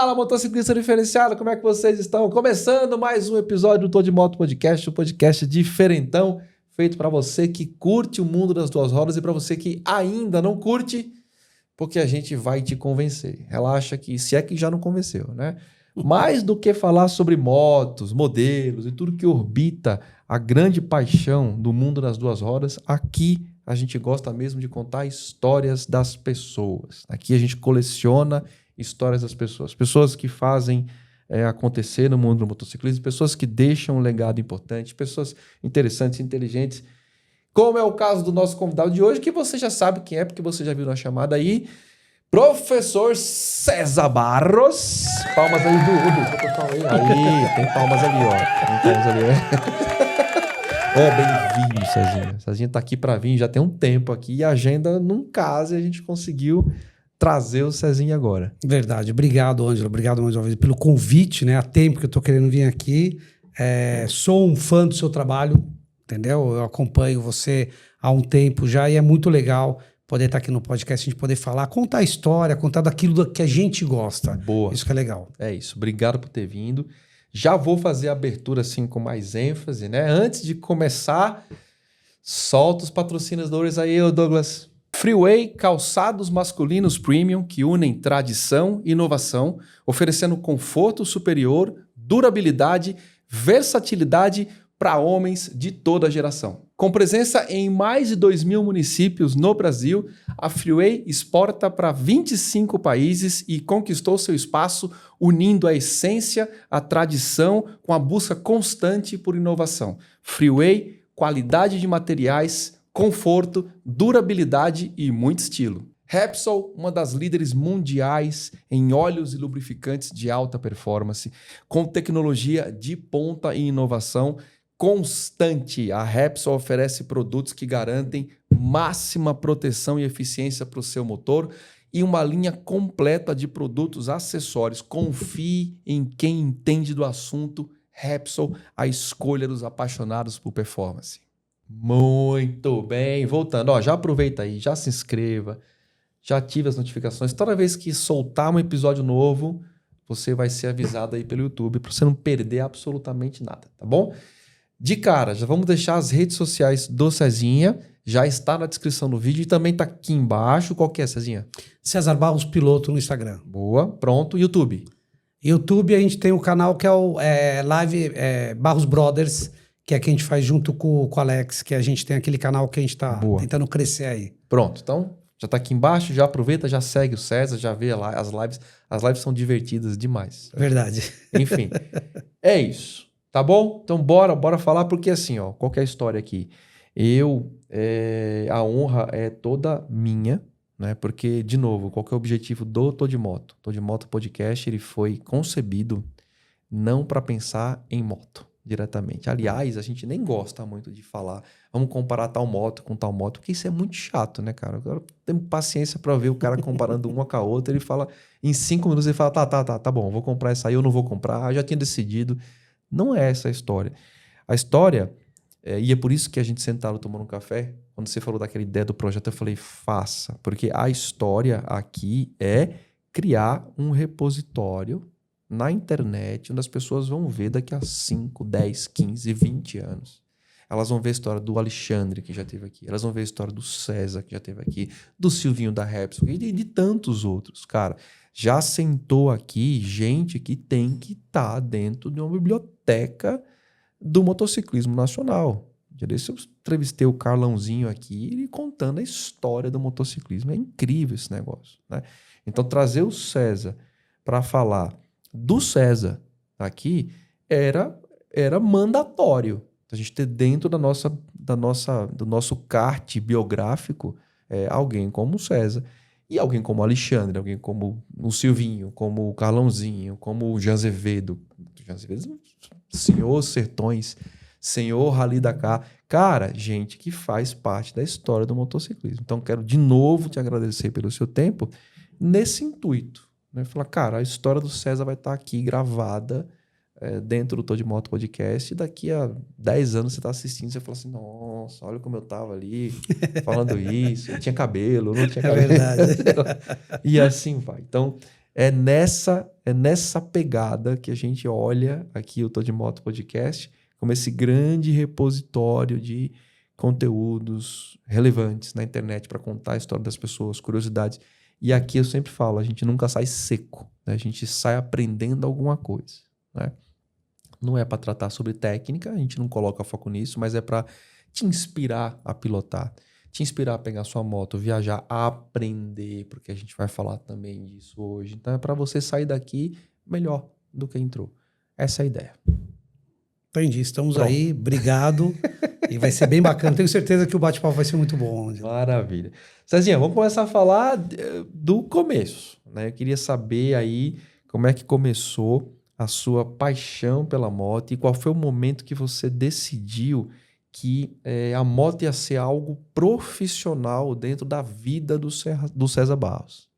Fala, motociclista diferenciado, como é que vocês estão? Começando mais um episódio do Tô de Moto Podcast, um podcast diferentão, feito para você que curte o mundo das duas rodas e para você que ainda não curte, porque a gente vai te convencer. Relaxa que, se é que já não convenceu, né? Mais do que falar sobre motos, modelos e tudo que orbita a grande paixão do mundo das duas rodas, aqui a gente gosta mesmo de contar histórias das pessoas. Aqui a gente coleciona histórias das pessoas. Pessoas que fazem acontecer no mundo do motociclismo, pessoas que deixam um legado importante, pessoas interessantes, inteligentes, como é o caso do nosso convidado de hoje, que você já sabe quem é, porque você já viu na chamada aí, Professor César Barros. Palmas aí, Du. Aí, tem palmas ali, ó. Tem palmas ali, bem-vindo, Cezinha. Cezinha tá aqui para vir, já tem um tempo aqui, e a agenda não casa e a gente conseguiu trazer o Cezinha agora. Verdade. Obrigado, Ângelo. Obrigado mais uma vez pelo convite, né? Há tempo que eu tô querendo vir aqui. Sou um fã do seu trabalho, entendeu? Eu acompanho você há um tempo já e é muito legal poder estar aqui no podcast, a gente poder falar, contar a história, contar daquilo que a gente gosta. Boa. Isso que é legal. É isso. Obrigado por ter vindo. Já vou fazer a abertura assim com mais ênfase, né? Antes de começar, solta os patrocinadores aí, ô Douglas. Freeway, calçados masculinos premium que unem tradição e inovação, oferecendo conforto superior, durabilidade, versatilidade para homens de toda a geração. Com presença em mais de 2.000 municípios no Brasil, a Freeway exporta para 25 países e conquistou seu espaço unindo a essência, a tradição com a busca constante por inovação. Freeway, qualidade de materiais, conforto, durabilidade e muito estilo. Repsol, uma das líderes mundiais em óleos e lubrificantes de alta performance, com tecnologia de ponta e inovação constante. A Repsol oferece produtos que garantem máxima proteção e eficiência para o seu motor e uma linha completa de produtos acessórios. Confie em quem entende do assunto. Repsol, a escolha dos apaixonados por performance. Muito bem, voltando, já aproveita aí, já se inscreva, já ative as notificações. Toda vez que soltar um episódio novo, você vai ser avisado aí pelo YouTube para você não perder absolutamente nada, tá bom? De cara, já vamos deixar as redes sociais do Cezinha, já está na descrição do vídeo e também está aqui embaixo. Qual que é, Cezinha? César Barros Piloto no Instagram. Boa, pronto. YouTube? YouTube a gente tem um canal que é o Live Barros Brothers, que é que a gente faz junto com o Alex, que a gente tem aquele canal que a gente está tentando crescer aí. Pronto, então já está aqui embaixo, já aproveita, já segue o César, já vê lá as lives. As lives são divertidas demais. Verdade. Enfim, é isso, tá bom? Então bora falar, porque assim, qual que é a história aqui? A honra é toda minha, né? Porque, de novo, qual que é o objetivo do Tô de Moto? Tô de Moto Podcast, ele foi concebido não para pensar em moto diretamente. Aliás, a gente nem gosta muito de falar, vamos comparar tal moto com tal moto, porque isso é muito chato, né, cara? Agora tem paciência para ver o cara comparando uma com a outra, ele fala, em 5 minutos ele fala, tá bom, vou comprar essa aí, eu não vou comprar, já tinha decidido. Não é essa a história. A história, e é por isso que a gente sentado tomando um café, quando você falou daquela ideia do projeto, eu falei, faça, porque a história aqui é criar um repositório na internet, onde as pessoas vão ver daqui a 5, 10, 15, 20 anos. Elas vão ver a história do Alexandre, que já esteve aqui. Elas vão ver a história do César, que já esteve aqui. Do Silvinho da Repsol e de tantos outros. Cara, já sentou aqui gente que tem que estar dentro de uma biblioteca do motociclismo nacional. Já desse eu entrevistei o Carlãozinho aqui, ele contando a história do motociclismo. É incrível esse negócio, né? Então, trazer o César para falar do César aqui era mandatório. A gente ter dentro do nosso kart biográfico alguém como o César e alguém como o Alexandre, alguém como o Silvinho, como o Carlãozinho, como o Jean Azevedo, senhor Sertões, senhor Rally Dakar. Cara, gente que faz parte da história do motociclismo. Então, quero de novo te agradecer pelo seu tempo nesse intuito. Falar, cara, a história do César vai estar aqui gravada dentro do Tô de Moto Podcast, e daqui a 10 anos você está assistindo, você fala assim, nossa, olha como eu tava ali falando isso, eu tinha cabelo, não tinha cabelo. É verdade. E assim vai. Então, É nessa pegada que a gente olha aqui o Tô de Moto Podcast como esse grande repositório de conteúdos relevantes na internet para contar a história das pessoas, curiosidades. E aqui eu sempre falo, a gente nunca sai seco, né? A gente sai aprendendo alguma coisa, né? Não é para tratar sobre técnica, a gente não coloca foco nisso, mas é para te inspirar a pilotar, te inspirar a pegar sua moto, viajar, a aprender, porque a gente vai falar também disso hoje. Então é para você sair daqui melhor do que entrou. Essa é a ideia. Entendi, estamos aí, obrigado. E vai ser bem bacana. Tenho certeza que o bate-papo vai ser muito bom. Maravilha. Cezinha, vamos começar a falar do começo, né? Eu queria saber aí como é que começou a sua paixão pela moto e qual foi o momento que você decidiu que a moto ia ser algo profissional dentro da vida do César Barros.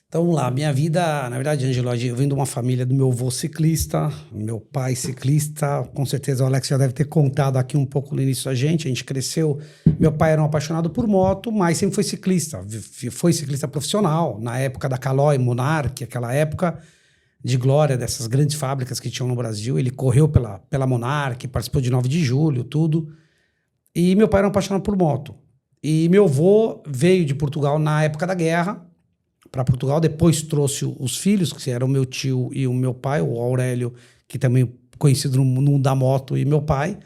Então vamos lá, minha vida, na verdade, Ângelo, eu venho de uma família do meu avô ciclista, meu pai ciclista, com certeza o Alex já deve ter contado aqui um pouco no início a gente cresceu, meu pai era um apaixonado por moto, mas sempre foi ciclista profissional, na época da Caloi, Monarch, aquela época de glória dessas grandes fábricas que tinham no Brasil, ele correu pela Monarch, participou de 9 de julho, tudo, e meu pai era um apaixonado por moto, e meu avô veio de Portugal na época da guerra, para Portugal, depois trouxe os filhos, que eram o meu tio e o meu pai, o Aurélio, que também conhecido no mundo da moto, e meu pai,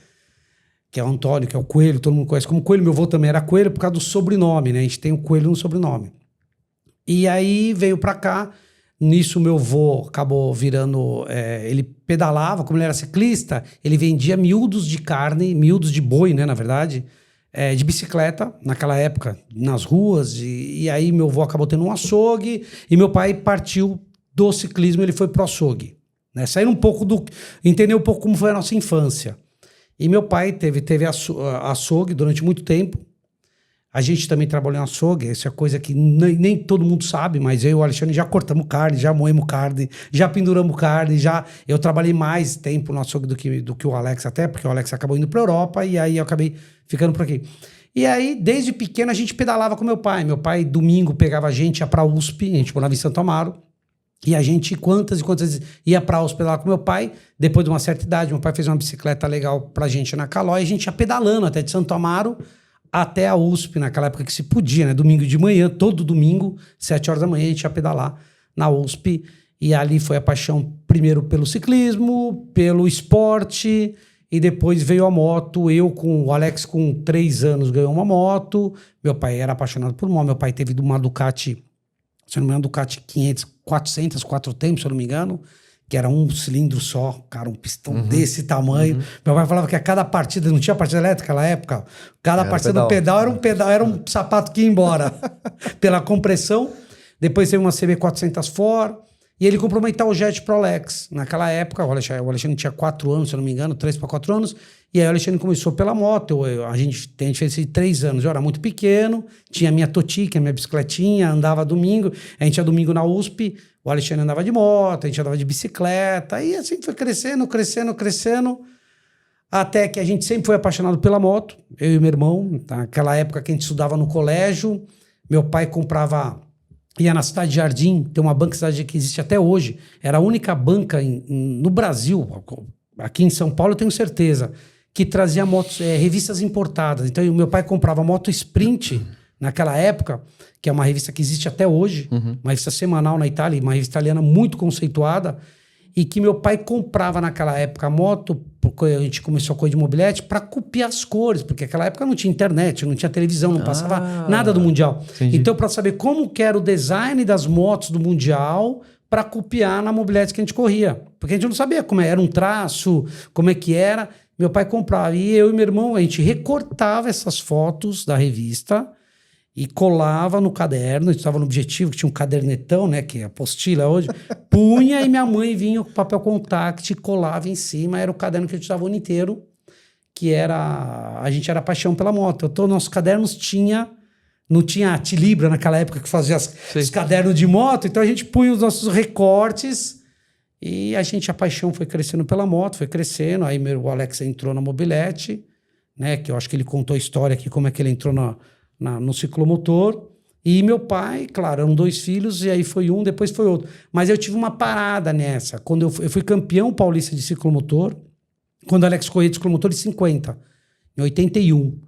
que é o Antônio, que é o Coelho, todo mundo conhece como Coelho, meu avô também era Coelho por causa do sobrenome, né? A gente tem o Coelho no sobrenome. E aí veio para cá, nisso meu avô acabou virando, ele pedalava, como ele era ciclista, ele vendia miúdos de carne, miúdos de boi, né, na verdade, de bicicleta, naquela época, nas ruas, e aí meu avô acabou tendo um açougue, e meu pai partiu do ciclismo, ele foi pro açougue, né? Saindo um pouco entender um pouco como foi a nossa infância. E meu pai teve açougue durante muito tempo, a gente também trabalhou em açougue, isso é coisa que nem todo mundo sabe, mas eu e o Alexandre já cortamos carne, já moemos carne, já penduramos carne, eu trabalhei mais tempo no açougue do que o Alex até, porque o Alex acabou indo para a Europa e aí eu acabei ficando por aqui. E aí, desde pequeno, a gente pedalava com meu pai. Meu pai, domingo, pegava a gente, ia para a USP, a gente morava em Santo Amaro, e a gente, quantas e quantas vezes, ia para a USP pedalar com meu pai. Depois de uma certa idade, meu pai fez uma bicicleta legal pra gente na Calói, e a gente ia pedalando até de Santo Amaro até a USP, naquela época que se podia, né? Domingo de manhã, todo domingo, 7 horas da manhã, a gente ia pedalar na USP. E ali foi a paixão, primeiro pelo ciclismo, pelo esporte, e depois veio a moto. O Alex, com 3 anos, ganhou uma moto. Meu pai era apaixonado por moto. Meu pai teve uma Ducati, se não me engano, Ducati 500, 400, 4 tempos, se eu não me engano, que era um cilindro só, cara, um pistão desse tamanho. Meu pai falava que a cada partida, não tinha partida elétrica naquela época, cada partida do pedal era um sapato que ia embora pela compressão. Depois teve uma CB400 For, e ele comprou uma Italjet Pro Lex. Naquela época, o Alexandre tinha 4 anos, se eu não me engano, 3 para 4 anos, e aí o Alexandre começou pela moto. A gente tem a diferença de 3 anos. Eu era muito pequeno, tinha a minha Toti, que é a minha bicicletinha, andava domingo, a gente ia domingo na USP, o Alexandre andava de moto, a gente andava de bicicleta, e assim foi crescendo, até que a gente sempre foi apaixonado pela moto, eu e meu irmão. Naquela época que a gente estudava no colégio, meu pai ia na Cidade Jardim, tem uma banca cidade que existe até hoje, era a única banca no Brasil, aqui em São Paulo eu tenho certeza, que trazia motos, revistas importadas. Então o meu pai comprava moto Sprint naquela época, que é uma revista que existe até hoje, uma revista semanal na Itália, uma revista italiana muito conceituada, e que meu pai comprava naquela época a moto, porque a gente começou a coisa de mobilete, para copiar as cores, porque naquela época não tinha internet, não tinha televisão, não passava nada do Mundial. Entendi. Então, para saber como que era o design das motos do Mundial, para copiar na mobilete que a gente corria. Porque a gente não sabia como era um traço, como é que era. Meu pai comprava, e eu e meu irmão, a gente recortava essas fotos da revista e colava no caderno. A gente estava no Objetivo, que tinha um cadernetão, né, que é a apostila hoje, punha, e minha mãe vinha com papel contact e colava em cima. Era o caderno que a gente usava o ano inteiro, que era... A gente era paixão pela moto. Então, nossos cadernos não tinha a Tilibra naquela época que fazia os cadernos de moto, então a gente punha os nossos recortes e a paixão foi crescendo pela moto, foi crescendo. Aí o Alex entrou na mobilete, né, que eu acho que ele contou a história aqui, como é que ele entrou no ciclomotor. E meu pai, claro, eram 2 filhos, e aí foi um, depois foi outro. Mas eu tive uma parada nessa. Quando eu fui campeão paulista de ciclomotor, quando o Alex corria de ciclomotor em 50, em 81.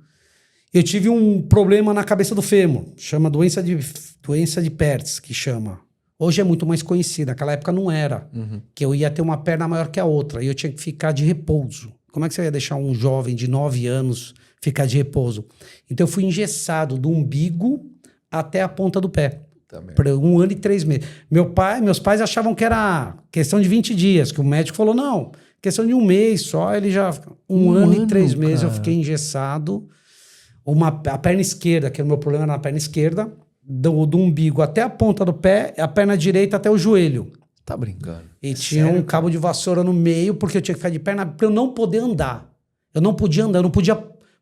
Eu tive um problema na cabeça do fêmur, chama doença de Pertz, que chama. Hoje é muito mais conhecida, naquela época não era. Que eu ia ter uma perna maior que a outra, e eu tinha que ficar de repouso. Como é que você ia deixar um jovem de 9 anos ficar de repouso? Então eu fui engessado do umbigo até a ponta do pé. Por 1 ano e 3 meses. Meus pais achavam que era questão de 20 dias, que o médico falou, não, questão de 1 mês só, ele já... 1 ano e 3 meses eu fiquei engessado. A perna esquerda, que o meu problema era na perna esquerda, do umbigo até a ponta do pé, a perna direita até o joelho. Tá brincando. E tinha um cabo de vassoura no meio, porque eu tinha que ficar de perna para eu não poder andar. Eu não podia andar, eu não podia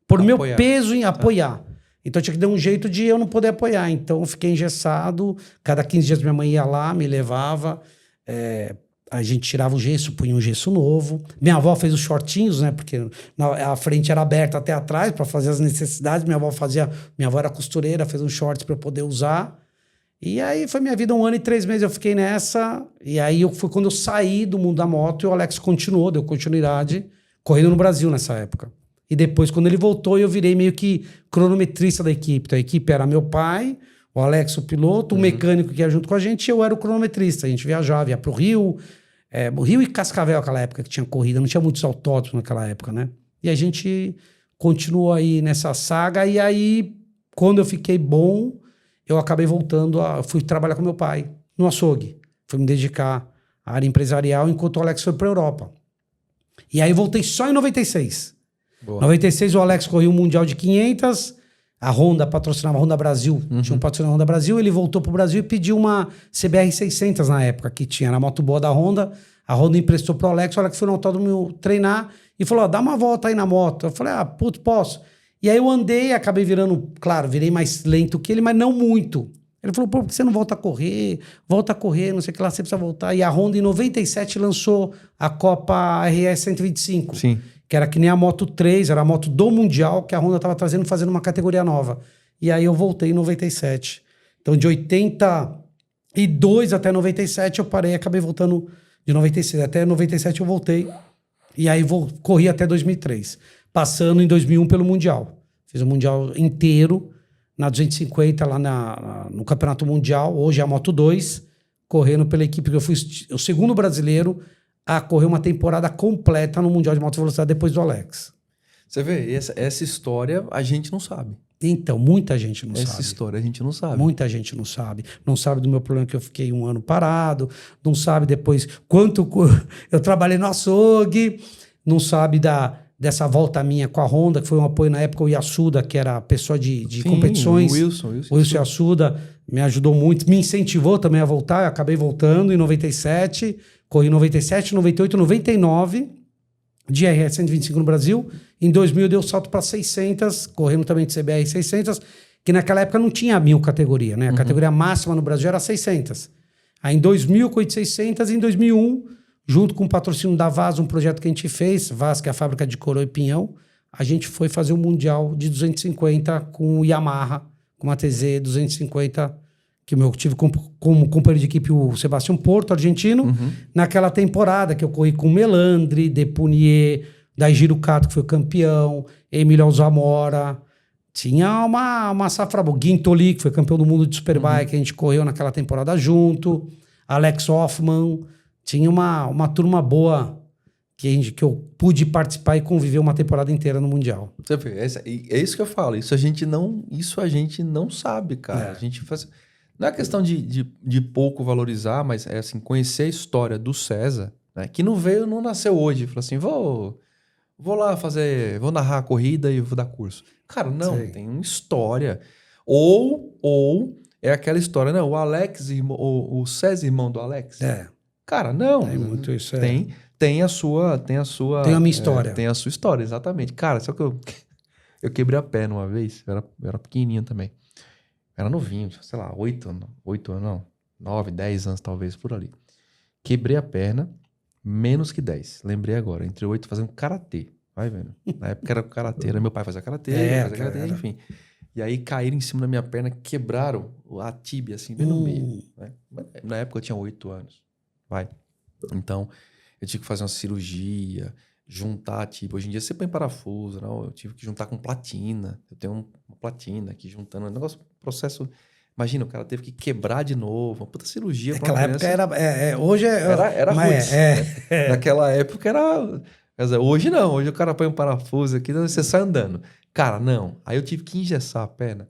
pôr meu peso em apoiar. Então eu tinha que dar um jeito de eu não poder apoiar. Então eu fiquei engessado, cada 15 dias minha mãe ia lá, me levava, a gente tirava o gesso, punha um gesso novo. Minha avó fez os shortinhos, né? Porque a frente era aberta até atrás para fazer as necessidades. Minha avó era costureira, fez uns shorts para eu poder usar. E aí foi minha vida 1 ano e 3 meses. Eu fiquei nessa. E aí foi quando eu saí do mundo da moto e o Alex continuou, deu continuidade, correndo no Brasil nessa época. E depois, quando ele voltou, eu virei meio que cronometrista da equipe. Então a equipe era meu pai, o Alex, o piloto, o mecânico que ia junto com a gente, e eu era o cronometrista. A gente viajava, ia pro Rio. Rio e Cascavel, aquela época que tinha corrida, não tinha muitos autódromos naquela época, né? E a gente continuou aí nessa saga, e aí, quando eu fiquei bom, eu acabei voltando, fui trabalhar com meu pai, no açougue. Fui me dedicar à área empresarial, enquanto o Alex foi para a Europa. E aí voltei só em 96. Em 96 o Alex correu o Mundial de 500, a Honda patrocinava a Honda Brasil, tinha um patrocinador Honda Brasil, ele voltou pro Brasil e pediu uma CBR 600 na época, que tinha, era a moto boa da Honda, a Honda emprestou pro Alex, o Alex foi no autódromo treinar e falou, dá uma volta aí na moto. Eu falei, puto, posso. E aí eu andei, acabei virando, claro, virei mais lento que ele, mas não muito. Ele falou, por que você não volta a correr? Volta a correr, não sei o que lá, você precisa voltar. E a Honda em 97 lançou a Copa RS 125. Sim. Que era que nem a Moto 3, era a moto do Mundial, que a Honda estava fazendo uma categoria nova. E aí eu voltei em 97. Então, de 82 até 97, eu parei, acabei voltando de 96. Até 97 eu voltei. E aí corri até 2003. Passando em 2001 pelo Mundial. Fiz o Mundial inteiro, na 250, lá no Campeonato Mundial. Hoje é a Moto 2, correndo pela equipe, que eu fui o segundo brasileiro a correr uma temporada completa no Mundial de Moto Velocidade depois do Alex. Você vê, essa história a gente não sabe. Então, muita gente não sabe. Essa história a gente não sabe. Muita gente não sabe. Não sabe do meu problema que eu fiquei 1 ano parado, não sabe depois quanto eu trabalhei no açougue, não sabe dessa volta minha com a Honda, que foi um apoio na época, o Yasuda, que era a pessoa de competições. O Wilson Yasuda me ajudou muito, me incentivou também a voltar, eu acabei voltando em 97, corri em 97, 98, 99, de RS 125 no Brasil. Em 2000 eu dei o salto para 600, correndo também de CBR 600, que naquela época não tinha a 1000 categoria, né? A categoria máxima no Brasil era 600. Aí em 2000 eu corri de 600, em 2001, junto com o patrocínio da Vaz, um projeto que a gente fez, Vaz, que é a fábrica de coroa e pinhão, a gente foi fazer o Mundial de 250 com o Yamaha, com uma TZ 250, que eu tive como companheiro de equipe o Sebastião Porto, argentino, naquela temporada que eu corri com Melandri, Depunier, Daijiro Kato, que foi o campeão, Emílio Alzamora. Tinha uma safra boa. Guintoli, que foi campeão do mundo de Superbike, a gente correu naquela temporada junto. Alex Hoffman. Tinha uma turma boa que eu pude participar e conviver uma temporada inteira no Mundial. Você vê, é isso que eu falo. Isso a gente não sabe, cara. A gente faz... Não é questão de pouco valorizar, mas é assim, conhecer a história do César, né, que não nasceu hoje. Falou assim, vou lá vou narrar a corrida e vou dar curso. Cara, não, tem uma história. Ou é aquela história, não, o Alex, o César, irmão do Alex. Cara, não. Tem muito isso. Tem a sua... Tem a minha história. Tem a sua história, exatamente. Cara, só que eu quebrei a perna uma vez, eu era pequenininho também. Era novinho, sei lá, 8 anos, não, 9, 10 anos talvez, por ali. Quebrei a perna, menos que 10, lembrei agora, entre 8 fazendo karatê, vai vendo. Na época era karatê, meu pai fazia karatê, enfim. E aí caíram em cima da minha perna, quebraram a tíbia, assim, bem no meio. Né? Na época eu tinha 8 anos. Então, eu tive que fazer uma cirurgia, juntar a tíbia. Hoje em dia você põe parafuso, não? Eu tive que juntar com platina. Eu tenho uma platina aqui juntando. Processo... Imagina, o cara teve que quebrar de novo. Uma puta cirurgia pra uma Naquela criança. época hoje Era mas roots, né? Naquela época era... Quer dizer, hoje não. Hoje o cara põe um parafuso aqui, você sai andando. Cara, não. Aí eu tive que engessar a perna.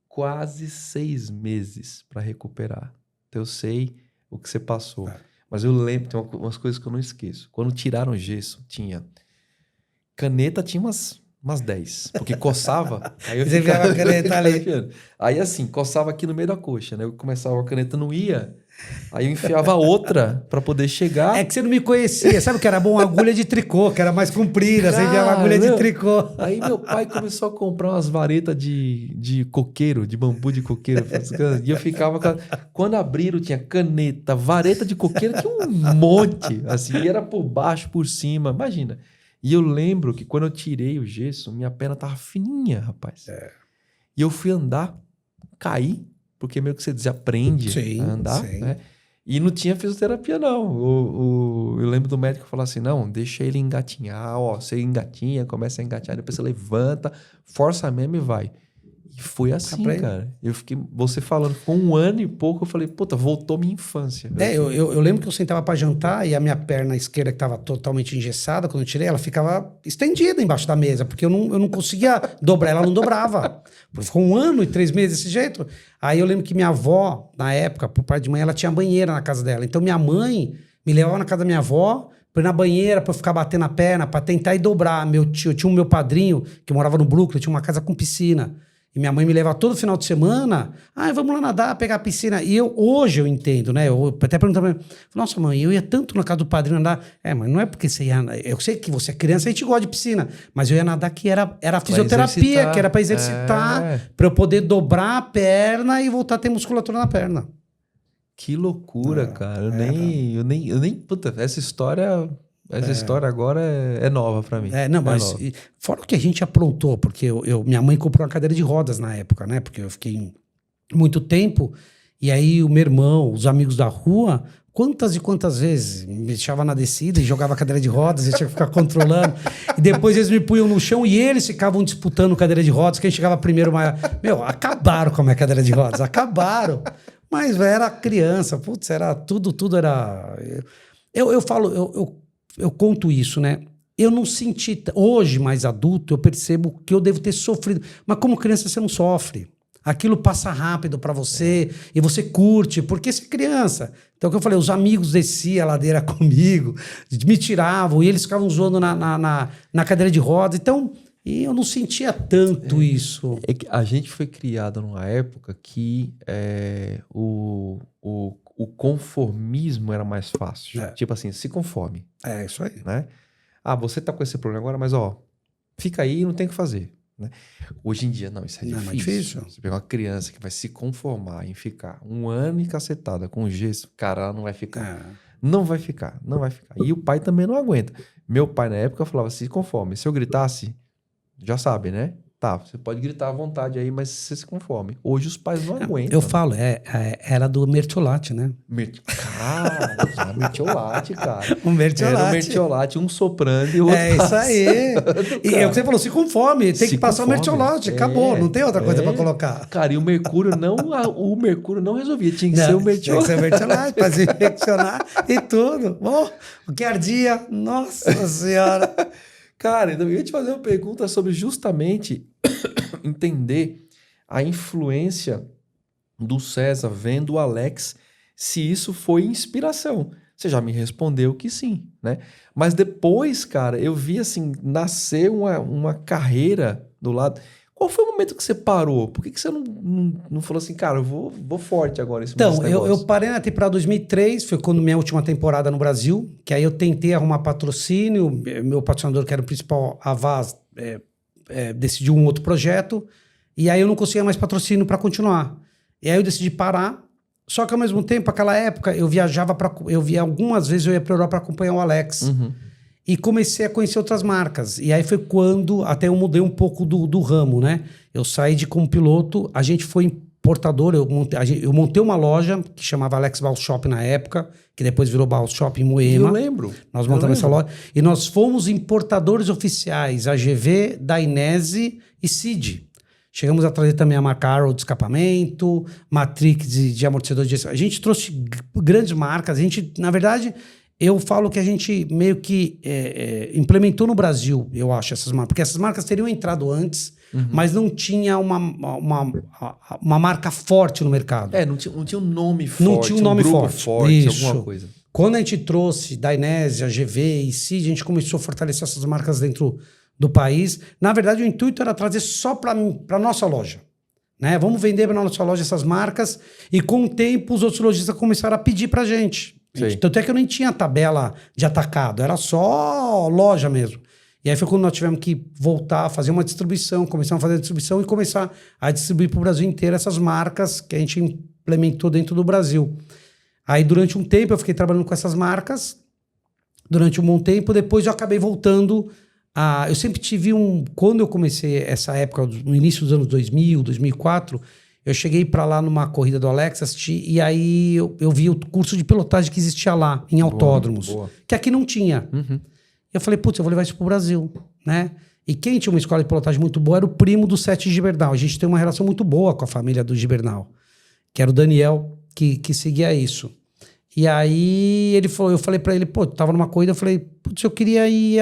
Quase 6 meses para recuperar. Então eu sei o que você passou. Mas eu lembro, tem umas coisas que eu não esqueço. Quando tiraram o gesso, tinha... Caneta tinha umas 10. Porque coçava. Aí eu você ficava... a caneta ali. Aí assim, coçava aqui no meio da coxa, né? Eu começava, a caneta não ia... Aí eu enfiava outra pra poder chegar. É que você não me conhecia. Sabe o que era bom? Agulha de tricô, que era mais comprida. Você enfiava agulha de tricô. Aí meu pai começou a comprar umas varetas de coqueiro, de bambu de coqueiro. E eu ficava... Quando abriram, tinha caneta, vareta de coqueiro, tinha um monte. Assim, e era por baixo, por cima. Imagina. E eu lembro que quando eu tirei o gesso, minha perna tava fininha, rapaz. E eu fui andar, caí. Porque meio que você desaprende a andar, né? E não tinha fisioterapia, não. Eu lembro do médico falar assim, não, deixa ele engatinhar, ó. Você engatinha, começa a engatinhar, depois você levanta, força mesmo e vai. E foi assim, cara. Eu fiquei, você falando, com 1 ano e pouco, eu falei, puta, voltou minha infância. Eu lembro que eu sentava para jantar e a minha perna esquerda, que estava totalmente engessada, quando eu tirei, ela ficava estendida embaixo da mesa, porque eu não conseguia dobrar, ela não dobrava. Ficou 1 ano e 3 meses desse jeito. Aí eu lembro que minha avó, na época, por parte de mãe, ela tinha banheira na casa dela. Então minha mãe me levava na casa da minha avó, pra ir na banheira, pra eu ficar batendo a perna, pra tentar ir dobrar. Meu tio, tinha um meu padrinho, que morava no Brooklyn, tinha uma casa com piscina. E minha mãe me leva todo final de semana. Vamos lá nadar, pegar a piscina. E hoje eu entendo, né? Eu até perguntava pra mim, nossa, mãe, eu ia tanto na casa do padrinho nadar. Mas não é porque você ia... Eu sei que você é criança, a gente gosta de piscina. Mas eu ia nadar que era fisioterapia, que era pra exercitar, pra eu poder dobrar a perna e voltar a ter musculatura na perna. Que loucura, cara. Eu nem... Puta, essa história agora é nova pra mim. Mas fora o que a gente aprontou, porque minha mãe comprou uma cadeira de rodas na época, né? Porque eu fiquei muito tempo, e aí o meu irmão, os amigos da rua, quantas e quantas vezes me deixava na descida e jogava a cadeira de rodas, eu tinha que ficar controlando. E depois eles me punham no chão e eles ficavam disputando cadeira de rodas, quem chegava primeiro maior. Acabaram com a minha cadeira de rodas, acabaram. Mas era criança, putz, era tudo era... Eu conto isso, né? Eu não senti... Hoje, mais adulto, eu percebo que eu devo ter sofrido. Mas como criança, você não sofre. Aquilo passa rápido pra você e você curte, porque você é criança. Então, o que eu falei, os amigos desciam a ladeira comigo, me tiravam e eles ficavam zoando na cadeira de rodas. Então, eu não sentia tanto isso. É que a gente foi criado numa época que o conformismo era mais fácil. Tipo assim, se conforme. É isso aí. Né? Você tá com esse problema agora, mas fica aí e não tem o que fazer. Né? Hoje em dia, não, isso é difícil. É difícil. Você pegar uma criança que vai se conformar em ficar 1 ano e cacetada com gesso, cara, ela não vai ficar. Não vai ficar. E o pai também não aguenta. Meu pai, na época, falava, se conforme. Se eu gritasse, já sabe, né? Tá, você pode gritar à vontade aí, mas você se conforme. Hoje os pais não aguentam. Eu falo, era do Mertiolate, né? Cara, Mertiolate, cara. Um Mertiolate. Era um Mertiolate, um soprando e o outro isso aí. E é o que você falou, se conforme, tem que passar o Mertiolate, acabou, não tem outra coisa pra colocar. Cara, e o mercúrio não resolvia, tinha que ser o Mertiolate. Tinha que ser o Mertiolate, pra se infeccionar e tudo. O que ardia, nossa senhora. Cara, então eu ia te fazer uma pergunta sobre justamente entender a influência do César vendo o Alex, se isso foi inspiração. Você já me respondeu que sim, né? Mas depois, cara, eu vi assim, nascer uma carreira do lado... Qual foi o momento que você parou? Por que você não falou assim, cara, eu vou forte agora nesse negócio? Então, eu parei na temporada 2003, foi quando minha última temporada no Brasil, que aí eu tentei arrumar patrocínio, meu patrocinador, que era o principal, a Vaz, decidiu um outro projeto, e aí eu não conseguia mais patrocínio para continuar. E aí eu decidi parar, só que ao mesmo tempo, naquela época, algumas vezes eu ia para a Europa para acompanhar o Alex. Uhum. e comecei a conhecer outras marcas. E aí foi quando até eu mudei um pouco do ramo, né? Eu saí de como piloto, a gente foi importador, eu montei uma loja que chamava Alex Baus Shop na época, que depois virou Baus Shop em Moema. Eu lembro. Nós montamos essa loja. E nós fomos importadores oficiais, AGV, Dainese e CID. Chegamos a trazer também a marca Arrow de escapamento, Matrix de amortecedor de gestão. A gente trouxe grandes marcas. A gente, na verdade, eu falo que a gente meio que implementou no Brasil, eu acho, essas marcas. Porque essas marcas teriam entrado antes, mas não tinha uma marca forte no mercado. Não tinha um nome forte. Não tinha um nome grupo forte. Isso. Alguma coisa. Quando a gente trouxe Dainese, AGV e CID, a gente começou a fortalecer essas marcas dentro do país. Na verdade, o intuito era trazer só para a nossa loja. Né? Vamos vender para a nossa loja essas marcas. E com o tempo, os outros lojistas começaram a pedir para a gente. Tanto é que eu nem tinha tabela de atacado. Era só loja mesmo. E aí foi quando nós tivemos que voltar a fazer uma distribuição. Começamos a fazer a distribuição e começar a distribuir para o Brasil inteiro essas marcas que a gente implementou dentro do Brasil. Aí, durante um tempo, eu fiquei trabalhando com essas marcas. Durante um bom tempo. Depois, eu acabei voltando. Eu sempre tive Quando eu comecei essa época, no início dos anos 2000, 2004, eu cheguei para lá numa corrida do Alex, assisti, e aí eu vi o curso de pilotagem que existia lá, em autódromos, que aqui não tinha. Eu falei, putz, eu vou levar isso pro Brasil, né? E quem tinha uma escola de pilotagem muito boa era o primo do Sete Gibernal. A gente tem uma relação muito boa com a família do Gibernal, que era o Daniel, que seguia isso. E aí eu falei para ele, pô, tava numa corrida, eu falei, putz, eu queria ir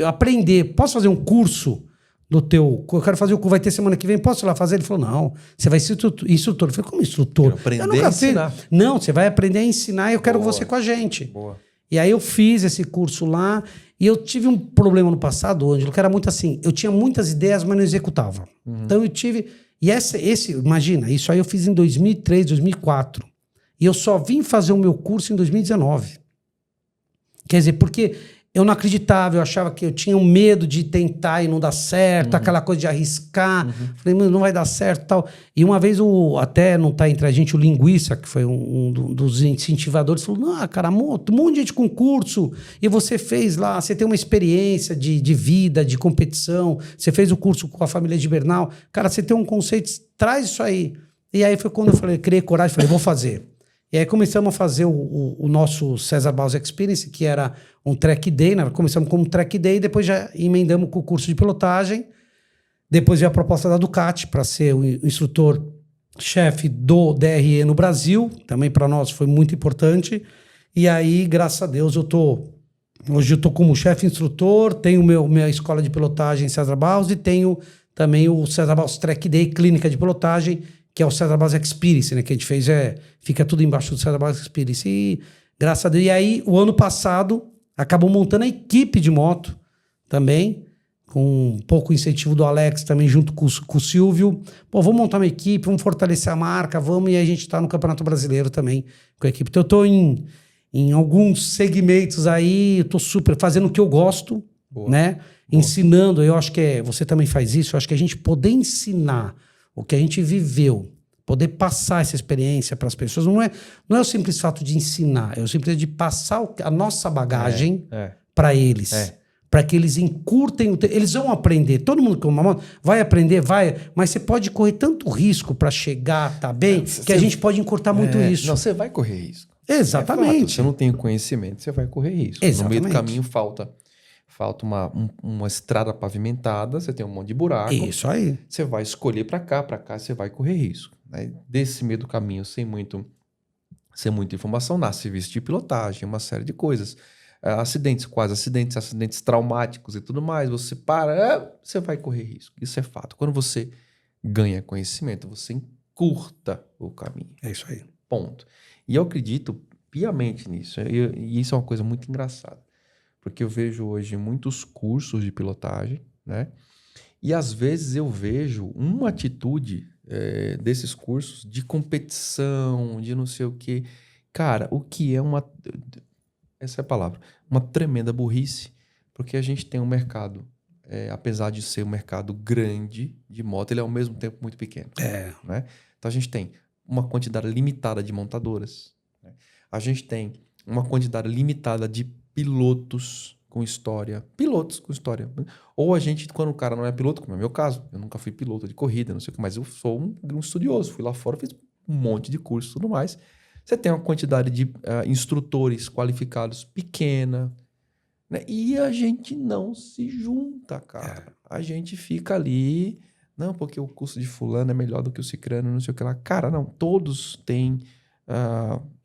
aprender, posso fazer um curso do teu... Eu quero fazer o curso, vai ter semana que vem, posso ir lá fazer? Ele falou, não, você vai ser instrutor. Eu falei, como instrutor? Aprender a ensinar. Não, você vai aprender a ensinar e eu quero você com a gente. Boa. E aí eu fiz esse curso lá e eu tive um problema no passado, Ângelo, que era muito assim, eu tinha muitas ideias, mas não executava. Então eu tive... E imagina, isso aí eu fiz em 2003, 2004. E eu só vim fazer o meu curso em 2019. Quer dizer, porque... eu não acreditava, eu achava que eu tinha um medo de tentar e não dar certo, aquela coisa de arriscar. Falei, mano, não vai dar certo e tal. E uma vez, até não tá entre a gente, o Linguiça, que foi um dos incentivadores, falou, não, cara, um monte de gente com curso, e você fez lá, você tem uma experiência de vida, de competição, você fez o curso com a família Gibernal, cara, você tem um conceito, traz isso aí. E aí foi quando eu falei, criei coragem, falei, vou fazer. E aí começamos a fazer o nosso César Baus Experience, que era um track day, né? Começamos como um track day, depois já emendamos com o curso de pilotagem. Depois veio a proposta da Ducati para ser o instrutor-chefe do DRE no Brasil. Também para nós foi muito importante. E aí, graças a Deus, hoje eu tô como chefe instrutor, tenho minha escola de pilotagem César Baus e tenho também o César Baus Track Day, clínica de pilotagem, que é o César Baus Experience, né? Que a gente fez, fica tudo embaixo do César Baus Experience. E graças a Deus. E aí, o ano passado, acabou montando a equipe de moto também, com um pouco incentivo do Alex também, junto com o Silvio. Pô, vamos montar uma equipe, vamos fortalecer a marca, e aí a gente tá no Campeonato Brasileiro também com a equipe. Então, eu tô em alguns segmentos aí, eu tô super fazendo o que eu gosto, né? Boa. Ensinando, eu acho que você também faz isso, eu acho que a gente poder ensinar o que a gente viveu, poder passar essa experiência para as pessoas, não é o simples fato de ensinar, é o simples de passar a nossa bagagem para eles. Para que eles encurtem eles vão aprender, todo mundo com uma moto vai aprender, mas você pode correr tanto risco para chegar, tá bem, que a gente pode encurtar muito isso. Não, você vai correr risco. Exatamente. Você não tem o conhecimento, você vai correr risco. Exatamente. No meio do caminho falta uma estrada pavimentada, você tem um monte de buraco. Isso aí. Você vai escolher para cá você vai correr risco. Né? Desse meio do caminho, sem muita informação, nasce serviço de pilotagem, uma série de coisas. Acidentes, quase acidentes traumáticos e tudo mais. Você você vai correr risco. Isso é fato. Quando você ganha conhecimento, você encurta o caminho. É isso aí. Ponto. E eu acredito piamente nisso. E isso é uma coisa muito engraçada. Porque eu vejo hoje muitos cursos de pilotagem, né? E às vezes eu vejo uma atitude desses cursos de competição, de não sei o quê. Cara, o que é essa é a palavra, uma tremenda burrice, porque a gente tem um mercado, apesar de ser um mercado grande de moto, ele é ao mesmo tempo muito pequeno. Né? Então a gente tem uma quantidade limitada de montadoras, né? A gente tem uma quantidade limitada de pilotos com história, pilotos com história. Ou a gente, quando o cara não é piloto, como é o meu caso, eu nunca fui piloto de corrida, não sei o que, mas eu sou um estudioso, fui lá fora, fiz um monte de curso e tudo mais. Você tem uma quantidade de instrutores qualificados pequena, né? E a gente não se junta, cara. A gente fica ali, não, porque o curso de fulano é melhor do que o cicrano, não sei o que lá. Cara, não, todos têm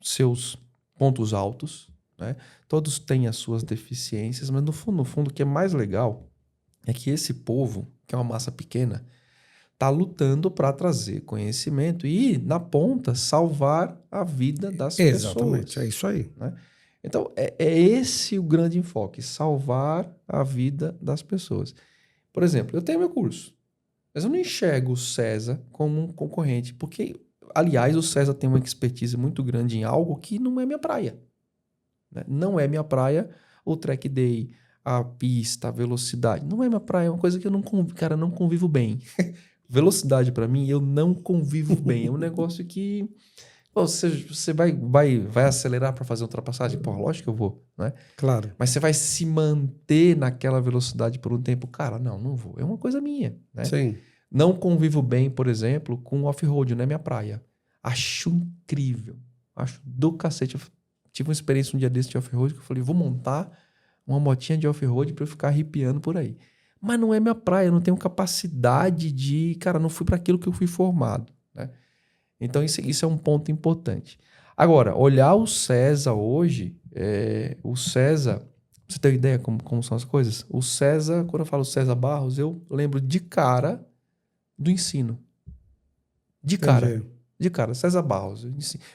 seus pontos altos, né? Todos têm as suas deficiências, mas no fundo, o que é mais legal é que esse povo, que é uma massa pequena, está lutando para trazer conhecimento e, na ponta, salvar a vida das pessoas. Exatamente, é isso aí. Né? Então, é esse o grande enfoque, salvar a vida das pessoas. Por exemplo, eu tenho meu curso, mas eu não enxergo o César como um concorrente, porque, aliás, o César tem uma expertise muito grande em algo que não é minha praia. Né? Não é minha praia o track day, a pista, a velocidade. Não é minha praia, é uma coisa que eu não convivo bem. Velocidade, para mim, eu não convivo bem. É um negócio que você vai acelerar para fazer ultrapassagem? Pô, lógico que eu vou, né? Claro. Mas você vai se manter naquela velocidade por um tempo? Cara, não vou. É uma coisa minha, né? Sim. Não convivo bem, por exemplo, com off-road, não é minha praia. Acho incrível. Acho do cacete. Eu tive uma experiência um dia desse de off-road que eu falei, vou montar uma motinha de off-road para eu ficar arrepiando por aí. Mas não é minha praia, eu não tenho capacidade de... Cara, não fui para aquilo que eu fui formado, né? Então, isso é um ponto importante. Agora, olhar o César hoje, o César... Você tem ideia como são as coisas? O César, quando eu falo César Barros, eu lembro de cara do ensino. De cara. Entendi. De cara, César Barros.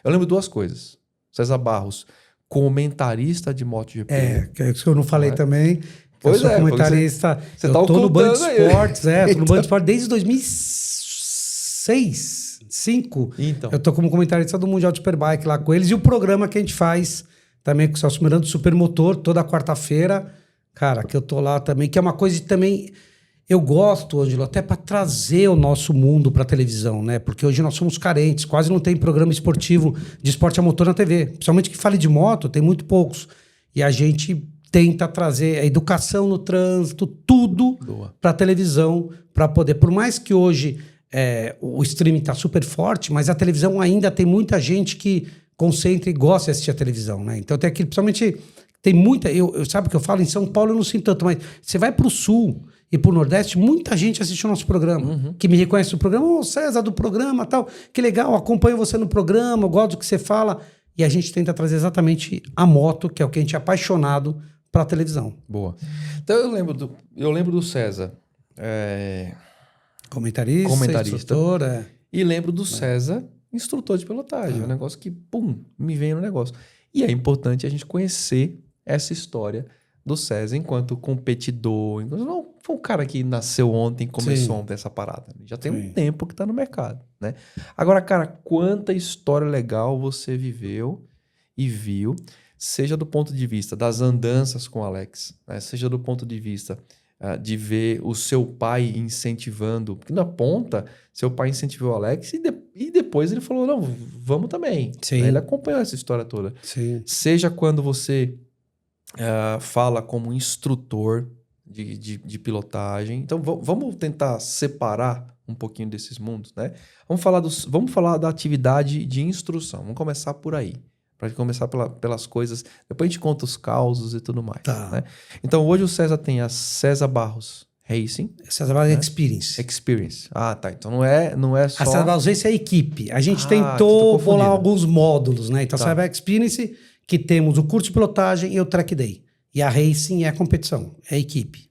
Eu lembro duas coisas. César Barros, comentarista de MotoGP. Que é isso que eu não falei também. Pois eu sou comentarista. Você eu tá tô no Band aí. Esportes, tô no Então. Band Esportes desde 2006, 2005. Então. Eu tô como comentarista do Mundial de Superbike lá com eles. E o programa que a gente faz também com o Celso Miranda, Supermotor, toda quarta-feira. Cara, que eu tô lá também, que é uma coisa que também eu gosto, Ângelo, até para trazer o nosso mundo para televisão, né? Porque hoje nós somos carentes, quase não tem programa esportivo de esporte a motor na TV. Principalmente que fale de moto, tem muito poucos. E a gente tenta trazer a educação no trânsito, tudo para a televisão, para poder... Por mais que hoje o streaming está super forte, mas a televisão ainda tem muita gente que concentra e gosta de assistir a televisão, né? Então tem aqui, principalmente, tem muita... Eu sabe o que eu falo? Em São Paulo eu não sinto tanto, mas você vai para o Sul e para o Nordeste, muita gente assiste o nosso programa, que me reconhece no programa, ô César, do programa, tal, que legal, acompanho você no programa, eu gosto do que você fala, e a gente tenta trazer exatamente a moto, que é o que a gente é apaixonado para a televisão. Boa. Então eu lembro do César. Comentarista. Instrutor, E lembro do César, instrutor de pilotagem. Um negócio que, me vem no negócio. E é importante a gente conhecer essa história do César enquanto competidor. Não foi um cara que nasceu ontem e começou ontem essa parada. Já tem um tempo que está no mercado, né? Agora, cara, quanta história legal você viveu e viu, seja do ponto de vista das andanças com o Alex, né? Seja do ponto de vista de ver o seu pai incentivando. Porque na ponta, seu pai incentivou o Alex e depois ele falou, não, vamos também. Sim. Ele acompanhou essa história toda. Sim. Seja quando você fala como instrutor de pilotagem. Então, vamos tentar separar um pouquinho desses mundos, né? Vamos falar da atividade de instrução. Vamos começar por aí. Para começar pelas coisas. Depois a gente conta os causos e tudo mais. Tá. Né? Então, hoje o César tem a César Barros Racing. César Barros Experience. Experience. Ah, tá. Então não é só... A César Barros Racing é a equipe. A gente tô tentou confundindo. bolar alguns módulos, né? Então, a Tá. César Barros Experience, que temos o curso de pilotagem e o track day. E a Racing é a competição, é a equipe.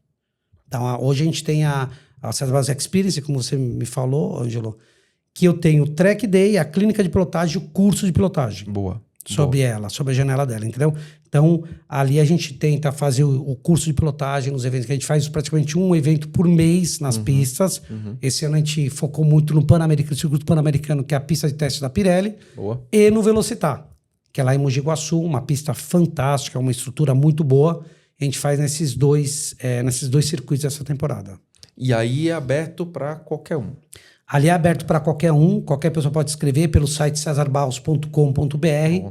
Então, hoje a gente tem a César Barros Experience, como você me falou, Ângelo, que eu tenho o track day, a clínica de pilotagem e o curso de pilotagem. Boa. Sobre ela, sobre a janela dela, entendeu? Então, ali a gente tenta fazer o curso de pilotagem nos eventos, que a gente faz praticamente um evento por mês nas pistas. Esse ano a gente focou muito no Pan-Americano, circuito Pan-Americano, que é a pista de teste da Pirelli, Boa. e no Velocitar, que é lá em Mogi Guaçu, uma pista fantástica, uma estrutura muito boa. A gente faz nesses dois circuitos dessa temporada. E aí é aberto para qualquer um. Ali é aberto para qualquer pessoa pode escrever pelo site cesarbarros.com.br.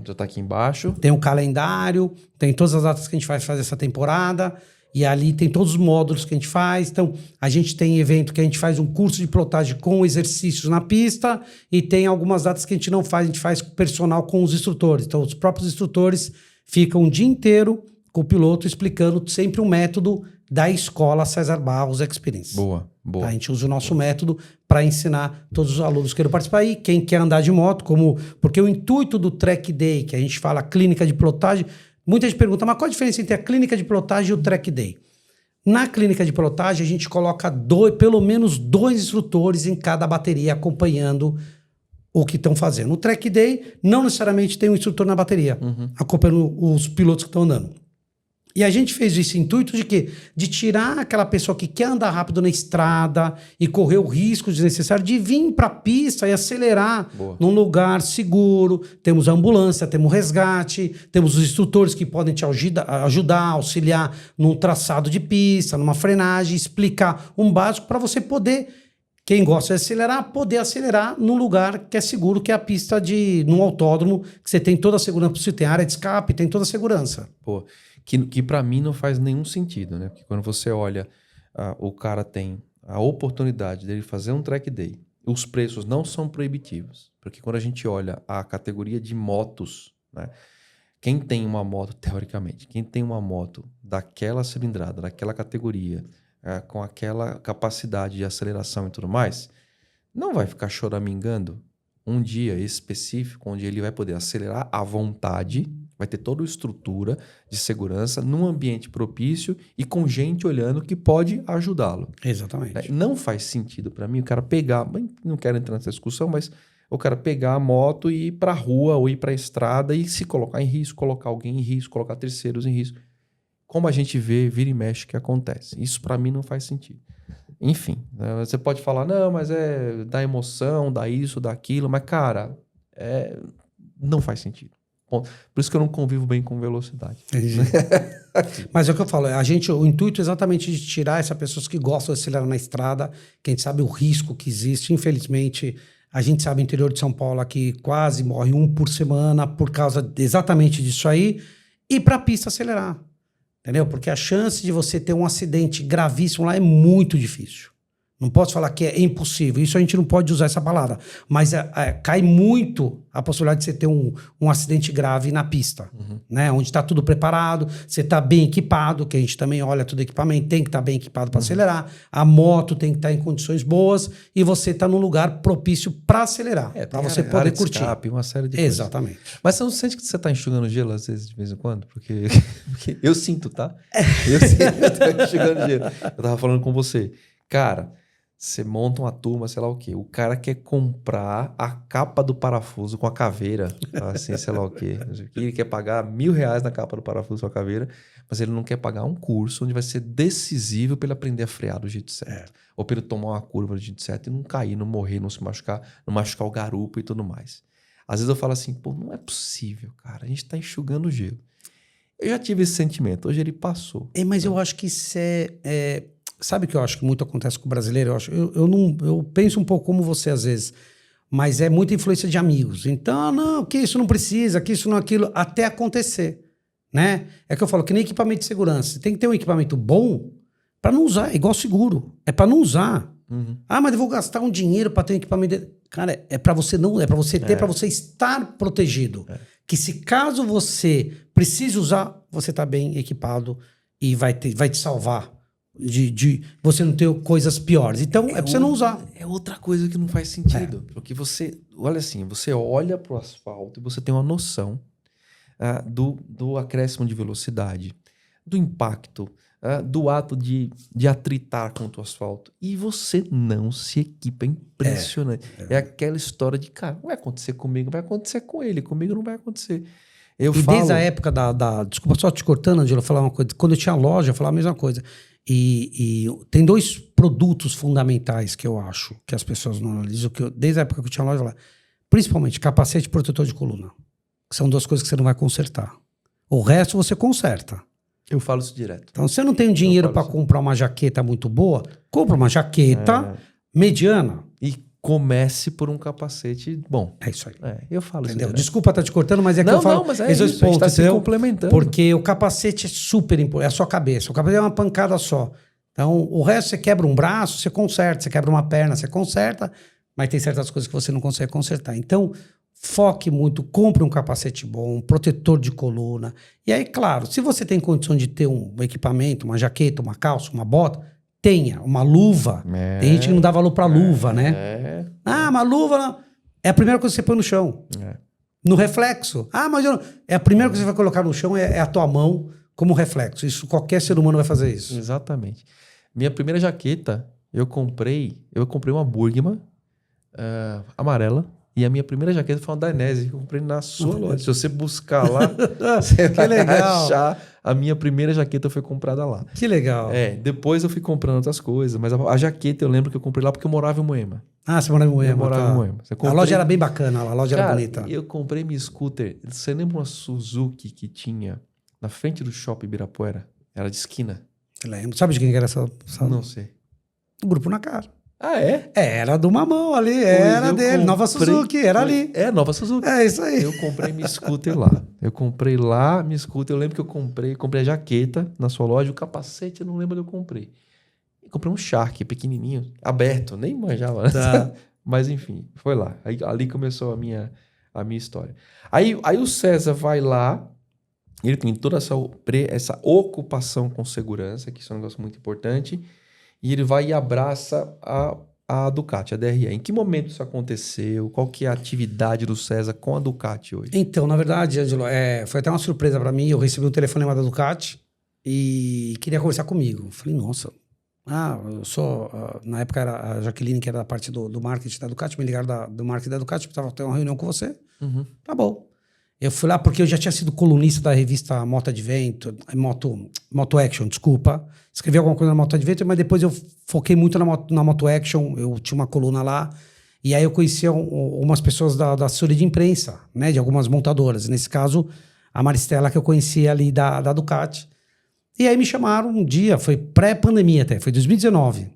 Já está aqui embaixo. Tem um calendário, tem todas as datas que a gente vai fazer essa temporada, e ali tem todos os módulos que a gente faz. Então, a gente tem evento que a gente faz um curso de pilotagem com exercícios na pista, e tem algumas datas que a gente não faz, a gente faz personal com os instrutores. Então, os próprios instrutores ficam um dia inteiro com o piloto explicando sempre um método da escola César Barros Experience. Boa. A gente usa o nosso método para ensinar todos os alunos que queiram participar. E quem quer andar de moto, porque o intuito do Track Day, que a gente fala clínica de pilotagem, muita gente pergunta, mas qual a diferença entre a clínica de pilotagem e o Track Day? Na clínica de pilotagem, a gente coloca pelo menos 2 instrutores em cada bateria acompanhando o que estão fazendo. No Track Day, não necessariamente tem um instrutor na bateria, acompanhando os pilotos que estão andando. E a gente fez esse intuito de quê? De tirar aquela pessoa que quer andar rápido na estrada e correr o risco desnecessário de vir para a pista e acelerar num lugar seguro. Temos a ambulância, temos o resgate, temos os instrutores que podem te ajudar, auxiliar num traçado de pista, numa frenagem, explicar um básico para você poder, quem gosta de acelerar, poder acelerar num lugar que é seguro, que é a pista num autódromo, que você tem toda a segurança, você tem área de escape, tem toda a segurança. Pô, que para mim não faz nenhum sentido, né? Porque quando você olha, o cara tem a oportunidade dele fazer um track day, os preços não são proibitivos, porque quando a gente olha a categoria de motos, né? Quem tem uma moto, teoricamente, quem tem uma moto daquela cilindrada, daquela categoria, com aquela capacidade de aceleração e tudo mais, não vai ficar choramingando um dia específico onde ele vai poder acelerar à vontade, vai ter toda a estrutura de segurança num ambiente propício e com gente olhando que pode ajudá-lo. Exatamente. Não faz sentido para mim o cara pegar, não quero entrar nessa discussão, mas o cara pegar a moto e ir para a rua ou ir para a estrada e se colocar em risco, colocar alguém em risco, colocar terceiros em risco. Como a gente vê, vira e mexe que acontece. Isso para mim não faz sentido. Enfim, você pode falar, não, mas é da emoção, da isso, daquilo, mas, cara, não faz sentido. Por isso que eu não convivo bem com velocidade. Mas é o que eu falo, o intuito é exatamente de tirar essas pessoas que gostam de acelerar na estrada, que a gente sabe o risco que existe. Infelizmente, a gente sabe no interior de São Paulo aqui quase morre 1 por semana por causa exatamente disso aí, e para a pista acelerar. Entendeu? Porque a chance de você ter um acidente gravíssimo lá é muito difícil. Não posso falar que é impossível. Isso a gente não pode usar essa palavra. Mas cai muito a possibilidade de você ter um acidente grave na pista. Né? Onde está tudo preparado, você está bem equipado, que a gente também olha todo equipamento, tem que estar bem equipado para acelerar. A moto tem que estar em condições boas e você está num lugar propício para acelerar. Para você poder curtir. Escape, uma série de Exatamente. coisas. Mas você não sente que você está enxugando gelo às vezes, de vez em quando? Porque eu sinto, tá? Eu sinto que eu tô enxugando gelo. Eu tava falando com você. Cara, você monta uma turma, sei lá o quê. O cara quer comprar a capa do parafuso com a caveira, assim, sei lá o quê. Ele quer pagar R$1.000 na capa do parafuso com a caveira, mas ele não quer pagar um curso onde vai ser decisivo para ele aprender a frear do jeito certo. Ou para ele tomar uma curva do jeito certo e não cair, não morrer, não se machucar, não machucar o garupa e tudo mais. Às vezes eu falo assim, pô, não é possível, cara. A gente tá enxugando gelo. Eu já tive esse sentimento, hoje ele passou. Mas eu acho que isso sabe o que eu acho que muito acontece com o brasileiro? Eu penso um pouco como você às vezes, mas é muita influência de amigos. Então, não, que isso não precisa, que isso não aquilo, até acontecer, né? É que eu falo que nem equipamento de segurança. Você tem que ter um equipamento bom para não usar, é igual seguro. É para não usar. Mas eu vou gastar um dinheiro para ter um equipamento... Cara, é para você não, é para você ter, para você estar protegido. Que se caso você precise usar, você tá bem equipado e vai te salvar. De você não ter coisas piores. Então, é pra você não usar. É outra coisa que não faz sentido. Porque você, olha assim, você olha pro asfalto e você tem uma noção do acréscimo de velocidade, do impacto, do ato de atritar contra o asfalto. E você não se equipa. É impressionante. É aquela história de, cara, não vai acontecer comigo, vai acontecer com ele. Comigo não vai acontecer. Desde a época desculpa só te cortando, Angelo, eu falar uma coisa. Quando eu tinha loja, eu falava a mesma coisa. E tem 2 produtos fundamentais que eu acho que as pessoas não analisam. Desde a época que eu tinha loja, eu falava, principalmente capacete e protetor de coluna. Que são 2 coisas que você não vai consertar. O resto você conserta. Eu falo isso direto. Então, se você não tem dinheiro para comprar uma jaqueta muito boa, compra uma jaqueta mediana. E comece por um capacete bom. É isso aí. Eu falo Entendeu? isso. Desculpa estar te cortando, mas é que eu falo. Não, mas esses dois isso, a gente pontos, tá se entendeu? complementando. Porque o capacete é super importante. É a sua cabeça. O capacete é uma pancada só. Então, o resto, você quebra um braço, você conserta. Você quebra uma perna, você conserta. Mas tem certas coisas que você não consegue consertar. Então, foque muito, compre um capacete bom, um protetor de coluna. E aí, claro, se você tem condição de ter um equipamento, uma jaqueta, uma calça, uma bota, tenha uma luva. Tem gente que não dá valor pra luva, né? Uma luva não. É a primeira coisa que você põe no chão. No reflexo. Mas é a primeira coisa que você vai colocar no chão é a tua mão como reflexo. Isso, qualquer ser humano vai fazer isso. Exatamente. Minha primeira jaqueta, eu comprei uma Burgman amarela. E a minha primeira jaqueta foi uma Dainese, que eu comprei na sua loja. Se você buscar lá, você vai achar. A minha primeira jaqueta foi comprada lá. Que legal. Depois eu fui comprando outras coisas, mas a jaqueta eu lembro que eu comprei lá porque eu morava em Moema. Você morava em Moema. Eu morava em Moema. A loja era bem bacana, a loja era bonita. Eu comprei minha scooter. Você lembra uma Suzuki que tinha na frente do shopping Ibirapuera? Era de esquina. Eu lembro. Sabe de quem era essa? Não sei. Do Grupo Nakar. É? Era do Mamão ali, era dele. Nova Suzuki, era ali. Nova Suzuki. É isso aí. Eu comprei minha scooter lá. Eu comprei lá minha scooter. Eu lembro que eu comprei a jaqueta na sua loja. O capacete eu não lembro onde eu comprei. Eu comprei um Shark pequenininho, aberto. Nem manjava. Tá. Mas enfim, foi lá. Ali começou a minha história. Aí o César vai lá. Ele tem toda essa ocupação com segurança, que isso é um negócio muito importante. E ele vai e abraça a Ducati, a DRE. Em que momento isso aconteceu? Qual que é a atividade do César com a Ducati hoje? Então, na verdade, Ângelo, foi até uma surpresa para mim. Eu recebi um telefonema da Ducati e queria conversar comigo. Eu falei, nossa, eu sou... na época era a Jaqueline, que era da parte do marketing da Ducati, me ligaram do marketing da Ducati, precisava ter uma reunião com você. Tá bom. Eu fui lá porque eu já tinha sido colunista da revista Moto Advento, Moto Action, desculpa. Escrevi alguma coisa na Moto Advento, mas depois eu foquei muito na Moto Action. Eu tinha uma coluna lá. E aí eu conhecia umas pessoas da assessoria de imprensa, né, de algumas montadoras. Nesse caso, a Maristela, que eu conhecia ali da Ducati. E aí me chamaram um dia, foi pré-pandemia até, foi 2019.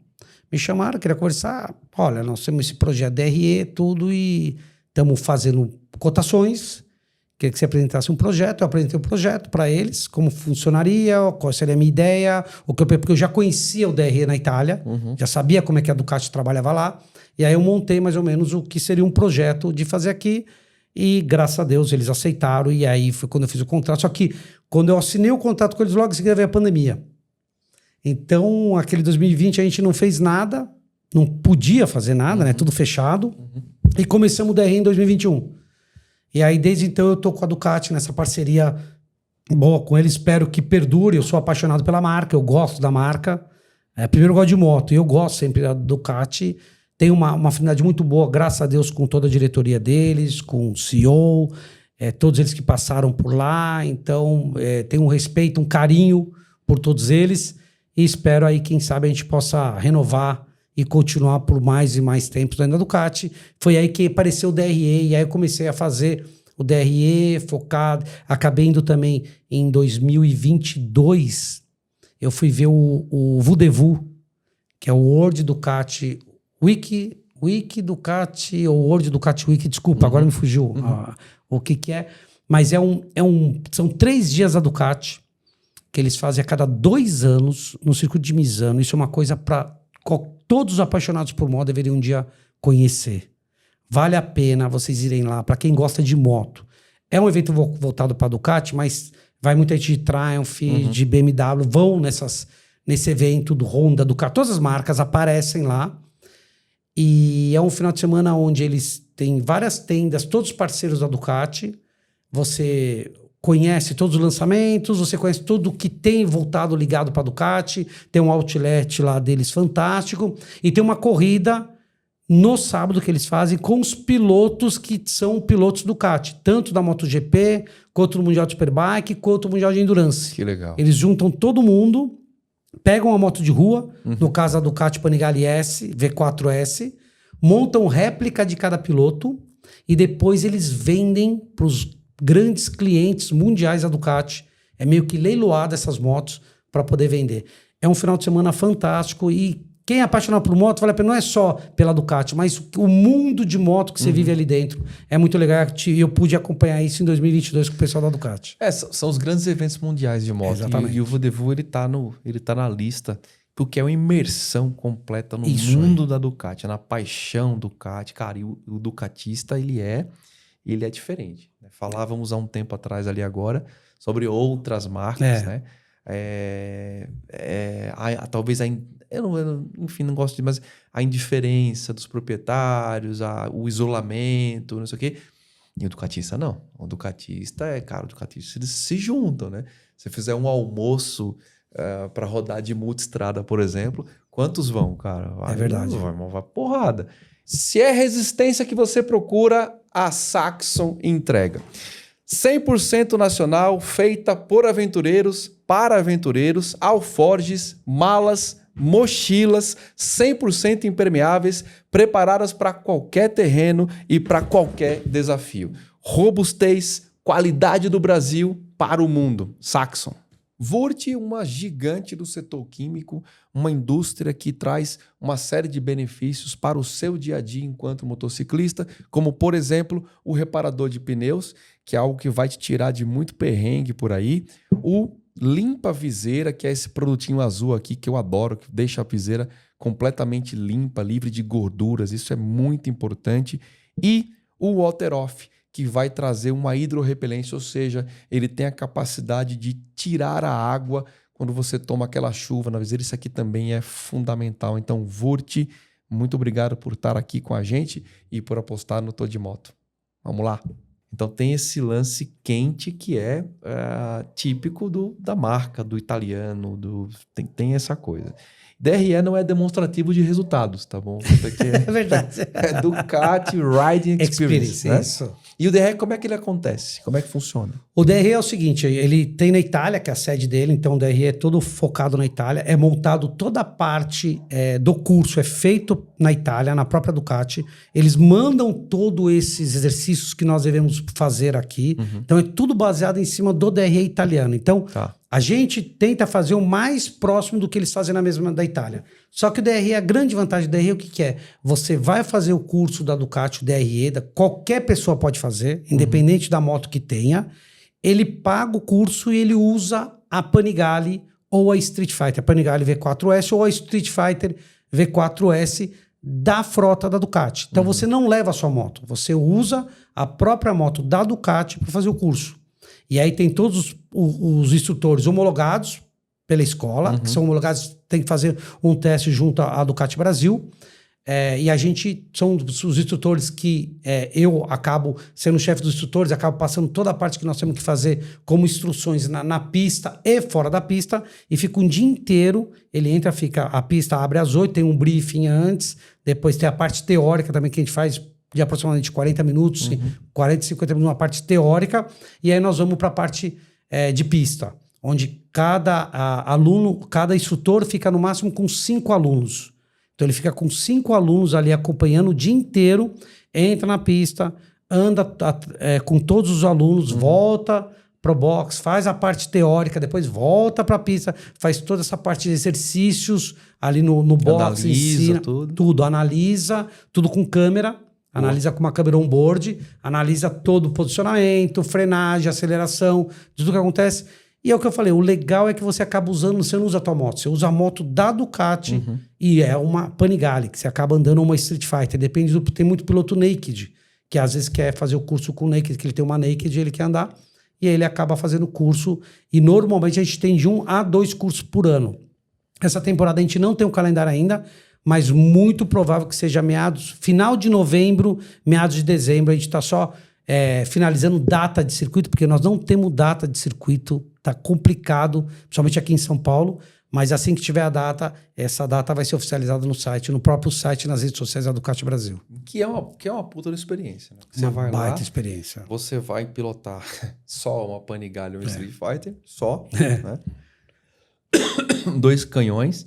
Me chamaram, queria conversar. Olha, nós temos esse projeto DRE, tudo, e estamos fazendo cotações. Queria que você apresentasse um projeto. Eu apresentei o projeto para eles, como funcionaria, qual seria a minha ideia, porque eu já conhecia o DRE na Itália, já sabia como é que a Ducati trabalhava lá, e aí eu montei mais ou menos o que seria um projeto de fazer aqui, e graças a Deus eles aceitaram, e aí foi quando eu fiz o contrato. Só que quando eu assinei o contrato com eles, logo em seguida veio a pandemia. Então, aquele 2020 a gente não fez nada, não podia fazer nada, né? Tudo fechado, e começamos o DRE em 2021. E aí, desde então, eu tô com a Ducati nessa parceria boa com ele. Espero que perdure. Eu sou apaixonado pela marca, eu gosto da marca. Primeiro, eu gosto de moto e eu gosto sempre da Ducati. Tenho uma afinidade muito boa, graças a Deus, com toda a diretoria deles, com o CEO, todos eles que passaram por lá. Então, tenho um respeito, um carinho por todos eles. E espero aí, quem sabe, a gente possa renovar e continuar por mais e mais tempos dentro da Ducati. Foi aí que apareceu o DRE, e aí eu comecei a fazer o DRE focado. Acabei indo também em 2022, eu fui ver o Vudevu, que é o World Ducati Wiki Ducati, ou World Ducati Wiki, desculpa, agora me fugiu o que é. Mas são 3 dias da Ducati, que eles fazem a cada 2 anos no circuito de Misano. Isso é uma coisa para... Todos os apaixonados por moto deveriam um dia conhecer. Vale a pena vocês irem lá, para quem gosta de moto. É um evento voltado para a Ducati, mas vai muita gente de Triumph, de BMW, vão nesse evento do Honda, Ducati. Todas as marcas aparecem lá. E é um final de semana onde eles têm várias tendas, todos os parceiros da Ducati. Você conhece todos os lançamentos, você conhece tudo que tem voltado ligado para a Ducati, tem um outlet lá deles fantástico, e tem uma corrida no sábado que eles fazem com os pilotos que são pilotos Ducati, tanto da MotoGP, quanto do Mundial de Superbike, quanto do Mundial de Endurance. Que legal. Eles juntam todo mundo, pegam uma moto de rua, no caso a Ducati Panigale S, V4S, montam réplica de cada piloto, e depois eles vendem para os grandes clientes mundiais da Ducati. É meio que leiloada essas motos para poder vender. É um final de semana fantástico, e quem é apaixonado por moto, vale a pena, não é só pela Ducati, mas o mundo de moto que você vive ali dentro. É muito legal e eu pude acompanhar isso em 2022 com o pessoal da Ducati. São os grandes eventos mundiais de moto. Exatamente. E o Vodevu, ele tá na lista, porque é uma imersão completa no Isso mundo da Ducati, na paixão Ducati. Cara, e o ducatista, ele é diferente. Né? Falávamos há um tempo atrás ali agora sobre outras marcas, né? Talvez enfim, não gosto de, mas a indiferença dos proprietários, o isolamento, não sei o quê. E o ducatista não. O ducatista o ducatista eles se juntam, né? Se fizer um almoço para rodar de multistrada, por exemplo, quantos vão, cara? É verdade. Vai porrada. Se é resistência que você procura, a Saxon entrega. 100% nacional, feita por aventureiros, para aventureiros, alforjes, malas, mochilas 100% impermeáveis, preparadas para qualquer terreno e para qualquer desafio. Robustez, qualidade do Brasil para o mundo. Saxon. Vurt, uma gigante do setor químico, uma indústria que traz uma série de benefícios para o seu dia a dia enquanto motociclista, como, por exemplo, o reparador de pneus, que é algo que vai te tirar de muito perrengue por aí, o limpa viseira, que é esse produtinho azul aqui que eu adoro, que deixa a viseira completamente limpa, livre de gorduras, isso é muito importante, e o Water Off, que vai trazer uma hidrorrepelência, ou seja, ele tem a capacidade de tirar a água quando você toma aquela chuva na viseira. Isso aqui também é fundamental. Então, Vurt, muito obrigado por estar aqui com a gente e por apostar no Tô de Moto. Vamos lá? Então, tem esse lance quente que é típico da marca, do italiano, tem essa coisa. DRE não é demonstrativo de resultados, tá bom? Isso aqui É verdade. É Ducati Riding Experience, né? Isso. E o DRE, como é que ele acontece? Como é que funciona? O DRE é o seguinte, ele tem na Itália, que é a sede dele, então o DRE é todo focado na Itália, é montado toda a parte do curso, é feito na Itália, na própria Ducati, eles mandam todos esses exercícios que nós devemos fazer aqui, então é tudo baseado em cima do DRE italiano, então a gente tenta fazer o mais próximo do que eles fazem na mesma da Itália. Só que o DRE, a grande vantagem do DRE, o que é? Você vai fazer o curso da Ducati, o DRE, qualquer pessoa pode fazer, independente da moto que tenha. Ele paga o curso e ele usa a Panigale ou a Street Fighter, a Panigale V4S ou a Street Fighter V4S da frota da Ducati. Então você não leva a sua moto, você usa a própria moto da Ducati para fazer o curso. E aí tem todos os instrutores homologados pela escola, que são homologados, tem que fazer um teste junto à Ducati Brasil. E a gente, são os instrutores que eu acabo sendo chefe dos instrutores, acabo passando toda a parte que nós temos que fazer como instruções na pista e fora da pista, e fica um dia inteiro, ele entra, a pista abre às 8, tem um briefing antes, depois tem a parte teórica também que a gente faz de aproximadamente 40 minutos, 40, 50 minutos, uma parte teórica, e aí nós vamos para a parte de pista, onde cada aluno, cada instrutor fica no máximo com 5 alunos. Então ele fica com 5 alunos ali acompanhando o dia inteiro, entra na pista, anda com todos os alunos, volta pro box, faz a parte teórica, depois volta para a pista, faz toda essa parte de exercícios ali no box, analisa ensina tudo, analisa, tudo com câmera, analisa com uma câmera on-board, analisa todo o posicionamento, frenagem, aceleração, tudo que acontece. E é o que eu falei, o legal é que você acaba usando, você não usa a tua moto, você usa a moto da Ducati e é uma Panigale, que você acaba andando uma Street Fighter. Depende tem muito piloto naked, que às vezes quer fazer o curso com naked, que ele tem uma naked e ele quer andar, e aí ele acaba fazendo o curso. E normalmente a gente tem de 1 a 2 cursos por ano. Essa temporada a gente não tem um calendário ainda, mas muito provável que seja final de novembro, meados de dezembro. A gente está só finalizando data de circuito, porque nós não temos data de circuito, tá complicado, principalmente aqui em São Paulo, mas assim que tiver a data, essa data vai ser oficializada no site, no próprio site, nas redes sociais da Ducati Brasil. Que é uma puta experiência. Né? Você vai baita experiência. Você vai pilotar só uma Panigale ou um Street Fighter, só, né? 2 canhões,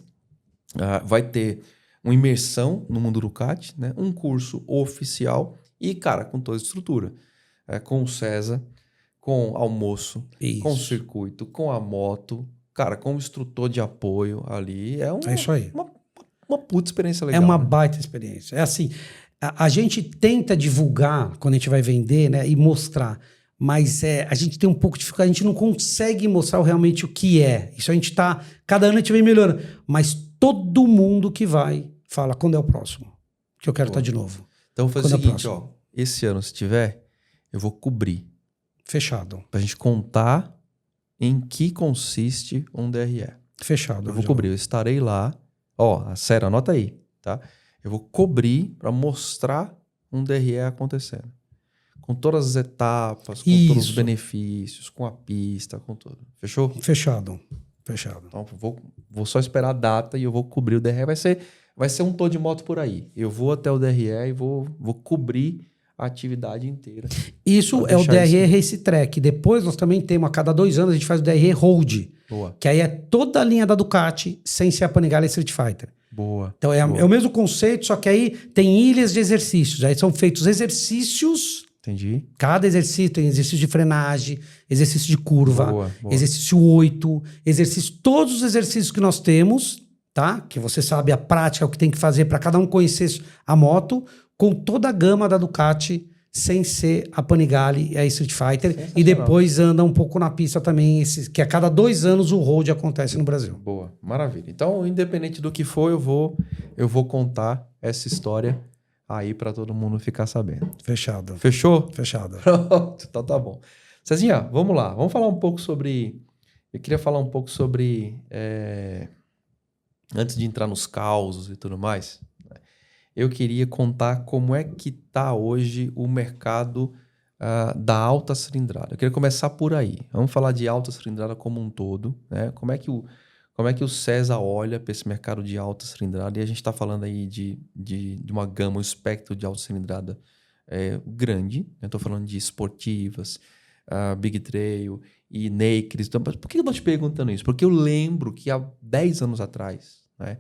vai ter uma imersão no mundo Ducati, né? Um curso oficial e, cara, com toda a estrutura. Com o César, com almoço, com o circuito, com a moto, cara, com o instrutor de apoio ali. É isso aí. uma puta experiência É legal. uma né? baita experiência. É assim, a gente tenta divulgar quando a gente vai vender, né, e mostrar, mas a gente tem um pouco de dificuldade, a gente não consegue mostrar realmente o que é. Isso a gente tá, cada ano a gente vem melhorando, mas todo mundo que vai fala quando é o próximo, que eu quero estar de novo. Então vou fazer Quando o é seguinte, próximo? ó. Esse ano, se tiver, eu vou cobrir. Fechado. Pra gente contar em que consiste um DRE. Fechado. Eu vou Ângelo. cobrir, eu estarei lá. Ó, sério, anota aí, tá? Eu vou cobrir para mostrar um DRE acontecendo. Com todas as etapas, com todos os Isso. benefícios, com a pista, com tudo. Fechou? Fechado. Fechado. Então, vou só esperar a data e eu vou cobrir o DRE. Vai ser um tour de moto por aí. Eu vou até o DRE e vou cobrir a atividade inteira. Isso Pra é o deixar DRE isso- Race Track. Depois nós também temos, a cada 2 anos, a gente faz o DRE Road, Boa, que aí é toda a linha da Ducati sem ser a Panigale Street Fighter. boa. Então é boa. o mesmo conceito, só que aí tem ilhas de exercícios. Aí são feitos exercícios, Entendi. cada exercício tem exercício de frenagem, exercício de curva, Boa, boa. exercício 8, exercício, todos os exercícios que nós temos, tá? Que você sabe a prática, o que tem que fazer para cada um conhecer a moto, com toda a gama da Ducati, sem ser a Panigale e a Street Fighter. E depois anda um pouco na pista também, que a cada 2 anos o road acontece no Brasil. Boa, maravilha. Então, independente do que for, eu vou contar essa história aí para todo mundo ficar sabendo. Fechado. Fechou? Fechado. Pronto, então tá bom. Cezinha, vamos lá. Vamos falar um pouco sobre... Eu queria falar um pouco sobre... Antes de entrar nos causos e tudo mais, né, eu queria contar como é que tá hoje o mercado da alta cilindrada. Eu queria começar por aí. Vamos falar de alta cilindrada como um todo, né? Como é que o César olha para esse mercado de alta cilindrada? E a gente está falando aí de uma gama, um espectro de alta cilindrada grande. Eu estou falando de esportivas, Big Trail e Naked. Então, por que eu estou te perguntando isso? Porque eu lembro que há 10 anos atrás, né,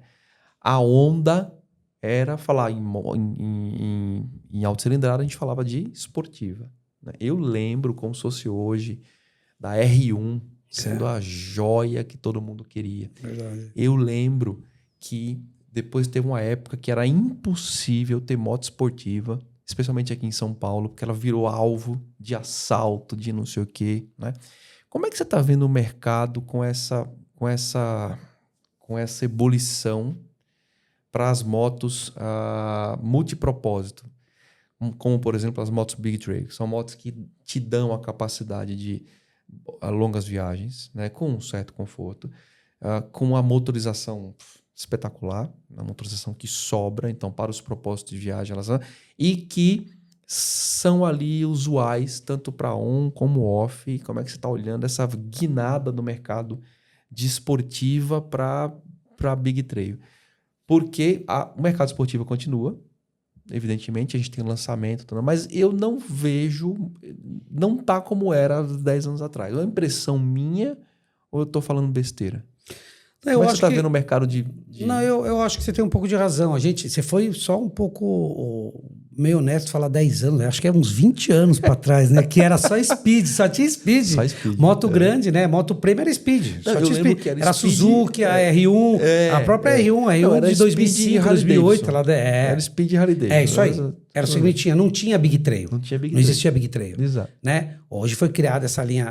a onda era falar em alta cilindrada, a gente falava de esportiva. Né? Eu lembro como se fosse hoje da R1 sendo a joia que todo mundo queria. Verdade. Eu lembro que depois teve uma época que era impossível ter moto esportiva, especialmente aqui em São Paulo, porque ela virou alvo de assalto, de não sei o quê, né? Como é que você está vendo o mercado com essa ebulição para as motos multipropósito? Como, por exemplo, as motos Big Trail. São motos que te dão a capacidade de longas viagens, né, com um certo conforto, com uma motorização espetacular, uma motorização que sobra, então, para os propósitos de viagem, e que são ali usuais, tanto para on como off. Como é que você está olhando essa guinada do mercado de esportiva para Big Trail? Porque o mercado esportivo continua, evidentemente, a gente tem lançamento, mas eu não vejo, não tá como era 10 anos atrás. É uma impressão minha ou eu tô falando besteira? Como é que você tá vendo o mercado de... Não, eu acho que você tem um pouco de razão. Você foi só um pouco meio honesto falar 10 anos, acho que é uns 20 anos para trás, né? Que era só Speed, só tinha Speed. Só Speed. Moto grande, né? Moto Premium era Speed. Não, só eu tinha lembro Speed. que Era Speed, Suzuki, a R1, a própria R1 Não, era de 2005, Harley 2008. Davidson. Era Speed Harley Davidson. É isso aí. Era o segmentinho, não tinha Big Trail. Não tinha Big Não Trail. existia Big Trail. Exato. Né? Hoje foi criada essa linha,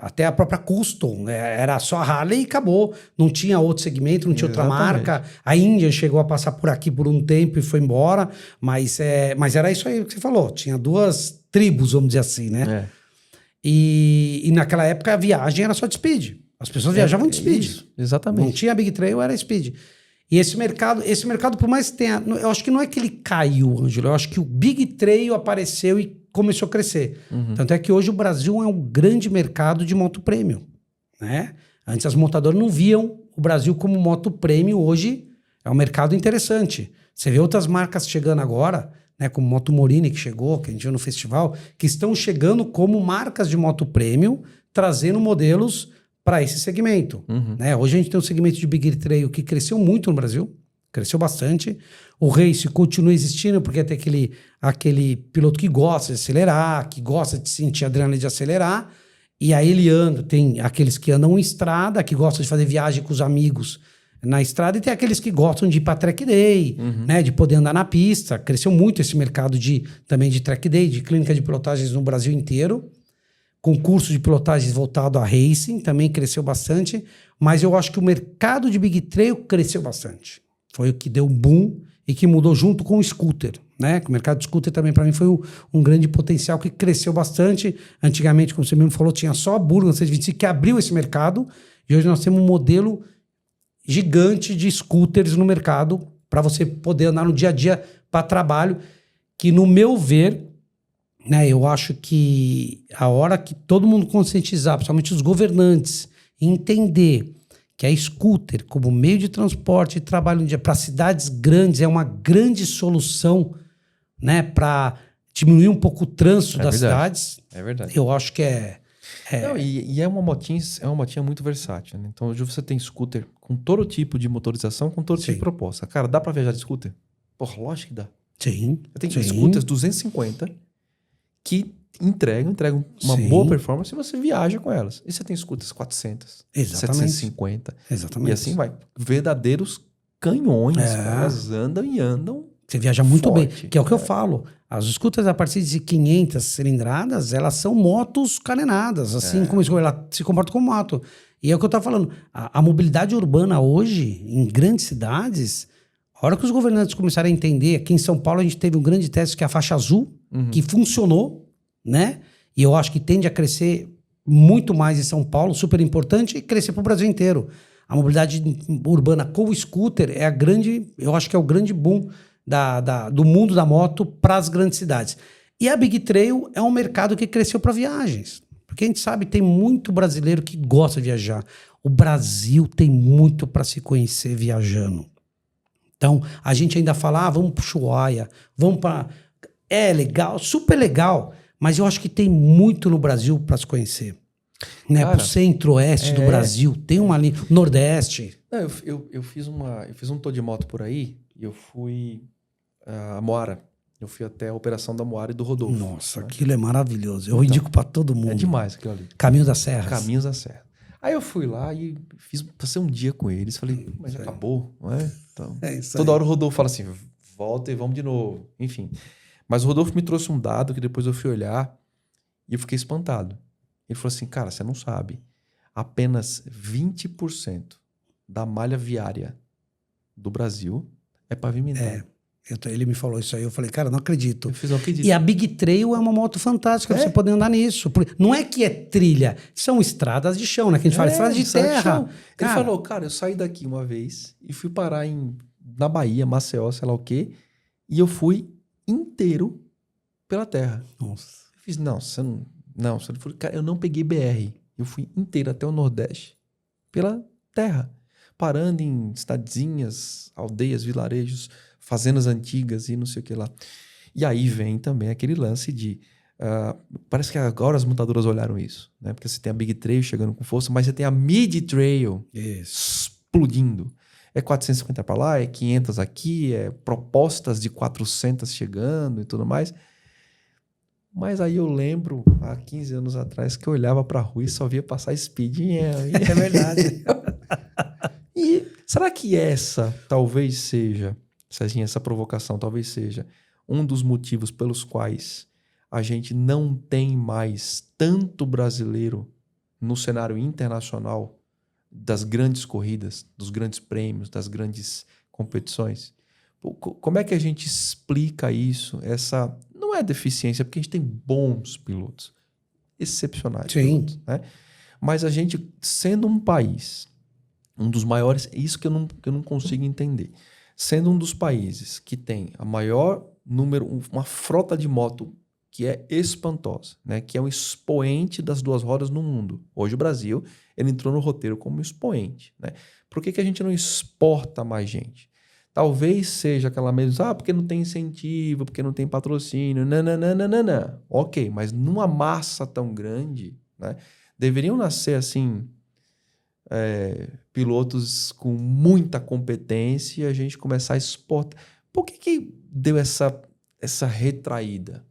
até a própria Custom, era só a Harley e acabou. Não tinha outro segmento, não tinha outra Exatamente. marca. A Índia chegou a passar por aqui por um tempo e foi embora, mas era isso aí que você falou. Tinha 2 tribos, vamos dizer assim, né? E naquela época a viagem era só de Speed. As pessoas viajavam de Speed. Isso, exatamente. Não tinha Big Trail, era Speed. E esse mercado, por mais que tenha... Eu acho que não é que ele caiu, Ângelo. Eu acho que o Big Trail apareceu e começou a crescer. Tanto é que hoje o Brasil é um grande mercado de moto premium. Né? Antes as montadoras não viam o Brasil como moto premium. Hoje é um mercado interessante. Você vê outras marcas chegando agora, né, como Moto Morini, que chegou, que a gente viu no festival, que estão chegando como marcas de moto premium, trazendo modelos para esse segmento. Né? Hoje a gente tem um segmento de Big Trail que cresceu muito no Brasil, cresceu bastante. O Race continua existindo, porque tem aquele piloto que gosta de acelerar, que gosta de sentir a adrenalina de acelerar, e aí ele anda, tem aqueles que andam em estrada, que gostam de fazer viagem com os amigos na estrada, e tem aqueles que gostam de ir para track day, né, de poder andar na pista. Cresceu muito esse mercado também de track day, de clínica de pilotagens no Brasil inteiro. Concurso de pilotagens voltado a racing também cresceu bastante, mas eu acho que o mercado de Big Trail cresceu bastante. Foi o que deu um boom e que mudou junto com o scooter, né? O mercado de scooter também para mim foi um grande potencial que cresceu bastante. Antigamente, como você mesmo falou, tinha só a Burgos 125 que abriu esse mercado, e hoje nós temos um modelo gigante de scooters no mercado para você poder andar no dia a dia para trabalho, que no meu ver, né, eu acho que a hora que todo mundo conscientizar, principalmente os governantes, entender que a scooter como meio de transporte e trabalho no dia para cidades grandes é uma grande solução, né, para diminuir um pouco o trânsito das cidades. É verdade. Eu acho que Não, e é uma motinha muito versátil, né? Então hoje você tem scooter com todo tipo de motorização, com todo tipo de proposta. Cara, dá para viajar de scooter? Porra, lógico que dá. Sim. Tem scooters 250 que entregam uma boa performance e você viaja com elas. E você tem scooters 400, 750. Exatamente. E assim vai. Verdadeiros canhões. Elas andam e andam. Você viaja muito forte, bem. Que é o que eu falo. As scooters a partir de 500 cilindradas, elas são motos carenadas. Assim como ela se comporta como moto. E é o que eu estava falando. A mobilidade urbana hoje, em grandes cidades, a hora que os governantes começarem a entender, aqui em São Paulo a gente teve um grande teste que é a faixa azul, que funcionou, né? E eu acho que tende a crescer muito mais em São Paulo, super importante, e crescer para o Brasil inteiro. A mobilidade urbana com o scooter é eu acho que é o grande boom do mundo da moto para as grandes cidades. E a Big Trail é um mercado que cresceu para viagens. Porque a gente sabe, tem muito brasileiro que gosta de viajar. O Brasil tem muito para se conhecer viajando. Então, a gente ainda fala, vamos para o Ushuaia, vamos para... É legal, super legal, mas eu acho que tem muito no Brasil para se conhecer. Né? Para o centro-oeste do Brasil, tem uma linha... Nordeste. Não, eu fiz um tour de moto por aí, e eu fui a Moara. Eu fui até a operação da Moara e do Rodolfo. Nossa, aquilo é maravilhoso. Eu indico para todo mundo. É demais aquilo ali. Caminho da Serra. Caminhos da Serra. Aí eu fui lá e passei um dia com eles. Falei, mas já acabou, não é? Então, toda hora o Rodolfo fala assim, volta e vamos de novo. Enfim. Mas o Rodolfo me trouxe um dado que depois eu fui olhar e eu fiquei espantado. Ele falou assim, cara, você não sabe. Apenas 20% da malha viária do Brasil é pavimentada. Ele me falou isso aí, eu falei, cara, não acredito. Não acredito. E a Big Trail é uma moto fantástica, você poder andar nisso. Não é que é trilha, são estradas de chão, né? Que a gente fala, estradas de terra. Ele falou, cara, eu saí daqui uma vez e fui parar na Bahia, Maceió, sei lá o quê, e eu fui inteiro pela terra. Nossa. Eu fiz, você não foi. Cara, eu não peguei BR, eu fui inteiro até o Nordeste pela terra, parando em cidadezinhas, aldeias, vilarejos, fazendas antigas e não sei o que lá. E aí vem também aquele lance de... parece que agora as montadoras olharam isso, né? Porque você tem a Big Trail chegando com força, mas você tem a Mid Trail explodindo. É 450 para lá, é 500 aqui, é propostas de 400 chegando e tudo mais. Mas aí eu lembro, há 15 anos atrás, que eu olhava para a rua e só via passar speed. É verdade. E será que essa talvez seja... Cezinha, essa provocação talvez seja um dos motivos pelos quais a gente não tem mais tanto brasileiro no cenário internacional das grandes corridas, dos grandes prêmios, das grandes competições? Como é que a gente explica isso? Essa não é deficiência, porque a gente tem bons pilotos, excepcionais pilotos, né? Mas a gente, sendo um país, um dos maiores, isso que eu não consigo entender. Sendo um dos países que tem a maior número, uma frota de moto que é espantosa, né? Que é um expoente das duas rodas no mundo. Hoje o Brasil, ele entrou no roteiro como expoente, né? Por que a gente não exporta mais gente? Talvez seja aquela mesma, porque não tem incentivo, porque não tem patrocínio, não. Ok, mas numa massa tão grande, né? Deveriam nascer assim... pilotos com muita competência e a gente começar a exportar. Por que deu essa retraída?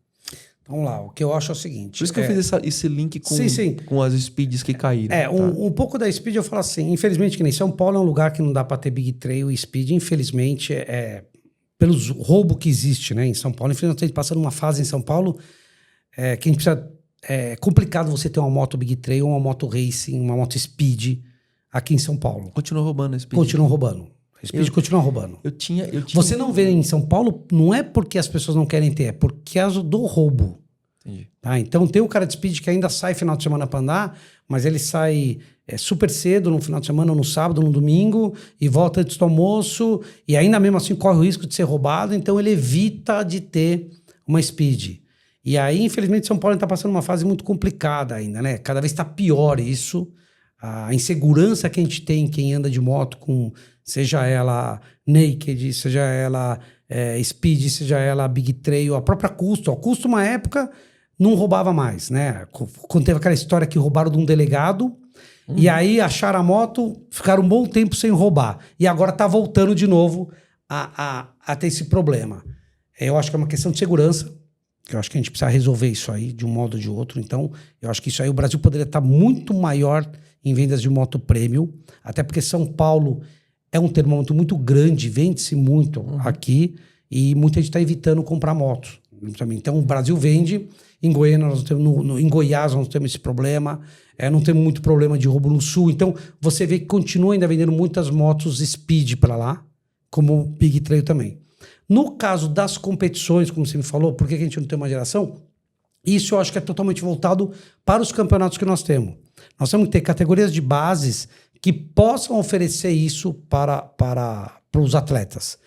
Vamos lá, o que eu acho é o seguinte... Por isso que eu fiz esse link com, sim. com as speeds que caíram. Um pouco da speed eu falo assim, infelizmente que nem São Paulo é um lugar que não dá para ter big trail e speed, infelizmente, pelos roubo que existe, né, em São Paulo. Infelizmente a gente passa numa fase em São Paulo que a gente precisa... É complicado você ter uma moto big trail, uma moto racing, uma moto speed aqui em São Paulo. Continua roubando a speed. Continua roubando. A speed continua roubando. Eu tinha... Você não vê em São Paulo, não é porque as pessoas não querem ter, é porque é do roubo. Entendi. Tá? Então tem o cara de speed que ainda sai final de semana para andar, mas ele sai super cedo no final de semana, no sábado, no domingo, e volta antes do almoço, e ainda mesmo assim corre o risco de ser roubado, então ele evita de ter uma speed. E aí, infelizmente, São Paulo está passando uma fase muito complicada ainda, né? Cada vez está pior isso. A insegurança que a gente tem, quem anda de moto, seja ela naked, seja ela speed, seja ela big trail, a própria Custo. A Custo, uma época, não roubava mais, né? Quando teve aquela história que roubaram de um delegado, e aí acharam a moto, ficaram um bom tempo sem roubar. E agora está voltando de novo a ter esse problema. Eu acho que é uma questão de segurança. Eu acho que a gente precisa resolver isso aí de um modo ou de outro. Então, eu acho que isso aí o Brasil poderia estar muito maior em vendas de moto premium, até porque São Paulo é um termômetro muito grande, vende-se muito aqui e muita gente está evitando comprar motos. Então, o Brasil vende. Em Goiânia, em Goiás, nós temos esse problema. Não temos muito problema de roubo no Sul. Então, você vê que continua ainda vendendo muitas motos speed para lá, como Big Trail também. No caso das competições, como você me falou, por que a gente não tem uma geração? Isso eu acho que é totalmente voltado para os campeonatos que nós temos. Nós temos que ter categorias de bases que possam oferecer isso para os atletas.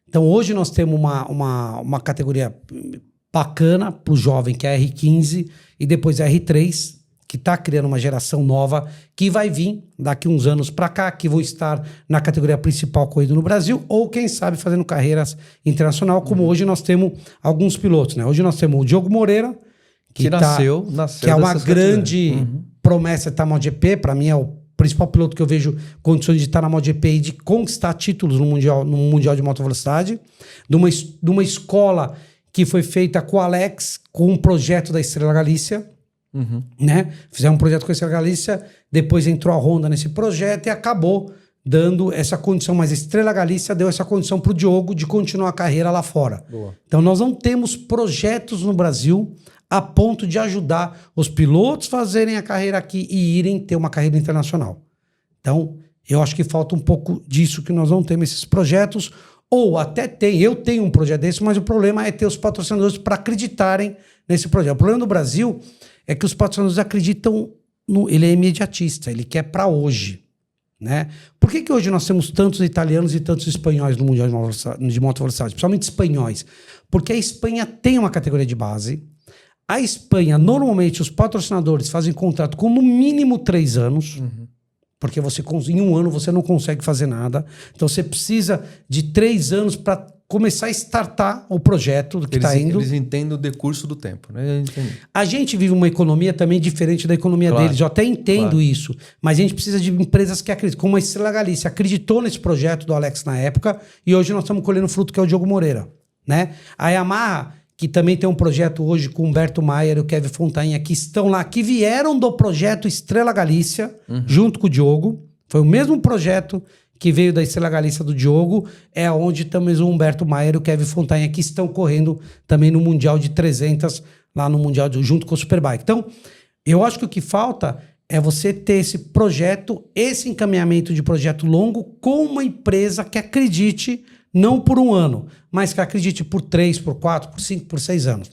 Então, hoje nós temos uma categoria bacana para o jovem, que é a R15, e depois a R3, que está criando uma geração nova, que vai vir daqui uns anos para cá, que vão estar na categoria principal corrida no Brasil, ou quem sabe fazendo carreiras internacional, como hoje nós temos alguns pilotos, né? Hoje nós temos o Diogo Moreira, que nasceu que é uma grande promessa de estar na MotoGP. Para mim é o principal piloto que eu vejo condições de estar na MotoGP e de conquistar títulos no Mundial de Moto Velocidade, de uma escola que foi feita com o Alex, com um projeto da Estrela Galícia, né? Fizeram um projeto com a Estrela Galícia, depois entrou a Honda nesse projeto e acabou dando essa condição, mas a Estrela Galícia deu essa condição para o Diogo de continuar a carreira lá fora. Boa. Então nós não temos projetos no Brasil a ponto de ajudar os pilotos fazerem a carreira aqui e irem ter uma carreira internacional. Então eu acho que falta um pouco disso, que nós não temos esses projetos, ou até eu tenho um projeto desse, mas o problema é ter os patrocinadores para acreditarem nesse projeto. O problema do Brasil é que os patrocinadores acreditam ele é imediatista, ele quer para hoje, né? Por que hoje nós temos tantos italianos e tantos espanhóis no Mundial de Moto Velocidade? Principalmente espanhóis. Porque a Espanha tem uma categoria de base. A Espanha, normalmente, os patrocinadores fazem contrato com no mínimo 3 anos, porque em 1 ano você não consegue fazer nada. Então você precisa de 3 anos para começar a startar o projeto que está indo. Eles entendem o decurso do tempo, né? A gente vive uma economia também diferente da economia deles. Eu até entendo isso. Mas a gente precisa de empresas que acreditam. Como a Estrela Galícia acreditou nesse projeto do Alex na época, e hoje nós estamos colhendo fruto, que é o Diogo Moreira, né? A Yamaha, que também tem um projeto hoje com o Humberto Maier e o Kevin Fontainha, que estão lá, que vieram do projeto Estrela Galícia, junto com o Diogo. Foi o mesmo projeto que veio da Estrela Galícia do Diogo, é onde também o Humberto Maier e o Kevin Fontainha, que estão correndo também no Mundial de 300, lá no Mundial junto com o Superbike. Então, eu acho que o que falta é você ter esse projeto, esse encaminhamento de projeto longo com uma empresa que acredite, não por 1 ano, mas que acredite por 3, por 4, por 5, por 6 anos.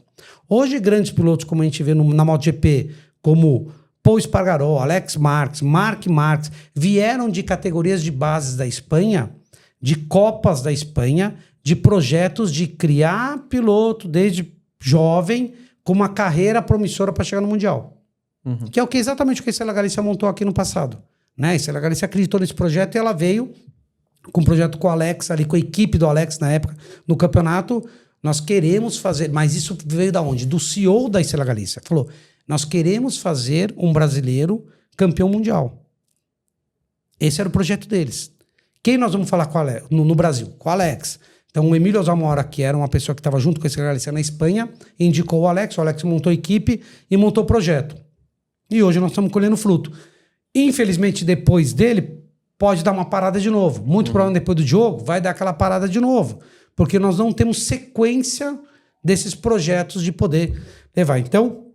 Hoje, grandes pilotos, como a gente vê na MotoGP, como Pol Espargaró, Alex Marques, Marc Marques, vieram de categorias de bases da Espanha, de Copas da Espanha, de projetos de criar piloto desde jovem com uma carreira promissora para chegar no Mundial. Que é exatamente o que a Estrela Galícia montou aqui no passado, né? A Estrela Galícia acreditou nesse projeto e ela veio com um projeto com o Alex, ali com a equipe do Alex na época, no campeonato. Nós queremos fazer, mas isso veio da onde? Do CEO da Estrela Galícia. Falou, nós queremos fazer um brasileiro campeão mundial. Esse era o projeto deles. Quem nós vamos falar no Brasil? Com o Alex. Então, o Emílio Zamora, que era uma pessoa que estava junto com esse Galícia na Espanha, indicou o Alex montou a equipe e montou o projeto. E hoje nós estamos colhendo fruto. Infelizmente, depois dele, pode dar uma parada de novo. Muito provavelmente depois do Diogo, vai dar aquela parada de novo. Porque nós não temos sequência desses projetos de poder levar. Então,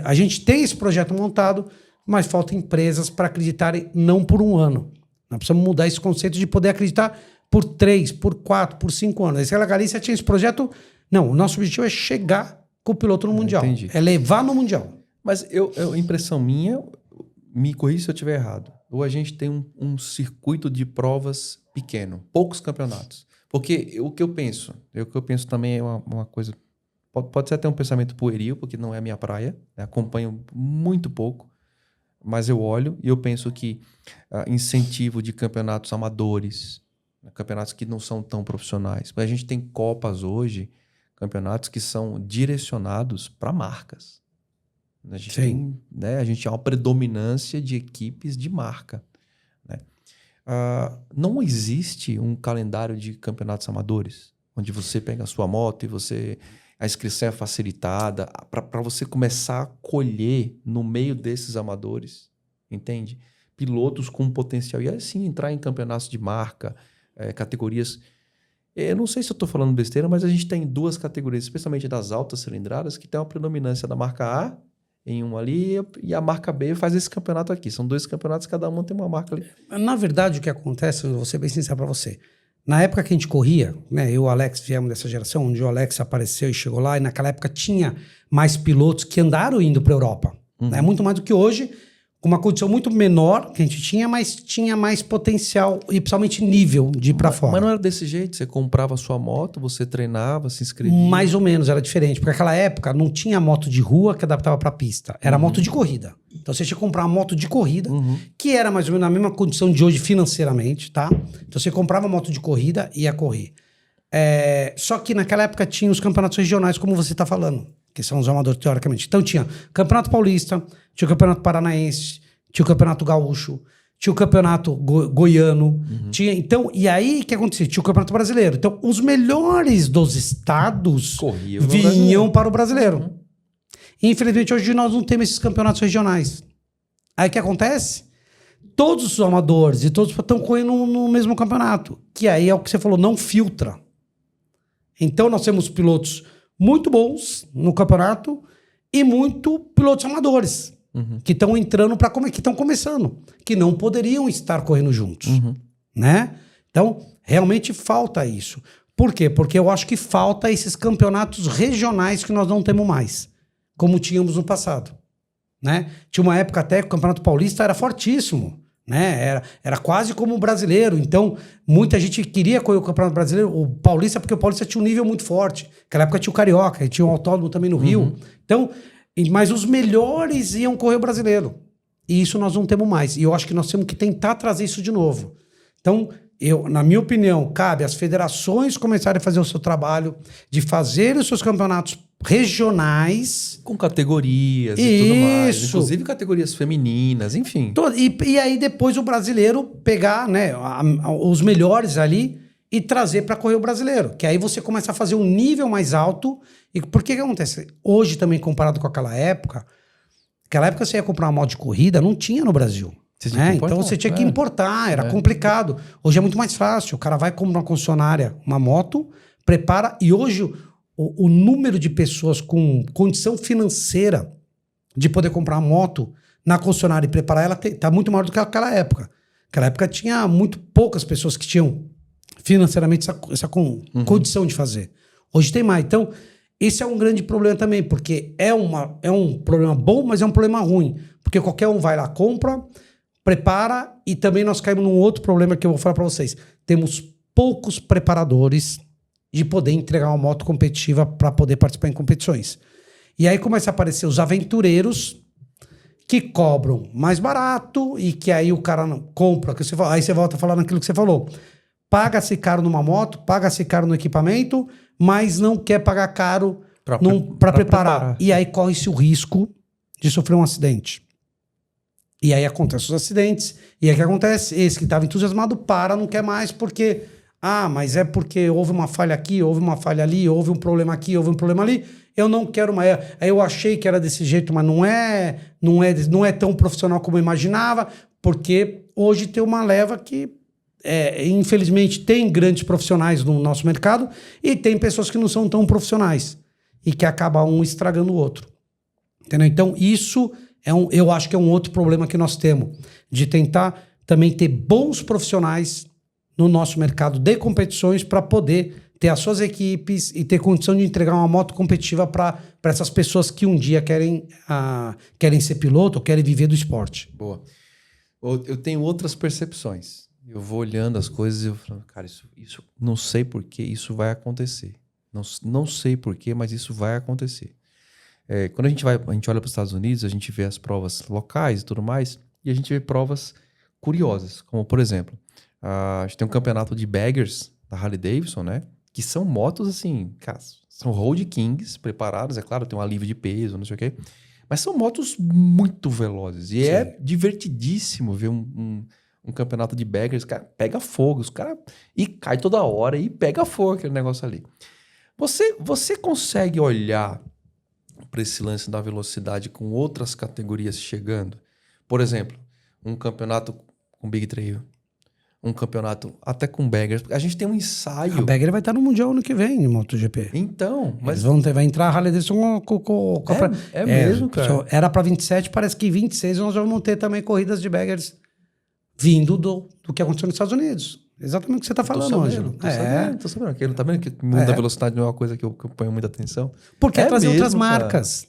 a gente tem esse projeto montado, mas falta empresas para acreditarem não por um ano. Nós precisamos mudar esse conceito de poder acreditar por 3, por 4, por 5 anos. A Estrela Galícia tinha esse projeto. Não, o nosso objetivo é chegar com o piloto no Mundial. Entendi. É levar no Mundial. Mas impressão minha, me corrija se eu estiver errado. Ou a gente tem um circuito de provas pequeno, poucos campeonatos. Porque o que eu penso também é uma coisa... Pode ser até um pensamento pueril, porque não é a minha praia. Acompanho muito pouco. Mas eu olho e eu penso que incentivo de campeonatos amadores, campeonatos que não são tão profissionais. A gente tem copas hoje, campeonatos que são direcionados para marcas. A gente tem, né, a gente tem uma predominância de equipes de marca. Né? Não existe um calendário de campeonatos amadores, onde você pega a sua moto e a inscrição é facilitada para você começar a colher no meio desses amadores, entende? Pilotos com potencial. E assim, entrar em campeonatos de marca, categorias... Eu não sei se eu estou falando besteira, mas a gente tem 2 categorias, especialmente das altas cilindradas, que tem uma predominância da marca A em um ali e a marca B faz esse campeonato aqui. São 2 campeonatos, cada um tem uma marca ali. Na verdade, o que acontece, eu vou ser bem sincero para você, na época que a gente corria, né, eu e o Alex viemos dessa geração, onde o Alex apareceu e chegou lá, e naquela época tinha mais pilotos que andaram indo para a Europa. Né, muito mais do que hoje, com uma condição muito menor que a gente tinha, mas tinha mais potencial e principalmente nível de ir para fora. Mas não era desse jeito? Você comprava a sua moto, você treinava, se inscrevia? Mais ou menos, era diferente. Porque naquela época não tinha moto de rua que adaptava para pista. Era moto de corrida. Então você tinha que comprar uma moto de corrida, que era mais ou menos na mesma condição de hoje financeiramente, tá? Então você comprava uma moto de corrida e ia correr. Só que naquela época tinha os campeonatos regionais, como você está falando, que são os amadores teoricamente. Então tinha Campeonato Paulista, tinha o Campeonato Paranaense, tinha o Campeonato Gaúcho, tinha o Campeonato Goiano, tinha, então, e aí o que acontecia? Tinha o Campeonato Brasileiro. Então, os melhores dos estados vinham para o brasileiro. Infelizmente, hoje nós não temos esses campeonatos regionais. Aí o que acontece? Todos os amadores e todos estão correndo no mesmo campeonato, que aí é o que você falou, não filtra. Então, nós temos pilotos muito bons no campeonato e muito pilotos amadores. Que estão entrando que estão começando, que não poderiam estar correndo juntos, né? Então, realmente falta isso. Por quê? Porque eu acho que falta esses campeonatos regionais que nós não temos mais, como tínhamos no passado, né? Tinha uma época até que o Campeonato Paulista era fortíssimo, né? Era quase como o brasileiro. Então, muita gente queria correr o Campeonato Brasileiro, o Paulista, porque o Paulista tinha um nível muito forte. Naquela época tinha o Carioca, e tinha o Autódromo também no Rio. Então, mas os melhores iam correr o brasileiro. E isso nós não temos mais. E eu acho que nós temos que tentar trazer isso de novo. Então, na minha opinião, cabe às federações começarem a fazer o seu trabalho de fazer os seus campeonatos regionais. Com categorias e tudo mais. Inclusive categorias femininas, enfim. E aí depois o brasileiro pegar, né, os melhores ali e trazer para correr o brasileiro. Que aí você começa a fazer um nível mais alto. E por que acontece? Hoje também, comparado com aquela época você ia comprar uma moto de corrida, não tinha no Brasil. Né? Então você tinha que importar, era complicado. Hoje é muito mais fácil. O cara vai comprar uma concessionária, uma moto, prepara. E hoje o número de pessoas com condição financeira de poder comprar uma moto na concessionária e preparar ela está muito maior do que aquela época. Naquela época tinha muito poucas pessoas que tinham financeiramente essa condição de fazer. Hoje tem mais. Então, esse é um grande problema também, porque é um problema bom, mas é um problema ruim. Porque qualquer um vai lá, compra, prepara, e também nós caímos num outro problema que eu vou falar para vocês. Temos poucos preparadores de poder entregar uma moto competitiva para poder participar em competições. E aí começa a aparecer os aventureiros que cobram mais barato e que aí o cara não compra. Aí você volta a falar naquilo que você falou. Paga-se caro numa moto, paga-se caro no equipamento, mas não quer pagar caro para preparar. E aí corre-se o risco de sofrer um acidente. E aí acontecem os acidentes. E aí o que acontece? Esse que estava entusiasmado para, não quer mais, porque Ah, mas é porque houve uma falha aqui, houve uma falha ali, houve um problema aqui, houve um problema ali. Eu não quero mais. Aí eu achei que era desse jeito, mas não é tão profissional como eu imaginava, porque hoje tem uma leva que, infelizmente, tem grandes profissionais no nosso mercado e tem pessoas que não são tão profissionais e que acabam um estragando o outro. Entendeu? Então, isso eu acho que é um outro problema que nós temos, de tentar também ter bons profissionais no nosso mercado de competições para poder ter as suas equipes e ter condição de entregar uma moto competitiva para essas pessoas que um dia querem ser piloto ou querem viver do esporte. Boa. Eu tenho outras percepções. Eu vou olhando as coisas e eu falo, cara, isso não sei por que isso vai acontecer. Não sei por que, mas isso vai acontecer. Quando a gente olha para os Estados Unidos, a gente vê as provas locais e tudo mais, e a gente vê provas curiosas, como, por exemplo, a gente tem um campeonato de baggers da Harley Davidson, né? Que são motos, assim, cara, são road kings preparadas, é claro, tem um alívio de peso, não sei o quê, mas são motos muito velozes. E é divertidíssimo ver um campeonato de baggers, cara, pega fogo, os caras... E cai toda hora e pega fogo aquele negócio ali. Você consegue olhar para esse lance da velocidade com outras categorias chegando? Por exemplo, um campeonato com Big Trail, um campeonato até com baggers. A gente tem um ensaio. A bagger vai estar no Mundial ano que vem, em MotoGP. Então, mas... Vai entrar a Harley Davidson com mesmo, cara. Era para 27, parece que 26 nós vamos ter também corridas de baggers vindo do que aconteceu nos Estados Unidos. Exatamente o que você está falando, Ângelo. Tô sabendo. Tá vendo que o mundo da velocidade não é uma coisa que eu ponho muita atenção? Porque é trazer outras marcas.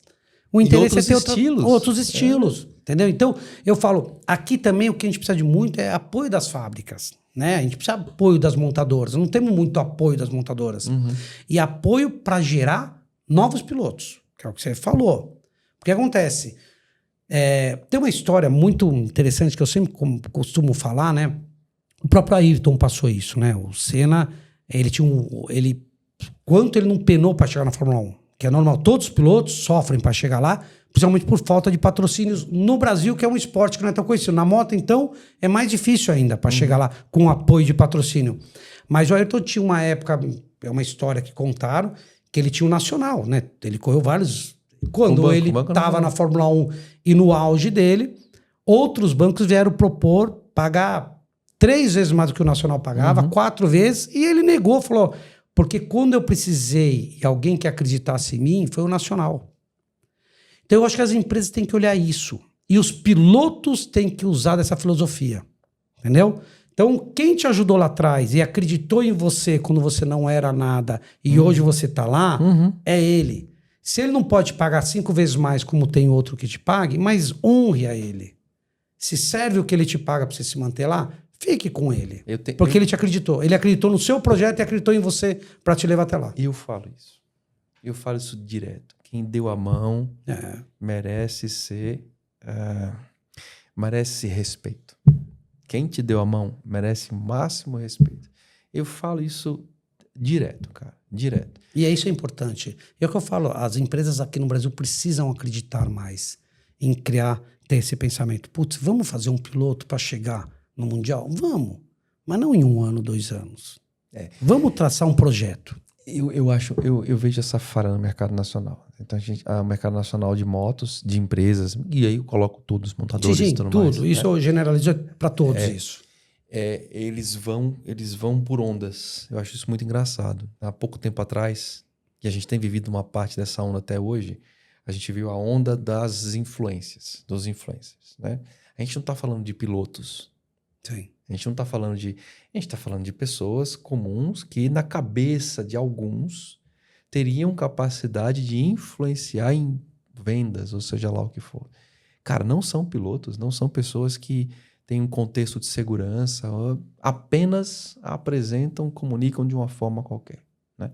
O interesse é ter outros estilos. Entendeu? Então, eu falo, aqui também o que a gente precisa de muito é apoio das fábricas. Né? A gente precisa de apoio das montadoras. Não temos muito apoio das montadoras. Uhum. E apoio para gerar novos pilotos, que é o que você falou. O que acontece? Tem uma história muito interessante que eu sempre costumo falar, né? O próprio Ayrton passou isso, né? O Senna, quanto ele não penou para chegar na Fórmula 1, que é normal, todos os pilotos sofrem para chegar lá, principalmente por falta de patrocínios no Brasil, que é um esporte que não é tão conhecido. Na moto, então, é mais difícil ainda para chegar lá com apoio de patrocínio. Mas o Ayrton tinha uma época, é uma história que contaram, que ele tinha um nacional, né? Ele correu vários... Quando ele estava na Fórmula 1 e no auge dele, outros bancos vieram propor pagar 3 vezes mais do que o nacional pagava, 4 vezes, e ele negou, falou, porque quando eu precisei e alguém que acreditasse em mim, foi o nacional. Então eu acho que as empresas têm que olhar isso. E os pilotos têm que usar dessa filosofia. Entendeu? Então, quem te ajudou lá atrás e acreditou em você quando você não era nada e hoje você está lá, é ele. Se ele não pode pagar 5 vezes mais como tem outro que te pague, mas honre a ele. Se serve o que ele te paga para você se manter lá, fique com ele. Porque ele te acreditou. Ele acreditou no seu projeto e acreditou em você para te levar até lá. Eu falo isso. Eu falo isso direto. Quem deu a mão merece respeito. Quem te deu a mão merece o máximo respeito. Eu falo isso direto, cara. Direto. E isso é importante. É o que eu falo, as empresas aqui no Brasil precisam acreditar mais em ter esse pensamento. Putz, vamos fazer um piloto para chegar no Mundial? Vamos. Mas não em 1 ano, 2 anos. Vamos traçar um projeto. Eu vejo essa falha no mercado nacional. Então, o mercado nacional de motos, de empresas, e aí eu coloco todos os montadores e tudo mais. Isso eu generalizo para todos isso. Eles vão por ondas. Eu acho isso muito engraçado. Há pouco tempo atrás, que a gente tem vivido uma parte dessa onda até hoje, a gente viu a onda dos influencers, né? A gente não está falando de pilotos. Sim. A gente não está falando a gente está falando de pessoas comuns que, na cabeça de alguns, teriam capacidade de influenciar em vendas, ou seja lá o que for. Cara, não são pilotos, não são pessoas que têm um contexto de segurança, apenas apresentam, comunicam de uma forma qualquer, né?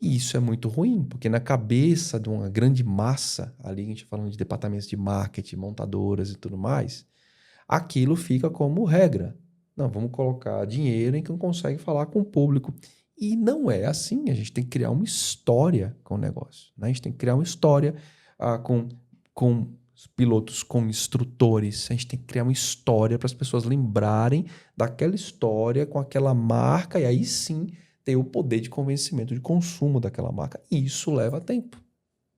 E isso é muito ruim, porque na cabeça de uma grande massa, ali a gente falando de departamentos de marketing, montadoras e tudo mais, aquilo fica como regra. Não, vamos colocar dinheiro em quem consegue falar com o público. E não é assim. A gente tem que criar uma história com o negócio, né? A gente tem que criar uma história com os pilotos com instrutores. A gente tem que criar uma história para as pessoas lembrarem daquela história com aquela marca e aí sim ter o poder de convencimento de consumo daquela marca. E isso leva tempo.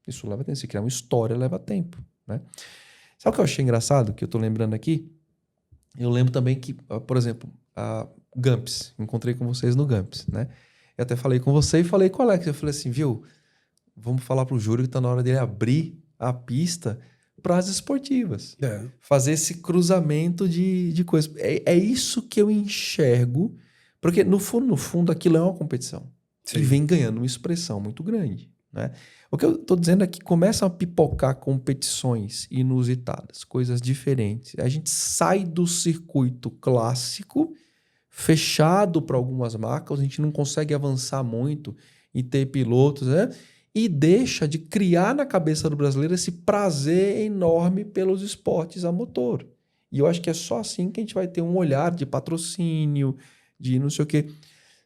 Isso leva tempo. Se criar uma história, leva tempo, né? Sabe o que eu achei engraçado, que eu tô lembrando aqui? Eu lembro também que, por exemplo, a Gumps. Encontrei com vocês no Gumps, né? Eu até falei com você e falei com o Alex. Eu falei assim, viu? Vamos falar pro Júlio que tá na hora dele abrir a pista para as esportivas. Fazer esse cruzamento de coisas. É isso que eu enxergo, porque no fundo, aquilo é uma competição. Sim. Que vem ganhando uma expressão muito grande, né? O que eu estou dizendo é que começam a pipocar competições inusitadas, coisas diferentes. A gente sai do circuito clássico, fechado para algumas marcas, a gente não consegue avançar muito e ter pilotos, né? E deixa de criar na cabeça do brasileiro esse prazer enorme pelos esportes a motor. E eu acho que é só assim que a gente vai ter um olhar de patrocínio, de não sei o quê.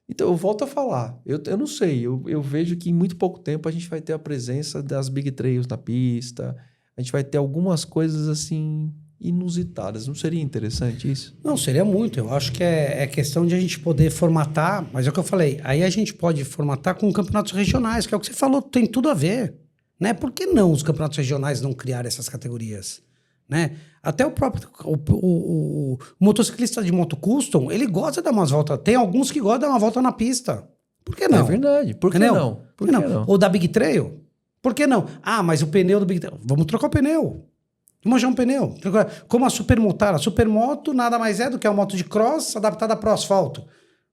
Então, eu volto a falar. Eu não sei. Eu vejo que em muito pouco tempo a gente vai ter a presença das Big Trails na pista. A gente vai ter algumas coisas assim inusitadas. Não seria interessante isso? Não, seria muito. Eu acho que é questão de a gente poder formatar, mas é o que eu falei, aí a gente pode formatar com campeonatos regionais, que é o que você falou, tem tudo a ver, né? Por que não os campeonatos regionais não criar essas categorias, né? Até o próprio o motociclista de moto custom, ele gosta de dar umas voltas. Tem alguns que gostam de dar uma volta na pista. Por que não? É verdade. Por que não? Por que não? Ou da Big Trail? Por que não? Ah, mas o pneu do Big Trail... Vamos trocar o pneu. Vamos achar um pneu. Como a Supermotar. A Supermoto nada mais é do que uma moto de cross adaptada para o asfalto.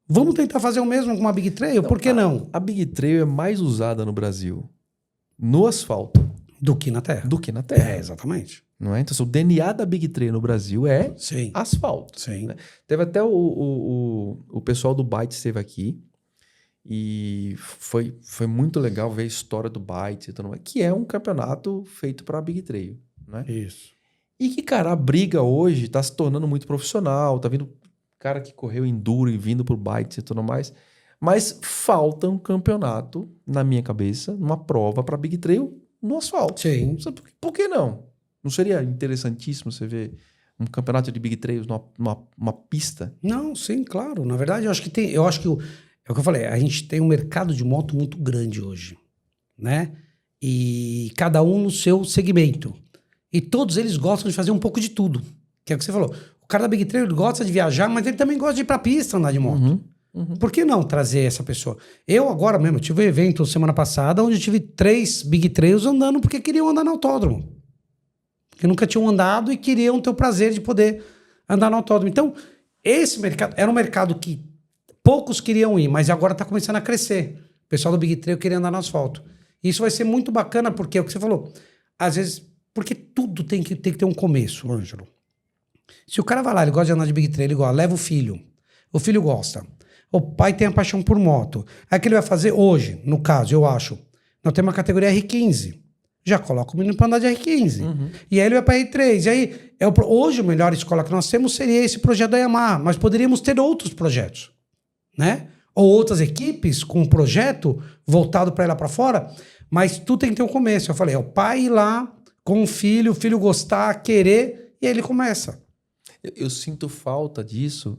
Vamos tentar fazer o mesmo com uma Big Trail? Por que não? A Big Trail é mais usada no Brasil no asfalto do que na terra. É, exatamente. Não é? Então, o DNA da Big Trail no Brasil é asfalto. Sim. Né? Teve até o pessoal do Bytes esteve aqui e foi muito legal ver a história do Bytes, que é um campeonato feito para a Big Trail. Né? Isso. E que, cara, a briga hoje tá se tornando muito profissional, tá vindo cara que correu enduro e vindo pro Bytes e tudo mais, mas falta um campeonato, na minha cabeça, uma prova para Big Trail no asfalto. Sim. Por que não? Não seria interessantíssimo você ver um campeonato de Big Trails numa pista? Não, sim, claro. Na verdade, eu acho que é o que eu falei, a gente tem um mercado de moto muito grande hoje, né? E cada um no seu segmento. E todos eles gostam de fazer um pouco de tudo. Que é o que você falou. O cara da Big Trail ele gosta de viajar, mas ele também gosta de ir pra pista andar de moto. Por que não trazer essa pessoa? Eu agora mesmo, eu tive um evento semana passada onde eu tive 3 Big Trails andando porque queriam andar no autódromo. Que nunca tinham andado e queriam ter o prazer de poder andar no autódromo. Então, esse mercado era um mercado que poucos queriam ir, mas agora está começando a crescer. O pessoal do Big Trail queria andar no asfalto. E isso vai ser muito bacana, porque é o que você falou. Às vezes, porque tudo tem que ter um começo, Ângelo. Se o cara vai lá, ele gosta de andar de Big Trail, ele gosta, leva o filho gosta. O pai tem a paixão por moto. Aí o que ele vai fazer hoje, no caso, eu acho, nós temos uma categoria R15. Já coloca o menino para andar de R15. E aí ele vai para R3. E aí, hoje a melhor escola que nós temos seria esse projeto da Yamaha, mas poderíamos ter outros projetos, né? Ou outras equipes com um projeto voltado para ir lá para fora, mas tudo tem que ter um começo. Eu falei, é o pai ir lá com o filho gostar, querer, e aí ele começa. Eu sinto falta disso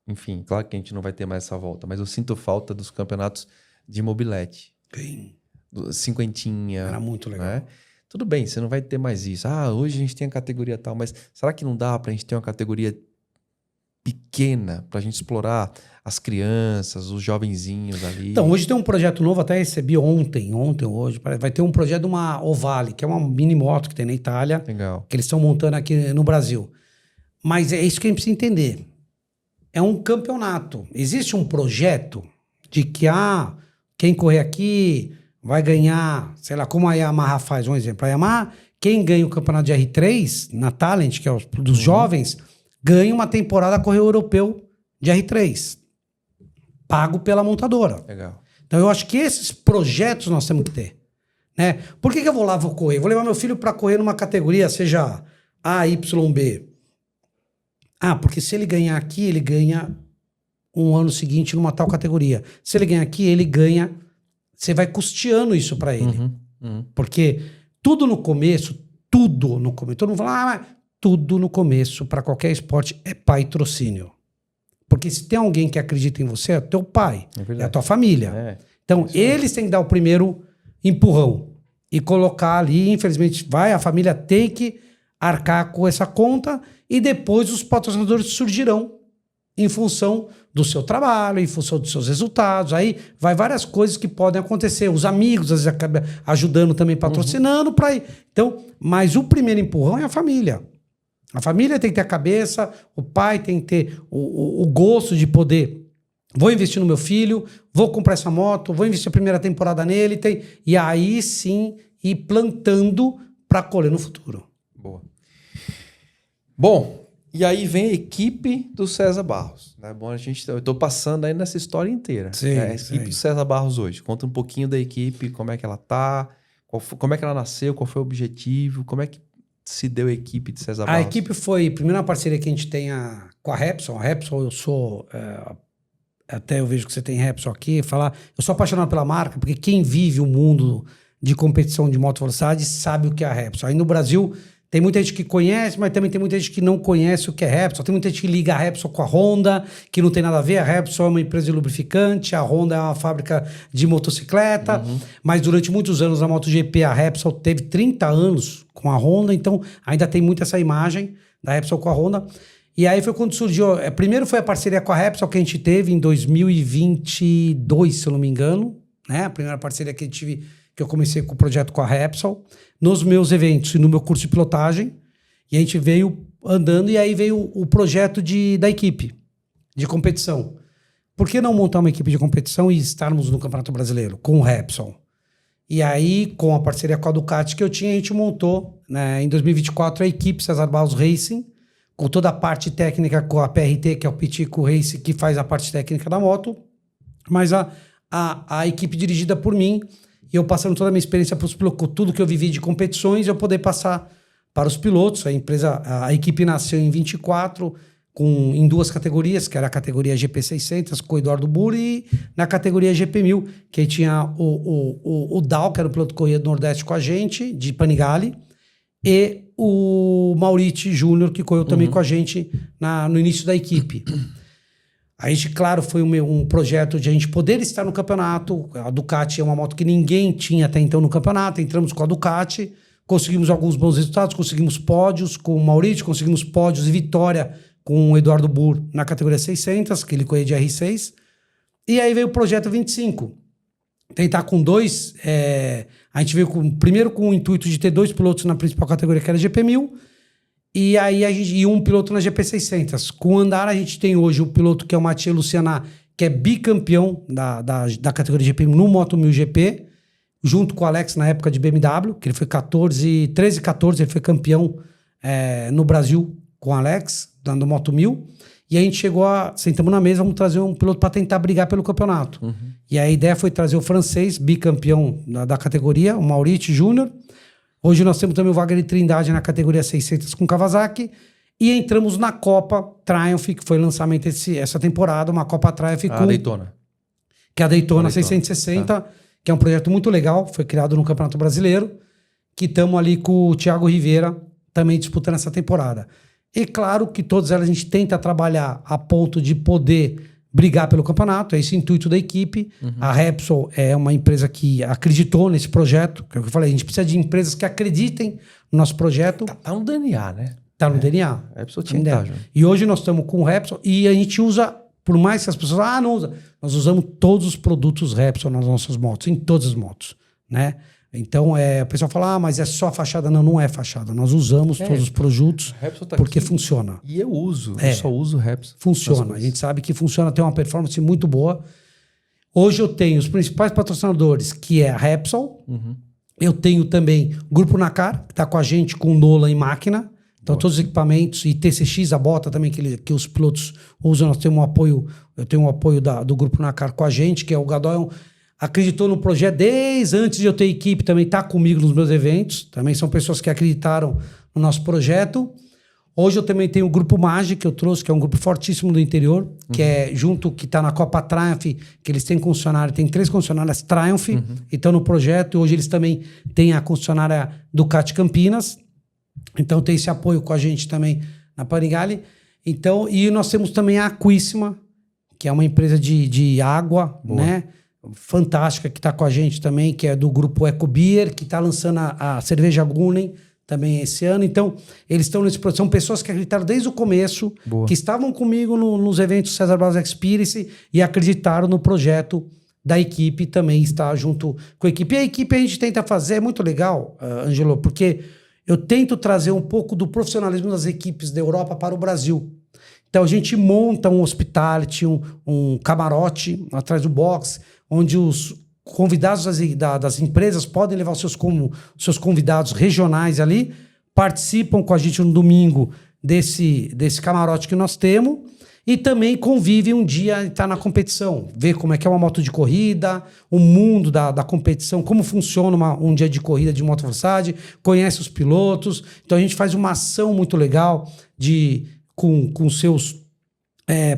enfim, claro que a gente não vai ter mais essa volta, mas eu sinto falta dos campeonatos de mobilete. Bem, Cinquentinha. era muito legal. Né? Tudo bem, você não vai ter mais isso. Hoje a gente tem a categoria tal, mas será que não dá pra gente ter uma categoria pequena pra gente explorar as crianças, os jovenzinhos ali? Então, hoje tem um projeto novo, até recebi hoje, vai ter um projeto de uma Ovale, que é uma mini moto que tem na Itália. Legal. Que eles estão montando aqui no Brasil. Mas é isso que a gente precisa entender. É um campeonato. Existe um projeto de que, quem correr aqui vai ganhar, sei lá, como a Yamaha faz, um exemplo. A Yamaha, quem ganha o campeonato de R3 na Talent, que é dos jovens, ganha uma temporada correio europeu de R3, pago pela montadora. Legal. Então eu acho que esses projetos nós temos que ter, né? Por que eu vou lá, vou correr? Vou levar meu filho para correr numa categoria, seja A, Y, B. Porque se ele ganhar aqui, ele ganha um ano seguinte numa tal categoria. Se ele ganhar aqui, ele ganha... Você vai custeando isso para ele. Porque tudo no começo, todo mundo fala, mas tudo no começo, para qualquer esporte, é patrocínio. Porque se tem alguém que acredita em você, é teu pai, é a tua família. Então, eles têm que dar o primeiro empurrão e colocar ali, infelizmente, a família tem que arcar com essa conta e depois os patrocinadores surgirão em função do seu trabalho, em função dos seus resultados. Aí vai várias coisas que podem acontecer. Os amigos, às vezes, acabam ajudando também, patrocinando para ir. Então, mas o primeiro empurrão é a família. A família tem que ter a cabeça, o pai tem que ter o gosto de poder. Vou investir no meu filho, vou comprar essa moto, vou investir a primeira temporada nele. E aí sim ir plantando para colher no futuro. Boa. Bom, e aí vem a equipe do César Barros. Né? Bom, eu estou passando aí nessa história inteira. Sim, a equipe do César Barros hoje. Conta um pouquinho da equipe, como é que ela tá, como é que ela nasceu, qual foi o objetivo, como é que se deu a equipe de César Barros? A equipe foi, primeiro, uma parceria que a gente tem com a Repsol. A Repsol, eu sou... até eu vejo que você tem Repsol aqui, eu sou apaixonado pela marca, porque quem vive o mundo de competição de moto velocidade sabe o que é a Repsol. Aí no Brasil tem muita gente que conhece, mas também tem muita gente que não conhece o que é Repsol. Tem muita gente que liga a Repsol com a Honda, que não tem nada a ver. A Repsol é uma empresa de lubrificante, a Honda é uma fábrica de motocicleta. Mas durante muitos anos na MotoGP, a Repsol teve 30 anos com a Honda, então ainda tem muito essa imagem da Repsol com a Honda. E aí foi quando surgiu... Primeiro foi a parceria com a Repsol que a gente teve em 2022, se eu não me engano. Né? A primeira parceria que eu comecei com o projeto com a Repsol, nos meus eventos e no meu curso de pilotagem. E a gente veio andando e aí veio o projeto da equipe de competição. Por que não montar uma equipe de competição e estarmos no Campeonato Brasileiro com o Repsol? E aí, com a parceria com a Ducati que eu tinha, a gente montou, né, em 2024 a equipe César Barros Racing, com toda a parte técnica, com a PRT, que é o Pitico Race, que faz a parte técnica da moto, mas a equipe dirigida por mim, e eu passando toda a minha experiência para os pilotos, tudo que eu vivi de competições, eu poder passar para os pilotos. A equipe nasceu em 24, em duas categorias, que era a categoria GP600, com o Eduardo Burri, e na categoria GP1000, que aí tinha o Dal, que era o piloto que corria do Nordeste com a gente, de Panigale, e o Mauriti Júnior, que correu também com a gente no início da equipe. A gente, claro, foi um projeto de a gente poder estar no campeonato. A Ducati é uma moto que ninguém tinha até então no campeonato. Entramos com a Ducati, conseguimos alguns bons resultados, conseguimos pódios com o Mauriti, conseguimos pódios e vitória com o Eduardo Burr na categoria 600, que ele corria de R6. E aí veio o projeto 25. Tentar com dois... a gente veio primeiro com o intuito de ter 2 pilotos na principal categoria, que era GP1000, e aí e um piloto na GP600. Com o Andara, a gente tem hoje o piloto que é o Mathieu Luciana, que é bicampeão da categoria GP no Moto 1000 GP, junto com o Alex na época de BMW, que ele foi 13 e 14, ele foi campeão no Brasil com o Alex, dando Moto 1000. E a gente sentamos na mesa, vamos trazer um piloto para tentar brigar pelo campeonato. E a ideia foi trazer o francês, bicampeão da categoria, o Mauriti Júnior. Hoje nós temos também o Wagner Trindade na categoria 600 com Kawasaki. E entramos na Copa Triumph, que foi lançamento essa temporada, uma Copa Triumph com... A Daytona. Que é a Daytona 660, que é um projeto muito legal, foi criado no Campeonato Brasileiro, que estamos ali com o Thiago Rivera também disputando essa temporada. E claro que todas elas a gente tenta trabalhar a ponto de poder brigar pelo campeonato, é esse o intuito da equipe. A Repsol é uma empresa que acreditou nesse projeto, que é o que eu falei, a gente precisa de empresas que acreditem no nosso projeto. Tá no DNA, né? Tá no DNA. A Repsol tinha que estar, João. E hoje nós estamos com o Repsol e a gente usa, por mais que as pessoas não usam, nós usamos todos os produtos Repsol nas nossas motos, em todas as motos, né? Então, o pessoal fala, mas é só fachada. Não, não é fachada. Nós usamos todos os produtos porque funciona. E eu uso, eu só uso Repsol. Funciona. A gente sabe que funciona, tem uma performance muito boa. Hoje eu tenho os principais patrocinadores, que é a Repsol. Eu tenho também o Grupo Nakar, que está com a gente com o Nola em máquina. Então, todos os equipamentos, e TCX, a bota também, que os pilotos usam. Nós temos eu tenho um apoio do Grupo Nakar com a gente, que é o Gadol. Acreditou no projeto desde antes de eu ter equipe, também está comigo nos meus eventos. Também são pessoas que acreditaram no nosso projeto. Hoje eu também tenho o Grupo Magi, que eu trouxe, que é um grupo fortíssimo do interior, que é junto, que está na Copa Triumph, que eles têm concessionária, tem 3 concessionárias Triumph, e estão no projeto, e hoje eles também têm a concessionária Ducati Campinas, então tem esse apoio com a gente também na Panigale. Então, e nós temos também a Aquíssima, que é uma empresa de água, né? Fantástica, que está com a gente também, que é do grupo Eco Beer, que está lançando a cerveja Gunen também esse ano. Então, eles estão nesse processo. São pessoas que acreditaram desde o começo, que estavam comigo nos eventos César Barros Experience e acreditaram no projeto da equipe, também está junto com a equipe. E a equipe a gente tenta fazer, é muito legal, Angelo, porque eu tento trazer um pouco do profissionalismo das equipes da Europa para o Brasil. Então, a gente monta um hospitality, um camarote atrás do box, onde os convidados das empresas podem levar os seus convidados regionais ali, participam com a gente no domingo desse camarote que nós temos e também convivem um dia e tá na competição, ver como é que é uma moto de corrida, o mundo da competição, como funciona um dia de corrida de moto velocidade, conhece os pilotos. Então a gente faz uma ação muito legal com seus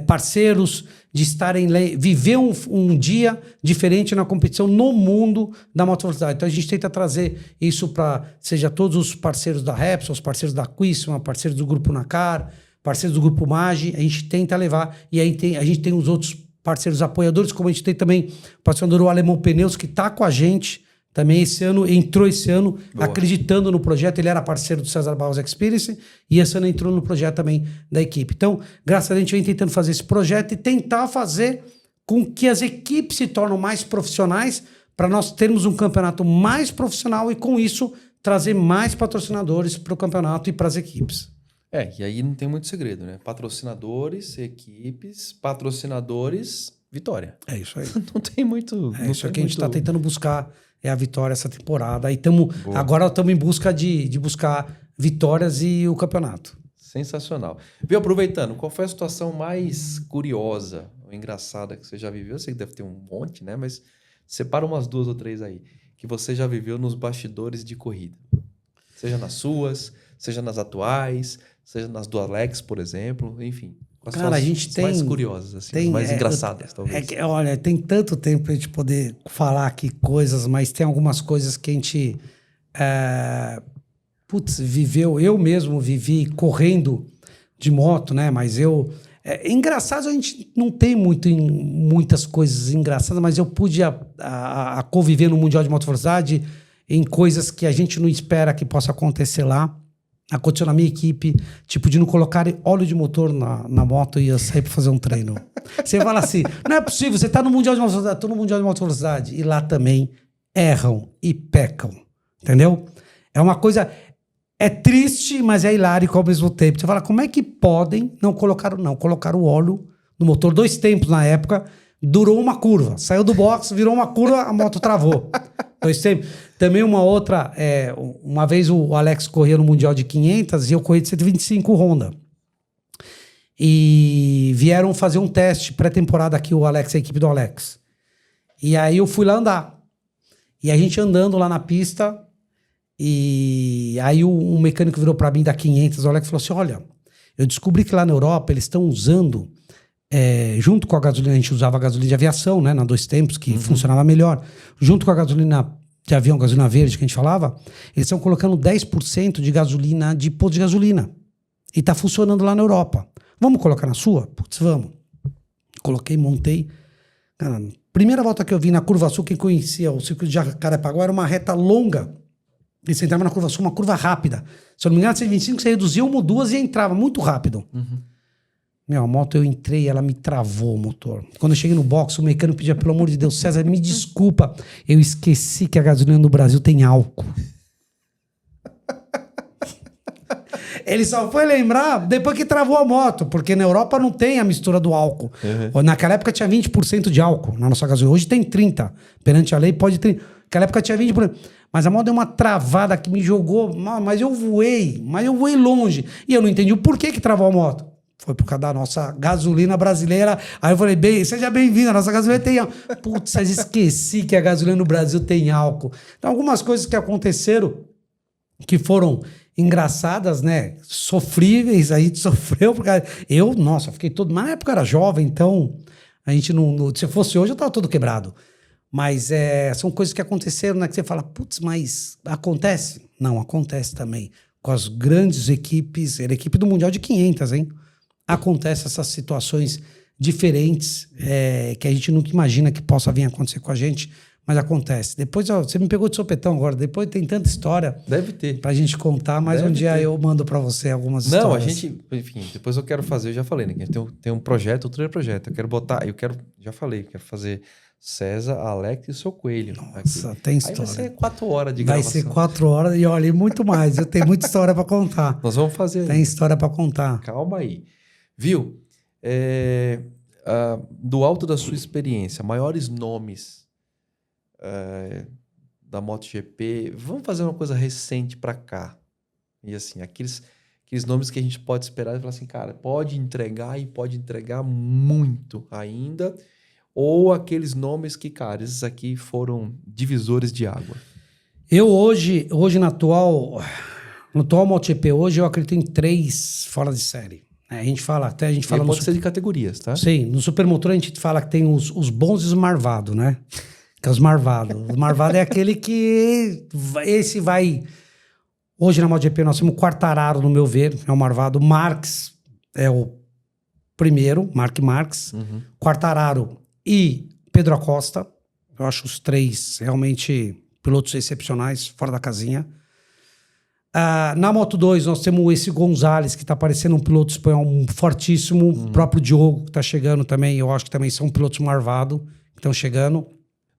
parceiros, de estarem viver um dia diferente na competição no mundo da moto velocidade. Então a gente tenta trazer isso para seja todos os parceiros da Repsol, os parceiros da Aquíssima, parceiros do Grupo Nacar, parceiros do Grupo Magi, a gente tenta levar, e aí a gente tem os outros parceiros apoiadores, como a gente tem também o patrocinador Alemão Pneus, que está com a gente também entrou esse ano acreditando no projeto. Ele era parceiro do César Barros Experience e esse ano entrou no projeto também da equipe. Então, graças a Deus, a gente vem tentando fazer esse projeto e tentar fazer com que as equipes se tornem mais profissionais para nós termos um campeonato mais profissional e, com isso, trazer mais patrocinadores para o campeonato e para as equipes. E aí não tem muito segredo, né? Patrocinadores, equipes, patrocinadores, vitória. É isso aí. Não tem muito... Isso aqui a gente está tentando buscar a vitória essa temporada. Aí agora estamos em busca de buscar vitórias e o campeonato. Sensacional. Viu, aproveitando, qual foi a situação mais curiosa ou engraçada que você já viveu? Eu sei que deve ter um monte, né? Mas separa umas 2 ou 3 aí, que você já viveu nos bastidores de corrida. Seja nas suas, seja nas atuais, seja nas do Alex, por exemplo, enfim. Cara, a gente tem... mais curiosas, assim, mais engraçadas, talvez. Olha, tem tanto tempo pra gente poder falar aqui coisas, mas tem algumas coisas que a gente viveu. Eu mesmo vivi correndo de moto, né? Mas engraçado, a gente não tem muitas coisas engraçadas, mas eu pude conviver no Mundial de Moto Velocidade em coisas que a gente não espera que possa acontecer lá. Aconteceu na minha equipe, de não colocar óleo de motor na moto e eu sair para fazer um treino. Você fala assim, não é possível, você está no Mundial de Moto Velocidade, estou no Mundial de Moto Velocidade. E lá também erram e pecam, entendeu? É uma coisa, é triste, mas é hilárico ao mesmo tempo. Você fala, como é que podem não colocar o óleo no motor? 2 tempos na época, durou uma curva. Saiu do box, virou uma curva, a moto travou. 2 tempos. Também uma outra, uma vez o Alex corria no Mundial de 500 e eu corri de 125 Honda. E vieram fazer um teste pré-temporada aqui, o Alex, a equipe do Alex. E aí eu fui lá andar. E a gente andando lá na pista, e aí um mecânico virou para mim da 500, o Alex falou assim, olha, eu descobri que lá na Europa eles estão usando, junto com a gasolina, a gente usava a gasolina de aviação, né, na 2 tempos, que funcionava melhor. Junto com a gasolina de avião, gasolina verde que a gente falava, eles estão colocando 10% de gasolina de posto de gasolina. E tá funcionando lá na Europa. Vamos colocar na sua? Putz, vamos. Coloquei, montei. Cara, primeira volta que eu vi na Curva Sul, quem conhecia o circuito de Jacarepaguá, era uma reta longa. E você entrava na Curva Sul, uma curva rápida. Se eu não me engano, 125, você reduzia 1 ou 2 e entrava muito rápido. A moto eu entrei, ela me travou o motor. Quando eu cheguei no box, o mecânico pedia, pelo amor de Deus, César, me desculpa, eu esqueci que a gasolina no Brasil tem álcool. Ele só foi lembrar depois que travou a moto, porque na Europa não tem a mistura do álcool. Naquela época tinha 20% de álcool na nossa gasolina. Hoje tem 30%. Perante a lei pode ter. Naquela época tinha 20%. Mas a moto deu uma travada que me jogou. Mas eu voei longe. E eu não entendi o porquê que travou a moto. Foi por causa da nossa gasolina brasileira. Aí eu falei, seja bem-vindo, a nossa gasolina tem álcool. Putz, mas esqueci que a gasolina no Brasil tem álcool. Então, algumas coisas que aconteceram que foram engraçadas, né? Sofríveis, a gente sofreu. Porque nossa, fiquei todo... Mas na época eu era jovem, então a gente não... Se fosse hoje, eu tava todo quebrado. Mas são coisas que aconteceram, né? Que você fala, putz, mas acontece? Não, acontece também. Com as grandes equipes, era a equipe do Mundial de 500, hein? Acontece essas situações diferentes que a gente nunca imagina que possa vir a acontecer com a gente, mas acontece. Depois, você me pegou de sopetão agora, depois tem tanta história. Deve ter. Pra gente contar, mas um dia eu mando pra você algumas histórias. Não, a gente, enfim, depois eu quero fazer, eu já falei, né? Que a gente tem um projeto, outro projeto. Já falei, quero fazer César, Alex e o seu Coelho. Nossa, aqui. Tem história. Aí vai ser 4 horas de gravação. Vai ser 4 horas e olha, e muito mais. Eu tenho muita história pra contar. Nós vamos fazer. Tem história pra contar. Calma aí. Viu? Do alto da sua experiência, maiores nomes da MotoGP, vamos fazer uma coisa recente pra cá. E assim, aqueles nomes que a gente pode esperar e falar assim, cara, pode entregar e pode entregar muito ainda. Ou aqueles nomes que, cara, esses aqui foram divisores de água. Eu hoje no atual MotoGP, hoje eu acredito em 3 fora de série. A gente fala pode ser de categorias, tá? Sim, no Supermotor a gente fala que tem os bons e os marvados, né? Que é os marvados. O marvado é aquele que... Esse vai... Hoje na MotoGP nós temos o Quartararo, no meu ver, é o marvado. Marques é o primeiro, Mark Marques. Uhum. Quartararo e Pedro Acosta. Eu acho os 3 realmente pilotos excepcionais, fora da casinha. Na Moto2 nós temos esse Gonzalez, que está parecendo um piloto espanhol fortíssimo. O próprio Diogo, que está chegando também. Eu acho que também são pilotos marvados que estão chegando.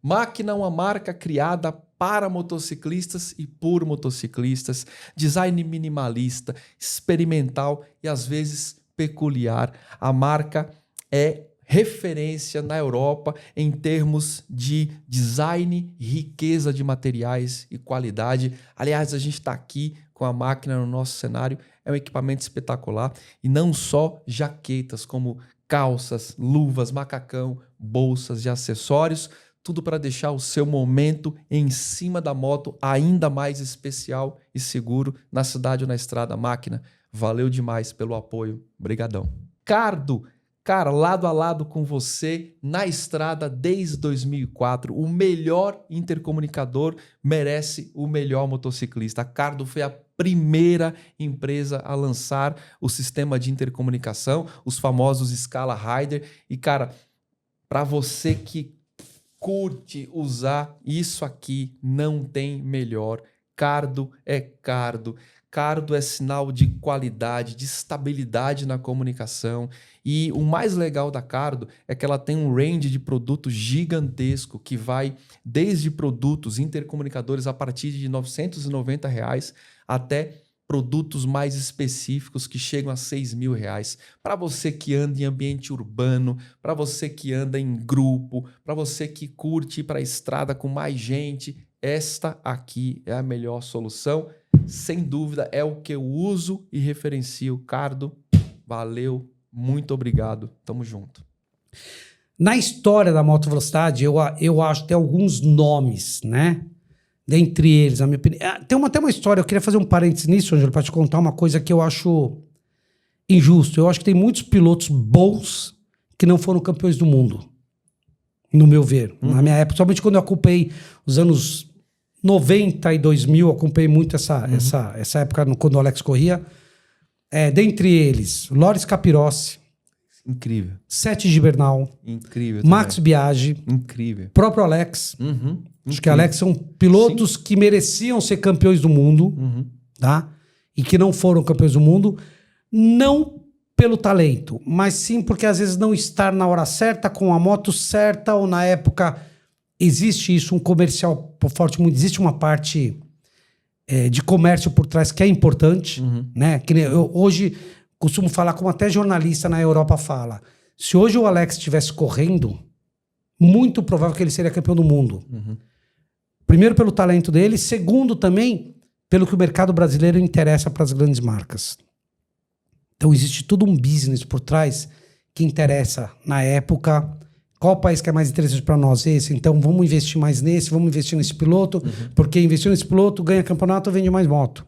Máquina é uma marca criada para motociclistas e por motociclistas. Design minimalista, experimental e às vezes peculiar. A marca é referência na Europa em termos de design, riqueza de materiais e qualidade. Aliás, a gente está aqui com a máquina no nosso cenário. É um equipamento espetacular. E não só jaquetas, como calças, luvas, macacão, bolsas e acessórios. Tudo para deixar o seu momento em cima da moto ainda mais especial e seguro na cidade ou na estrada. Máquina, valeu demais pelo apoio. Obrigadão. Cardo, cara, lado a lado com você na estrada desde 2004. O melhor intercomunicador merece o melhor motociclista. A Cardo foi a primeira empresa a lançar o sistema de intercomunicação, os famosos Scala Rider. E, cara, para você que curte usar isso aqui, não tem melhor. Cardo é Cardo. Cardo é sinal de qualidade, de estabilidade na comunicação. E o mais legal da Cardo é que ela tem um range de produtos gigantesco que vai desde produtos intercomunicadores a partir de R$ 990 até produtos mais específicos que chegam a R$ 6.000. Para você que anda em ambiente urbano, para você que anda em grupo, para você que curte ir para a estrada com mais gente, esta aqui é a melhor solução. Sem dúvida, é o que eu uso e referencio. Cardo, valeu, muito obrigado, tamo junto. Na história da moto velocidade, eu acho que tem alguns nomes, né? Dentre eles, a minha opinião. Tem até uma história, eu queria fazer um parênteses nisso, Ângelo, para te contar uma coisa que eu acho injusto. Eu acho que tem muitos pilotos bons que não foram campeões do mundo, no meu ver. Na minha época, somente quando eu acompanhei os anos 90 e 2000, eu acompanhei muito essa época quando o Alex corria. Dentre eles, Loris Capirossi. Incrível. Sete Gibernal. Incrível. Max Biaggi. Incrível. Próprio Alex. Uhum. Acho que Alex são pilotos Sim. que mereciam ser campeões do mundo, tá? E que não foram campeões do mundo, não pelo talento, mas sim porque às vezes não estar na hora certa, com a moto certa, ou na época existe isso, um comercial forte, existe uma parte de comércio por trás que é importante, né? Que eu hoje costumo falar, como até jornalista na Europa fala, se hoje o Alex estivesse correndo, muito provável que ele seria campeão do mundo. Primeiro pelo talento dele, segundo também pelo que o mercado brasileiro interessa para as grandes marcas. Então existe todo um business por trás que interessa na época. Qual país que é mais interessante para nós? Esse. Então vamos investir mais nesse, vamos investir nesse piloto, porque investir nesse piloto ganha campeonato ou vende mais moto.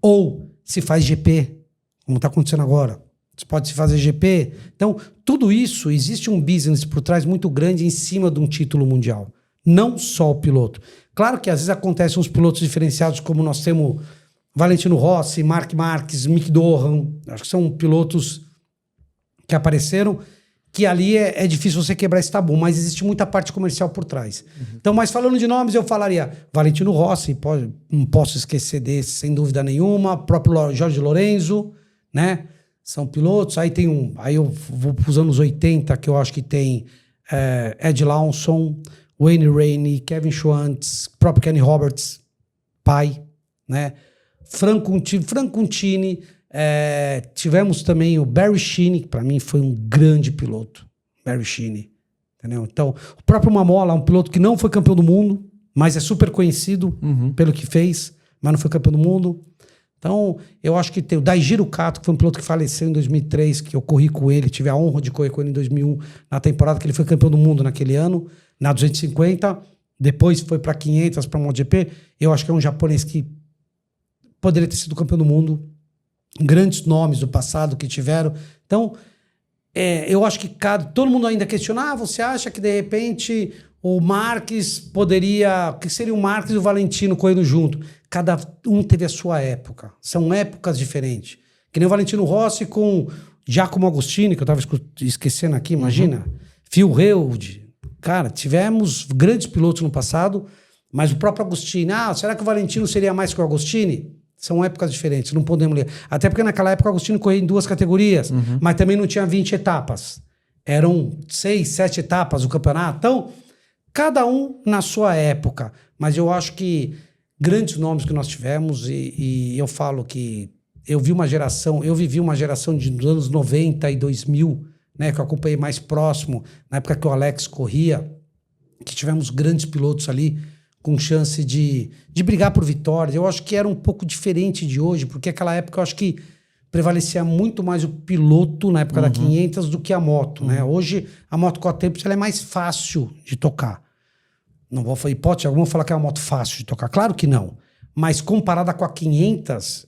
Ou se faz GP, como está acontecendo agora. Você pode se fazer GP. Então, tudo isso, existe um business por trás muito grande em cima de um título mundial. Não só o piloto. Claro que às vezes acontecem uns pilotos diferenciados, como nós temos Valentino Rossi, Marc Marquez, Mick Doohan. Acho que são pilotos que apareceram, que ali é difícil você quebrar esse tabu, mas existe muita parte comercial por trás. Então, mas falando de nomes, eu falaria Valentino Rossi, não posso esquecer desse, sem dúvida nenhuma, próprio Jorge Lorenzo, né? São pilotos. Aí tem aí eu vou para os anos 80, que eu acho que tem Ed Lawson, Wayne Rainey, Kevin Schwantz, próprio Kenny Roberts, pai, né? Frank Untini, tivemos também o Barry Sheene, que para mim foi um grande piloto. Barry Sheene, entendeu? Então, o próprio Mamola, um piloto que não foi campeão do mundo, mas é super conhecido pelo que fez, mas não foi campeão do mundo. Então, eu acho que tem o Daijiro Kato, que foi um piloto que faleceu em 2003, que eu corri com ele, tive a honra de correr com ele em 2001, na temporada que ele foi campeão do mundo naquele ano, na 250, depois foi para 500, para MotoGP. Eu acho que é um japonês que poderia ter sido campeão do mundo, grandes nomes do passado que tiveram. Então, eu acho que todo mundo ainda questiona, você acha que de repente o Marques poderia... O que seria o Marques e o Valentino correndo junto? Cada um teve a sua época. São épocas diferentes. Que nem o Valentino Rossi com Giacomo Agostini, que eu estava esquecendo aqui, imagina. Phil Held. Cara, tivemos grandes pilotos no passado, mas o próprio Agostini... será que o Valentino seria mais que o Agostini? São épocas diferentes, não podemos ler. Até porque naquela época o Agostini corria em 2 categorias, mas também não tinha 20 etapas. Eram 6, 7 etapas o campeonato. Então, cada um na sua época. Mas eu acho que grandes nomes que nós tivemos, e eu falo que eu vivi uma geração dos anos 90 e 2000, né, que eu acompanhei mais próximo, na época que o Alex corria, que tivemos grandes pilotos ali, com chance de brigar por vitórias. Eu acho que era um pouco diferente de hoje, porque naquela época eu acho que prevalecia muito mais o piloto na época da 500 do que a moto, né? Hoje a moto 4 tempos ela é mais fácil de tocar. Não vou falar hipótese alguma, falar que é uma moto fácil de tocar. Claro que não. Mas comparada com a 500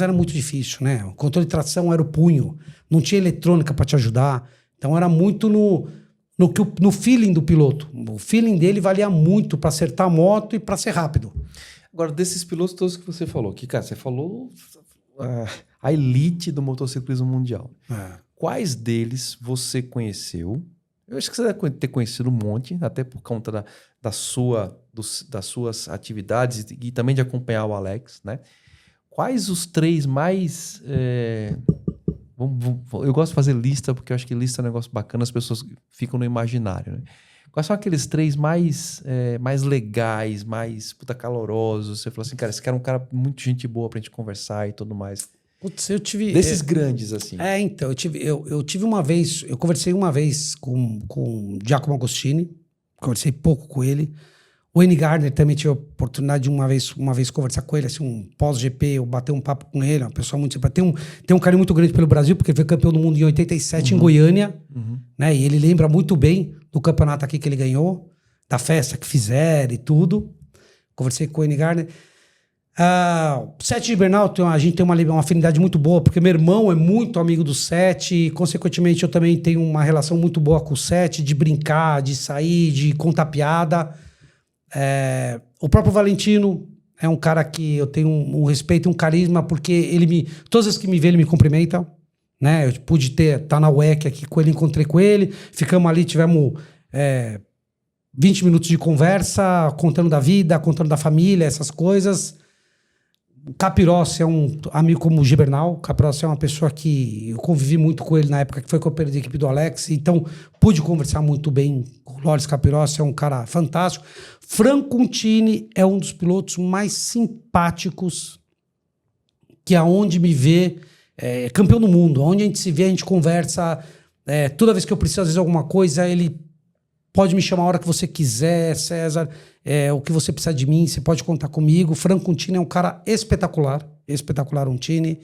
era muito difícil, né? O controle de tração era o punho. Não tinha eletrônica para te ajudar. Então era muito no feeling do piloto. O feeling dele valia muito para acertar a moto e para ser rápido. Agora, desses pilotos todos que você falou, cara, você falou a elite do motociclismo mundial. Quais deles você conheceu? Eu acho que você deve ter conhecido um monte, até por conta das suas atividades e também de acompanhar o Alex, né? Quais os 3 mais... eu gosto de fazer lista, porque eu acho que lista é um negócio bacana, as pessoas ficam no imaginário, né? Quais são aqueles 3 mais legais, mais calorosos? Você falou assim, cara, esse cara é um cara muito gente boa pra gente conversar e tudo mais. Putz, eu tive... Desses grandes, assim. Então, eu tive uma vez... Eu conversei uma vez com Giacomo Agostini, conversei pouco com ele. O Wayne Gardner também tive a oportunidade de uma vez conversar com ele, assim, um pós-GP, eu bater um papo com ele, uma pessoa muito simpática. Tem um carinho muito grande pelo Brasil, porque ele foi campeão do mundo em 87 em Goiânia, né? E ele lembra muito bem do campeonato aqui que ele ganhou, da festa que fizeram e tudo. Conversei com o Wayne Gardner. Sete de Bernal, a gente tem uma afinidade muito boa, porque meu irmão é muito amigo do Sete, e consequentemente eu também tenho uma relação muito boa com o Sete, de brincar, de sair, de contar piada. O próprio Valentino é um cara que eu tenho um respeito e um carisma, porque todas as vezes que me vê, ele me cumprimenta, né? Eu pude estar na UEC aqui com ele, encontrei com ele, ficamos ali, tivemos 20 minutos de conversa, contando da vida, contando da família, essas coisas. O Capirossi é um amigo como o Gibernal. O Capirossi é uma pessoa que eu convivi muito com ele na época que foi companheiro de equipe do Alex, então pude conversar muito bem com o Loris Capirossi, é um cara fantástico. Frank Untini é um dos pilotos mais simpáticos, que aonde me vê, campeão do mundo, onde a gente se vê, a gente conversa, toda vez que eu preciso, às vezes, alguma coisa, ele pode me chamar a hora que você quiser, César, o que você precisar de mim, você pode contar comigo. Frank Untini é um cara espetacular Untini.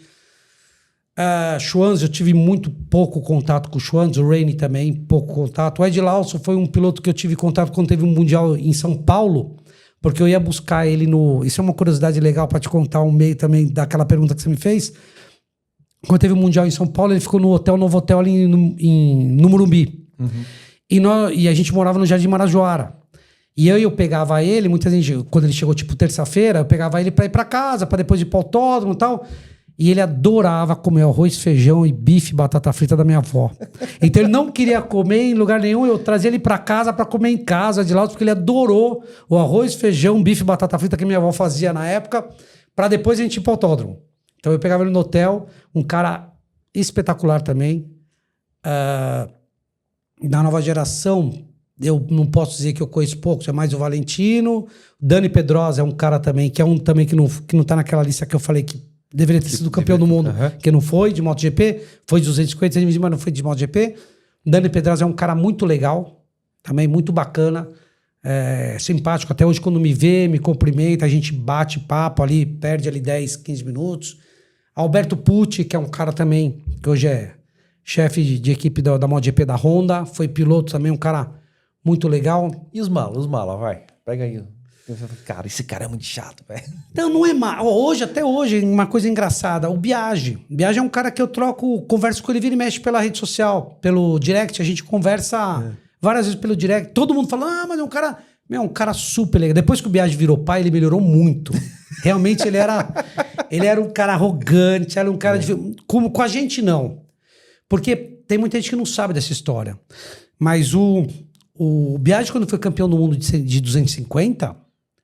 Schwantz, eu tive muito pouco contato com o Schwantz, o Rainey também, pouco contato. O Ed Lawson foi um piloto que eu tive contato quando teve um Mundial em São Paulo, porque eu ia buscar ele no... Isso é uma curiosidade legal para te contar um meio também daquela pergunta que você me fez. Quando teve o Mundial em São Paulo, ele ficou no hotel, Novo Hotel ali no Morumbi. E a gente morava no Jardim Marajoara. E eu pegava ele, muita gente, quando ele chegou tipo terça-feira, eu pegava ele pra ir pra casa, pra depois ir pro autódromo e tal. E ele adorava comer arroz, feijão e bife, batata frita da minha avó. Então ele não queria comer em lugar nenhum, eu trazia ele pra casa pra comer em casa de lá, porque ele adorou o arroz, feijão, bife, batata frita que minha avó fazia na época, pra depois a gente ir pro autódromo. Então eu pegava ele no hotel, um cara espetacular também. Da nova geração, eu não posso dizer que eu conheço poucos, é mais o Valentino. Dani Pedrosa é um cara também, que é um também que não tá naquela lista que eu falei que deveria ter sido campeão do mundo, que não foi, de MotoGP. Foi de 250, mas não foi de MotoGP. Dani Pedrosa é um cara muito legal, também muito bacana, simpático. Até hoje, quando me vê, me cumprimenta, a gente bate papo ali, perde ali 10, 15 minutos. Alberto Pucci, que é um cara também, que hoje é chefe de equipe da MotoGP da Honda, foi piloto também, um cara muito legal. E os malas, vai. Pega aí. Cara, esse cara é muito chato, velho. Não, não é mal. Até hoje, uma coisa engraçada. O Biagi. O Biagi é um cara que eu converso com ele, vira e mexe pela rede social, pelo direct. A gente conversa várias vezes pelo direct. Todo mundo fala, mas é um cara... é um cara super legal. Depois que o Biagi virou pai, ele melhorou muito. Realmente, ele era um cara arrogante, era um cara... Como com a gente, não. Porque tem muita gente que não sabe dessa história. Mas o Biagi, quando foi campeão do mundo de 250...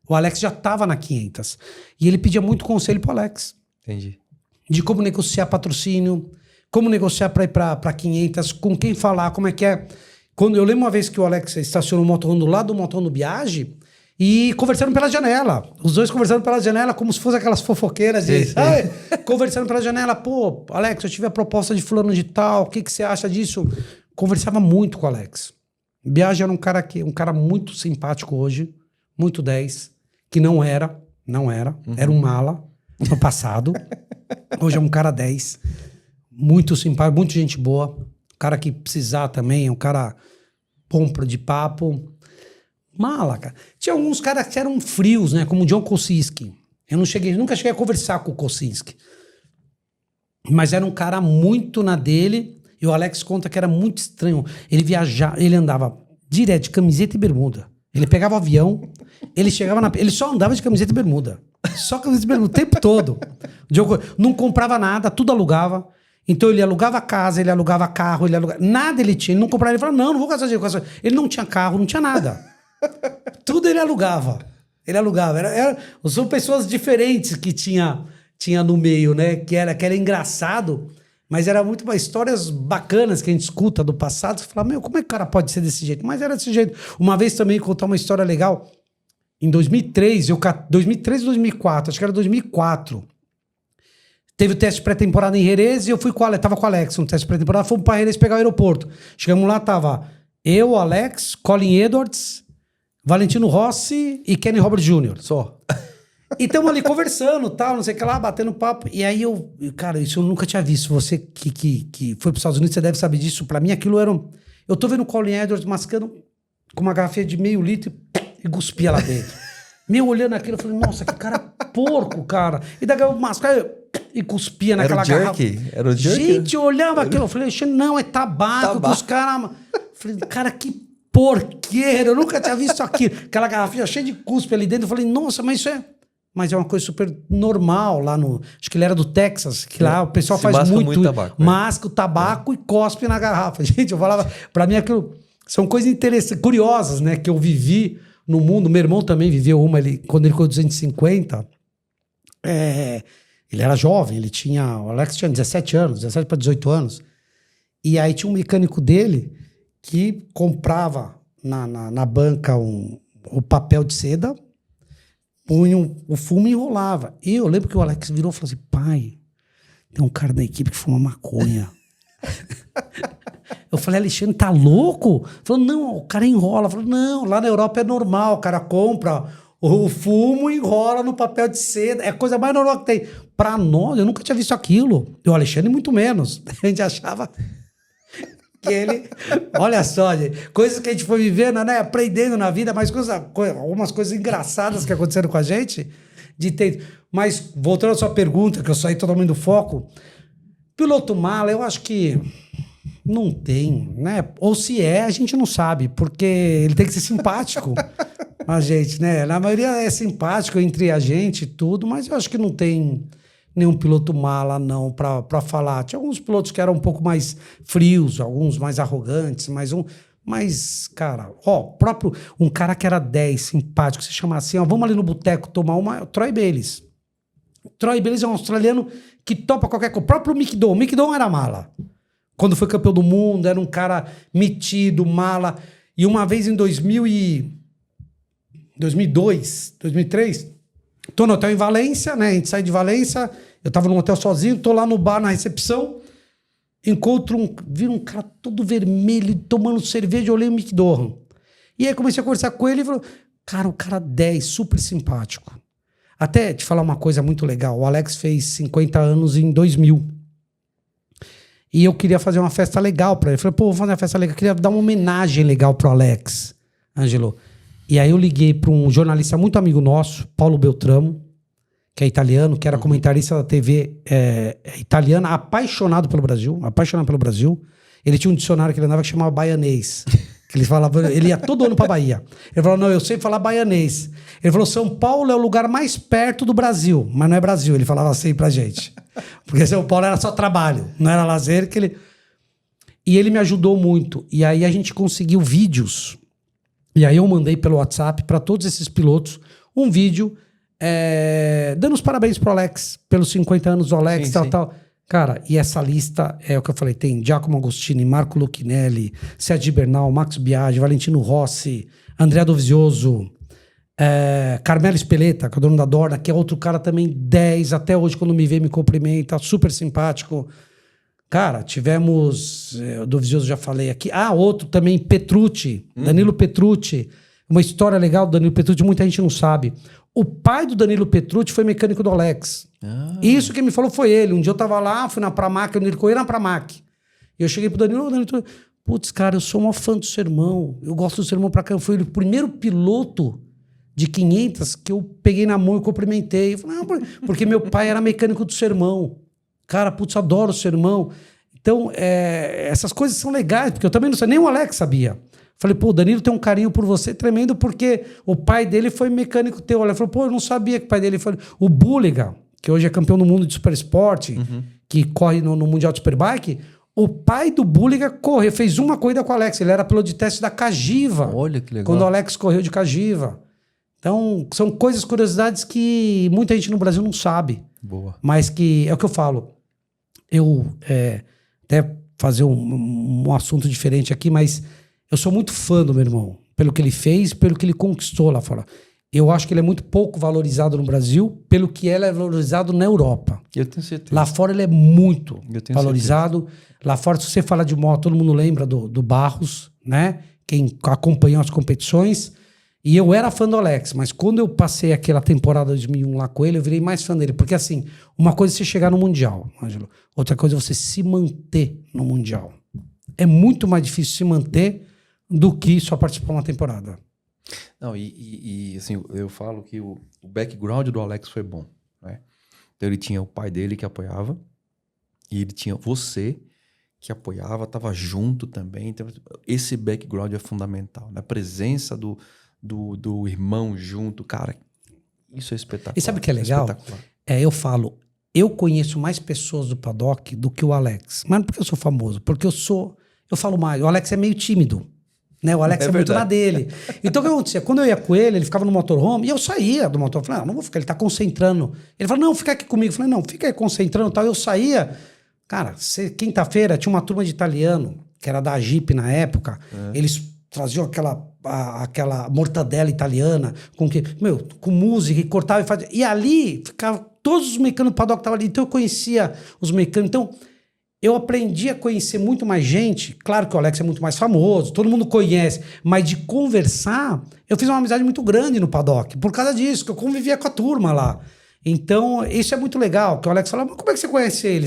O Alex já estava na 500. E ele pedia muito conselho pro Alex. Entendi. De como negociar patrocínio, como negociar para ir para 500, com quem falar, como é que é. Quando eu lembro uma vez que o Alex estacionou o motorhome do lado do motorhome do Biagi e conversando pela janela. Os dois conversando pela janela como se fossem aquelas fofoqueiras. Conversando pela janela. Pô, Alex, eu tive a proposta de fulano de tal, o que você acha disso? Conversava muito com o Alex. Biagi era um cara muito simpático hoje, muito 10. Que não era, era um mala no passado. Hoje é um cara 10, muito simpático, muito gente boa. Um cara que precisar também, é um cara bom de papo. Mala, cara. Tinha alguns caras que eram frios, né? Como o John Kosinski. Eu nunca cheguei a conversar com o Kosinski. Mas era um cara muito na dele. E o Alex conta que era muito estranho. Ele viajava, ele andava direto de camiseta e bermuda. Ele pegava o avião, ele chegava ele só andava de camiseta e bermuda. Só camiseta e bermuda o tempo todo. Não comprava nada, tudo alugava. Então ele alugava casa, ele alugava carro, nada ele tinha. Ele não comprava, ele falava, não vou gastar dinheiro com essa. Ele não tinha carro, não tinha nada. Tudo ele alugava. São pessoas diferentes que tinha no meio, né? Que era engraçado. Mas era muito histórias bacanas que a gente escuta do passado. Você fala, como é que o cara pode ser desse jeito? Mas era desse jeito. Uma vez também, contar uma história legal. Em 2003 ou 2004, acho que era 2004. Teve o teste pré-temporada em Jerez e eu tava com o Alex no teste pré-temporada. Fomos pra Jerez pegar o aeroporto. Chegamos lá, tava eu, Alex, Colin Edwards, Valentino Rossi e Kenny Robert Jr. Só. E estamos ali conversando, tal, não sei o que lá, batendo papo. E aí cara, isso eu nunca tinha visto. Você que foi para os Estados Unidos, você deve saber disso. Para mim, aquilo era eu tô vendo o Colin Edwards mascando com uma garrafinha de meio litro e cuspia lá dentro. Olhando aquilo, eu falei, nossa, que cara porco, cara. E daí eu mascava e cuspia naquela garrafa. Era o jerky? Gente, eu olhava aquilo, eu falei, não, é tabaco. Os caras... Falei, cara, que porqueiro. Eu nunca tinha visto aquilo. Aquela garrafinha cheia de cuspe ali dentro. Eu falei, nossa, mas isso é... Mas é uma coisa super normal lá no... Acho que ele era do Texas, que lá o pessoal faz muito tabaco, masca o tabaco e cospe na garrafa. Gente, eu falava... Pra mim aquilo... São coisas interessantes, curiosas, né? Que eu vivi no mundo. Meu irmão também viveu uma. Quando ele ficou 250, ele era jovem. O Alex tinha 17 anos, 17 para 18 anos. E aí tinha um mecânico dele que comprava na banca o papel de seda, punha o fumo e enrolava. E eu lembro que o Alex virou e falou assim, pai, tem um cara da equipe que fuma maconha. Eu falei, Alexandre, tá louco? Ele falou, não, o cara enrola. Eu falei, não, lá na Europa é normal, o cara compra o fumo e enrola no papel de seda. É a coisa mais normal que tem. Pra nós, eu nunca tinha visto aquilo. E o Alexandre muito menos. A gente achava... Que ele, olha só, gente, coisas que a gente foi vivendo, né? Aprendendo na vida, mas algumas coisas engraçadas que aconteceram com a gente. Mas, voltando à sua pergunta, que eu saí totalmente do foco, piloto mala, eu acho que não tem, né? Ou se é, a gente não sabe, porque ele tem que ser simpático a gente, né? Na maioria é simpático entre a gente e tudo, mas eu acho que não tem nenhum piloto mala, não, pra falar. Tinha alguns pilotos que eram um pouco mais frios, alguns mais arrogantes, mas, cara, um cara que era 10, simpático, você chama assim, ó, vamos ali no boteco tomar uma, Troy Bayliss. Troy Bayliss é um australiano que topa qualquer coisa. O próprio Mick Doohan. Mick Doohan era mala. Quando foi campeão do mundo, era um cara metido, mala. E uma vez em 2002, 2003, tô no hotel em Valência, né? A gente sai de Valência, eu tava num hotel sozinho, tô lá no bar, na recepção, vi um cara todo vermelho, tomando cerveja, eu olhei o Mick Doohan. E aí comecei a conversar com ele e falou, cara, o cara 10, super simpático. Até te falar uma coisa muito legal, o Alex fez 50 anos em 2000. E eu queria fazer uma festa legal pra ele. Eu falei, pô, vou fazer uma festa legal. Eu queria dar uma homenagem legal pro Alex, Ângelo. E aí eu liguei para um jornalista muito amigo nosso, Paulo Beltramo, que é italiano, que era comentarista da TV italiana, apaixonado pelo Brasil. Ele tinha um dicionário que ele andava que chamava baianês. Que ele ia todo ano pra Bahia. Ele falou, não, eu sei falar baianês. Ele falou, São Paulo é o lugar mais perto do Brasil, mas não é Brasil. Ele falava assim pra gente. Porque São Paulo era só trabalho, não era lazer. E ele me ajudou muito. E aí a gente conseguiu vídeos. E aí eu mandei pelo WhatsApp para todos esses pilotos um vídeo dando os parabéns pro Alex, pelos 50 anos do Alex, sim, tal, sim. tal. Cara, e essa lista é o que eu falei, tem Giacomo Agostini, Marco Lucchinelli, Sergio Bernal, Max Biaggi, Valentino Rossi, Andrea Dovizioso, Carmelo Espeleta, que é o dono da Dorna, que é outro cara também 10, até hoje quando me vê me cumprimenta, super simpático. Cara, tivemos, o Dovizioso já falei aqui, outro também, Petrucci, Danilo Petrucci, uma história legal do Danilo Petrucci, muita gente não sabe. O pai do Danilo Petrucci foi mecânico do Alex. Isso que me falou foi ele. Um dia eu tava lá, fui na Pramac, ele corria na Pramac. E eu cheguei pro Danilo, putz, cara, eu sou um fã do seu irmão. Eu gosto do seu irmão pra cá. Eu fui o primeiro piloto de 500 que eu peguei na mão e cumprimentei. Eu falei, não, porque meu pai era mecânico do seu irmão. Cara, putz, adoro o seu irmão. Então, essas coisas são legais, porque eu também não sei, nem o Alex sabia. Falei, pô, o Danilo tem um carinho por você tremendo, porque o pai dele foi mecânico teu. Ele falou, pô, eu não sabia que o pai dele foi... O Bulliga, que hoje é campeão do mundo de Super Sport, que corre no Mundial de Superbike, o pai do Bulliga fez uma corrida com o Alex. Ele era piloto de teste da Cagiva. Olha que legal. Quando o Alex correu de Cagiva. Então, são coisas, curiosidades que muita gente no Brasil não sabe. Boa. Mas que, é o que eu falo. Eu, até fazer um assunto diferente aqui, mas eu sou muito fã do meu irmão. Pelo que ele fez, pelo que ele conquistou lá fora. Eu acho que ele é muito pouco valorizado no Brasil, pelo que ele é valorizado na Europa. Eu tenho certeza. Lá fora ele é muito valorizado. Certeza. Lá fora, se você falar de moto, todo mundo lembra do Barros, né? Quem acompanhou as competições. E eu era fã do Alex, mas quando eu passei aquela temporada de 2001 lá com ele, eu virei mais fã dele. Porque assim, uma coisa é você chegar no Mundial, Ângelo. Outra coisa é você se manter no Mundial. É muito mais difícil se manter do que só participar de uma temporada. Não, assim, eu falo que o background do Alex foi bom, né? Então ele tinha o pai dele que apoiava, e ele tinha você que apoiava, estava junto também. Então, esse background é fundamental, né? A presença do irmão junto, cara, isso é espetacular. E sabe o que é legal? Eu falo, eu conheço mais pessoas do paddock do que o Alex. Mas não porque eu sou famoso, porque eu falo mais. O Alex é meio tímido. Né? O Alex é muito na dele. Então o que acontecia? Quando eu ia com ele ficava no motorhome e eu saía do motorhome. Eu falei, não vou ficar, ele tá concentrando. Ele falou, não, fica aqui comigo. Eu falei, não, fica aí concentrando e tal. Eu saía. Cara, quinta-feira tinha uma turma de italiano, que era da Jeep na época. Eles traziam aquela mortadela italiana com música e cortava e fazia. E ali ficava todos os mecânicos do paddock que estavam ali. Então eu conhecia os mecânicos. Então eu aprendi a conhecer muito mais gente. Claro que o Alex é muito mais famoso, todo mundo conhece. Mas de conversar, eu fiz uma amizade muito grande no paddock. Por causa disso, que eu convivia com a turma lá. Então, isso é muito legal, que o Alex fala, mas como é que você conhece ele?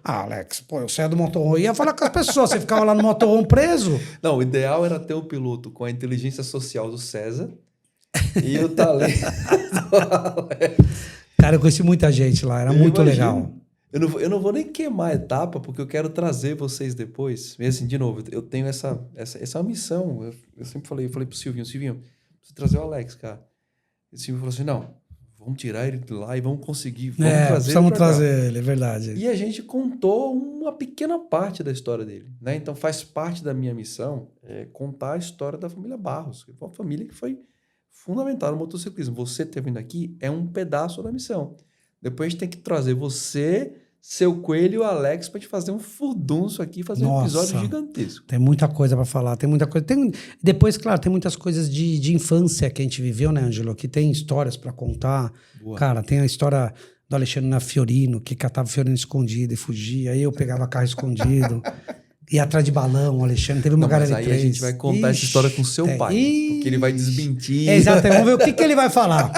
Alex, pô, eu saio do motorhome. Eu ia falar com as pessoas, você ficava lá no motorhome preso. Não, o ideal era ter um piloto com a inteligência social do César e o talento do Alex. Cara, eu conheci muita gente lá, era muito legal. Eu não vou nem queimar a etapa, porque eu quero trazer vocês depois. E assim, de novo, eu tenho essa missão. Eu sempre falei pro Silvinho, preciso trazer o Alex, cara. E o Silvinho falou assim, não, vamos tirar ele de lá e vamos conseguir, precisamos trazer ele, é verdade. E a gente contou uma pequena parte da história dele, né? Então faz parte da minha missão contar a história da família Barros, que foi uma família que foi fundamental no motociclismo. Você ter vindo aqui é um pedaço da missão. Depois a gente tem que trazer você, seu Coelho e o Alex para te fazer um furdunço aqui, fazer um episódio gigantesco. Tem muita coisa para falar, tem muita coisa. Depois, claro, tem muitas coisas de infância que a gente viveu, né, Ângelo? Que tem histórias para contar. Boa. Cara, tem a história do Alexandre na Fiorino, que catava Fiorino escondido e fugia. Aí eu pegava carro escondido. Ia atrás de balão, o Alexandre. Teve uma galera de três. Aí a gente vai contar essa história com seu pai. Porque ele vai desmentir. Exato, vamos ver o que ele vai falar.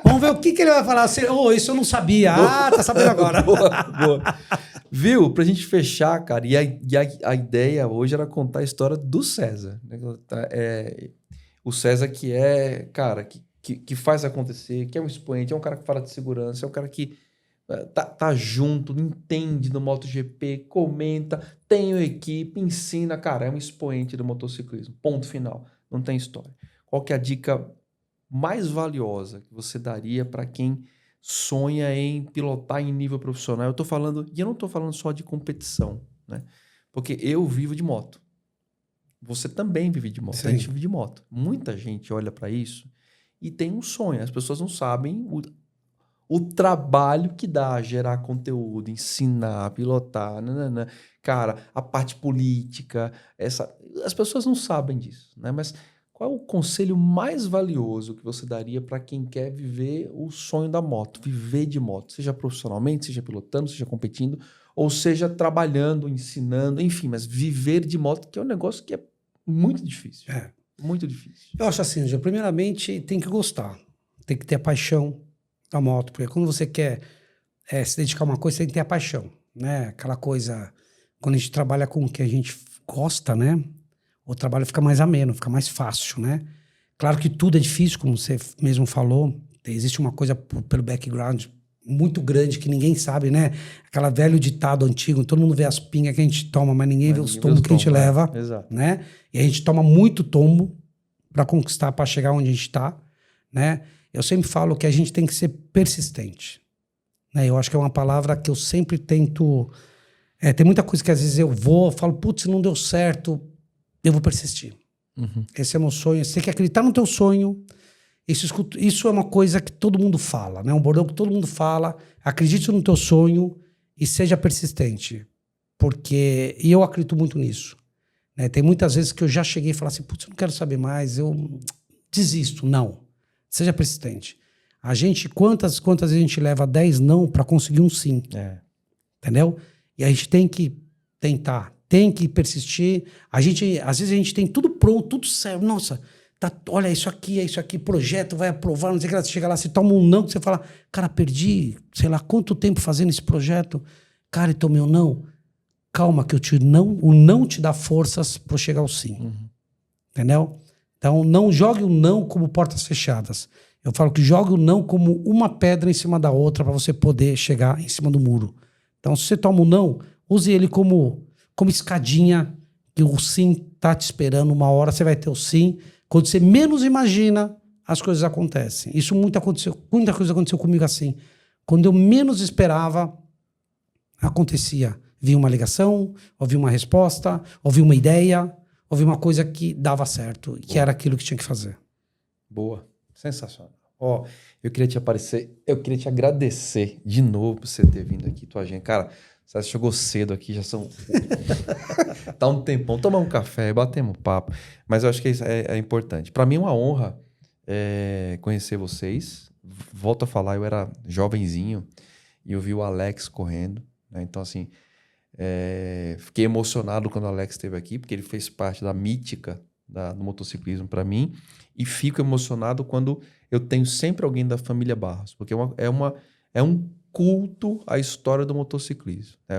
Vamos ver o que ele vai falar. Isso eu não sabia. Boa. Tá sabendo agora. Boa. Viu? Pra gente fechar, cara. E a ideia hoje era contar a história do César. O César que é, cara, que faz acontecer, que é um expoente, é um cara que fala de segurança, é um cara que tá junto, entende do MotoGP, comenta, tem uma equipe, ensina. Cara, é um expoente do motociclismo. Ponto final. Não tem história. Qual que é a dica mais valiosa que você daria para quem sonha em pilotar em nível profissional? Eu não estou falando só de competição, né? Porque eu vivo de moto. Você também vive de moto. Sim. A gente vive de moto. Muita gente olha para isso e tem um sonho. As pessoas não sabem o trabalho que dá gerar conteúdo, ensinar, pilotar, nanana. Cara, a parte política, as pessoas não sabem disso, né? Mas qual é o conselho mais valioso que você daria para quem quer viver o sonho da moto, viver de moto, seja profissionalmente, seja pilotando, seja competindo, ou seja trabalhando, ensinando, enfim, mas viver de moto, que é um negócio que é muito difícil. Muito difícil. Eu acho assim, já, primeiramente, tem que gostar, tem que ter a paixão da moto, porque quando você quer se dedicar a uma coisa, você tem que ter a paixão, né? Aquela coisa, quando a gente trabalha com o que a gente gosta, né? O trabalho fica mais ameno, fica mais fácil, né? Claro que tudo é difícil, como você mesmo falou. Existe uma coisa pelo background muito grande que ninguém sabe, né? Aquela velho ditado antigo, todo mundo vê as pingas que a gente toma, mas ninguém vê os tombos que a gente leva, né? E a gente toma muito tombo para conquistar, para chegar onde a gente está, né? Eu sempre falo que a gente tem que ser persistente, né? Eu acho que é uma palavra que eu sempre tento... tem muita coisa que às vezes eu falo, putz, não deu certo... eu vou persistir. Uhum. Esse é meu sonho. Você tem que acreditar no teu sonho. Isso é uma coisa que todo mundo fala, né? Um bordão que todo mundo fala. Acredite no teu sonho e seja persistente. E eu acredito muito nisso. Né? Tem muitas vezes que eu já cheguei e falei assim, putz, eu não quero saber mais, eu desisto. Não. Seja persistente. Quantas vezes a gente leva 10 não para conseguir um sim? Entendeu? E a gente tem que tentar. Tem que persistir. Às vezes a gente tem tudo pronto, tudo certo. Nossa, olha, isso aqui, projeto, vai aprovar, não sei o que. Você chega lá, você toma um não, que você fala, cara, perdi, sei lá, quanto tempo fazendo esse projeto. Cara, e tomei um não. Calma, que o não te dá forças para chegar ao sim. Uhum. Entendeu? Então, não jogue o não como portas fechadas. Eu falo que jogue o não como uma pedra em cima da outra para você poder chegar em cima do muro. Então, se você toma um não, use ele como escadinha, que o sim tá te esperando, uma hora você vai ter o sim. Quando você menos imagina, as coisas acontecem. Muita coisa aconteceu comigo assim. Quando eu menos esperava, acontecia. Vi uma ligação, ouvi uma resposta, ouvi uma ideia, ouvi uma coisa que dava certo, que era aquilo que tinha que fazer. Boa, sensacional. Eu queria te agradecer de novo por você ter vindo aqui, tua gente. Cara, você chegou cedo aqui, já são... tá um tempão. Tomamos um café, batemos papo. Mas eu acho que isso é importante. Para mim é uma honra conhecer vocês. Volto a falar, eu era jovenzinho e eu vi o Alex correndo. Né? Então, assim, fiquei emocionado quando o Alex esteve aqui, porque ele fez parte da mítica do motociclismo para mim. E fico emocionado quando eu tenho sempre alguém da família Barros. Porque É um culto à história do motociclismo. Né?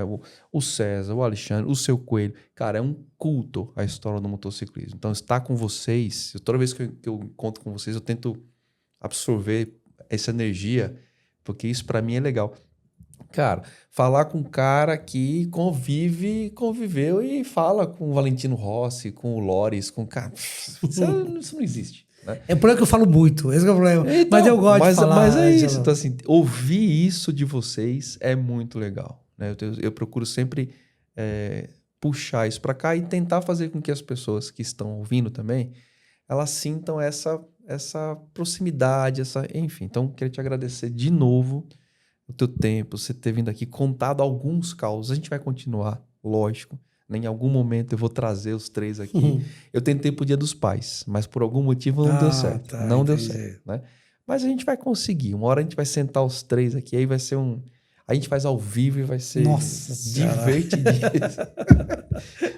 O César, o Alexandre, o Seu Coelho. Cara, é um culto à história do motociclismo. Então, estar com vocês, toda vez que eu encontro com vocês, eu tento absorver essa energia, porque isso para mim é legal. Cara, falar com um cara que conviveu e fala com o Valentino Rossi, com o Loris, com... Cara, isso não existe. Né? É por aí que eu falo muito, esse é o problema. Então, mas eu gosto de falar. Mas é isso. Então, assim, ouvir isso de vocês é muito legal. Né? Eu procuro sempre puxar isso para cá e tentar fazer com que as pessoas que estão ouvindo também, elas sintam essa proximidade, enfim. Então, queria te agradecer de novo o teu tempo, você ter vindo aqui, contado alguns causos. A gente vai continuar, lógico. Em algum momento eu vou trazer os 3 aqui. Eu tentei pro Dia dos Pais, mas por algum motivo não deu certo. Não deu certo, né? Mas a gente vai conseguir. Uma hora a gente vai sentar os 3 aqui, aí vai ser a gente faz ao vivo e vai ser divertidíssimo.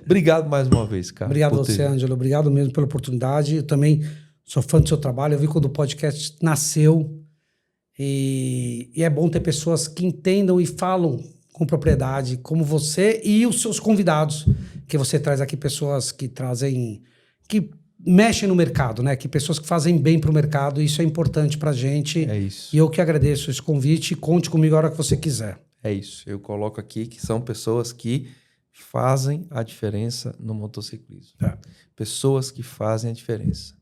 Obrigado mais uma vez, cara. Obrigado a você, Ângelo. Obrigado mesmo pela oportunidade. Eu também sou fã do seu trabalho. Eu vi quando o podcast nasceu. E é bom ter pessoas que entendam e falam com propriedade, como você e os seus convidados, que você traz aqui pessoas que mexem no mercado, né? Que pessoas que fazem bem para o mercado, isso é importante para a gente. É isso. E eu que agradeço esse convite, conte comigo a hora que você quiser. É isso, eu coloco aqui que são pessoas que fazem a diferença no motociclismo. Pessoas que fazem a diferença.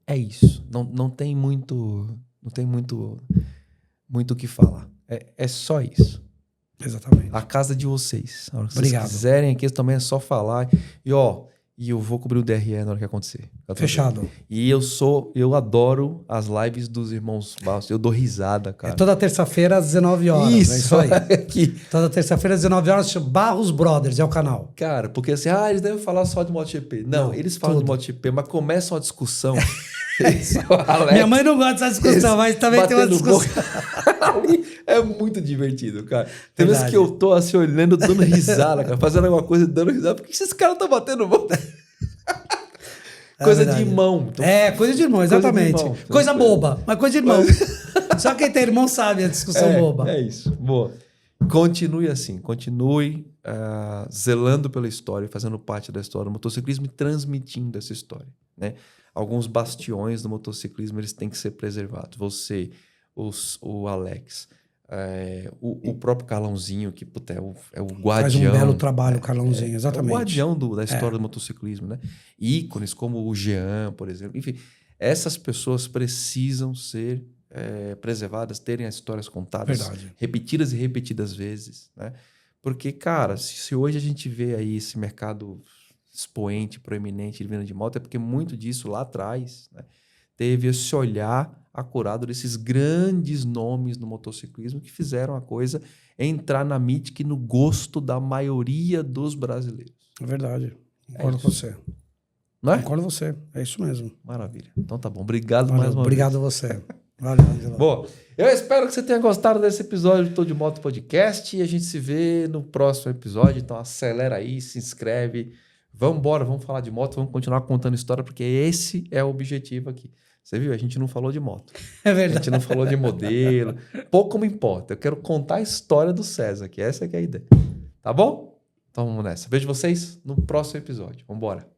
É isso, não tem muito o que falar. É só isso. Exatamente. A casa de vocês. A hora que Obrigado. vocês quiserem aqui, também é só falar. E eu vou cobrir o DRE na hora que acontecer. Fechado. E eu adoro as lives dos irmãos Bastos. Eu dou risada, cara. É toda terça-feira às 19 horas. Isso, é isso aí. Aqui. Toda terça-feira às 19 horas, Barros Brothers é o canal. Cara, porque assim, eles devem falar só de MotoGP. Não, eles falam de MotoGP, mas começa uma discussão. Minha mãe não gosta dessa discussão, mas também tem uma discussão. É muito divertido, cara. Tem vezes que eu tô assim olhando, dando risada, cara, fazendo alguma coisa, dando risada. Por que esses caras estão batendo mão? Coisa de irmão. Então, coisa de irmão, exatamente. Coisa boba, mas coisa de irmão. Só quem tem irmão sabe a discussão boba. É isso. Boa. Continue assim, continue zelando pela história, fazendo parte da história do motociclismo e transmitindo essa história, né? Alguns bastiões do motociclismo eles têm que ser preservados. Você, o Alex, o próprio Carlãozinho, que é o guardião. Faz um belo trabalho, o Carlãozinho, exatamente. É o guardião da história do motociclismo, né? Ícones como o Jean, por exemplo. Enfim, essas pessoas precisam ser preservadas, terem as histórias contadas, repetidas e repetidas vezes, né? Porque, cara, se hoje a gente vê aí esse mercado expoente, proeminente de venda de moto, é porque muito disso lá atrás, né, teve esse olhar acurado desses grandes nomes no motociclismo que fizeram a coisa entrar na mítica e no gosto da maioria dos brasileiros. É verdade. Concordo com você. Não é? Concordo com você. É isso mesmo. Maravilha. Então tá bom. Obrigado mais uma vez. Obrigado a você. Valeu, Angelo. Bom, eu espero que você tenha gostado desse episódio do Tô de Moto Podcast e a gente se vê no próximo episódio. Então acelera aí, se inscreve. Vamos embora, vamos falar de moto, vamos continuar contando história, porque esse é o objetivo aqui. Você viu? A gente não falou de moto. É verdade. A gente não falou de modelo. Pouco me importa. Eu quero contar a história do César, que essa que é a ideia. Tá bom? Então vamos nessa. Vejo vocês no próximo episódio. Vamos embora.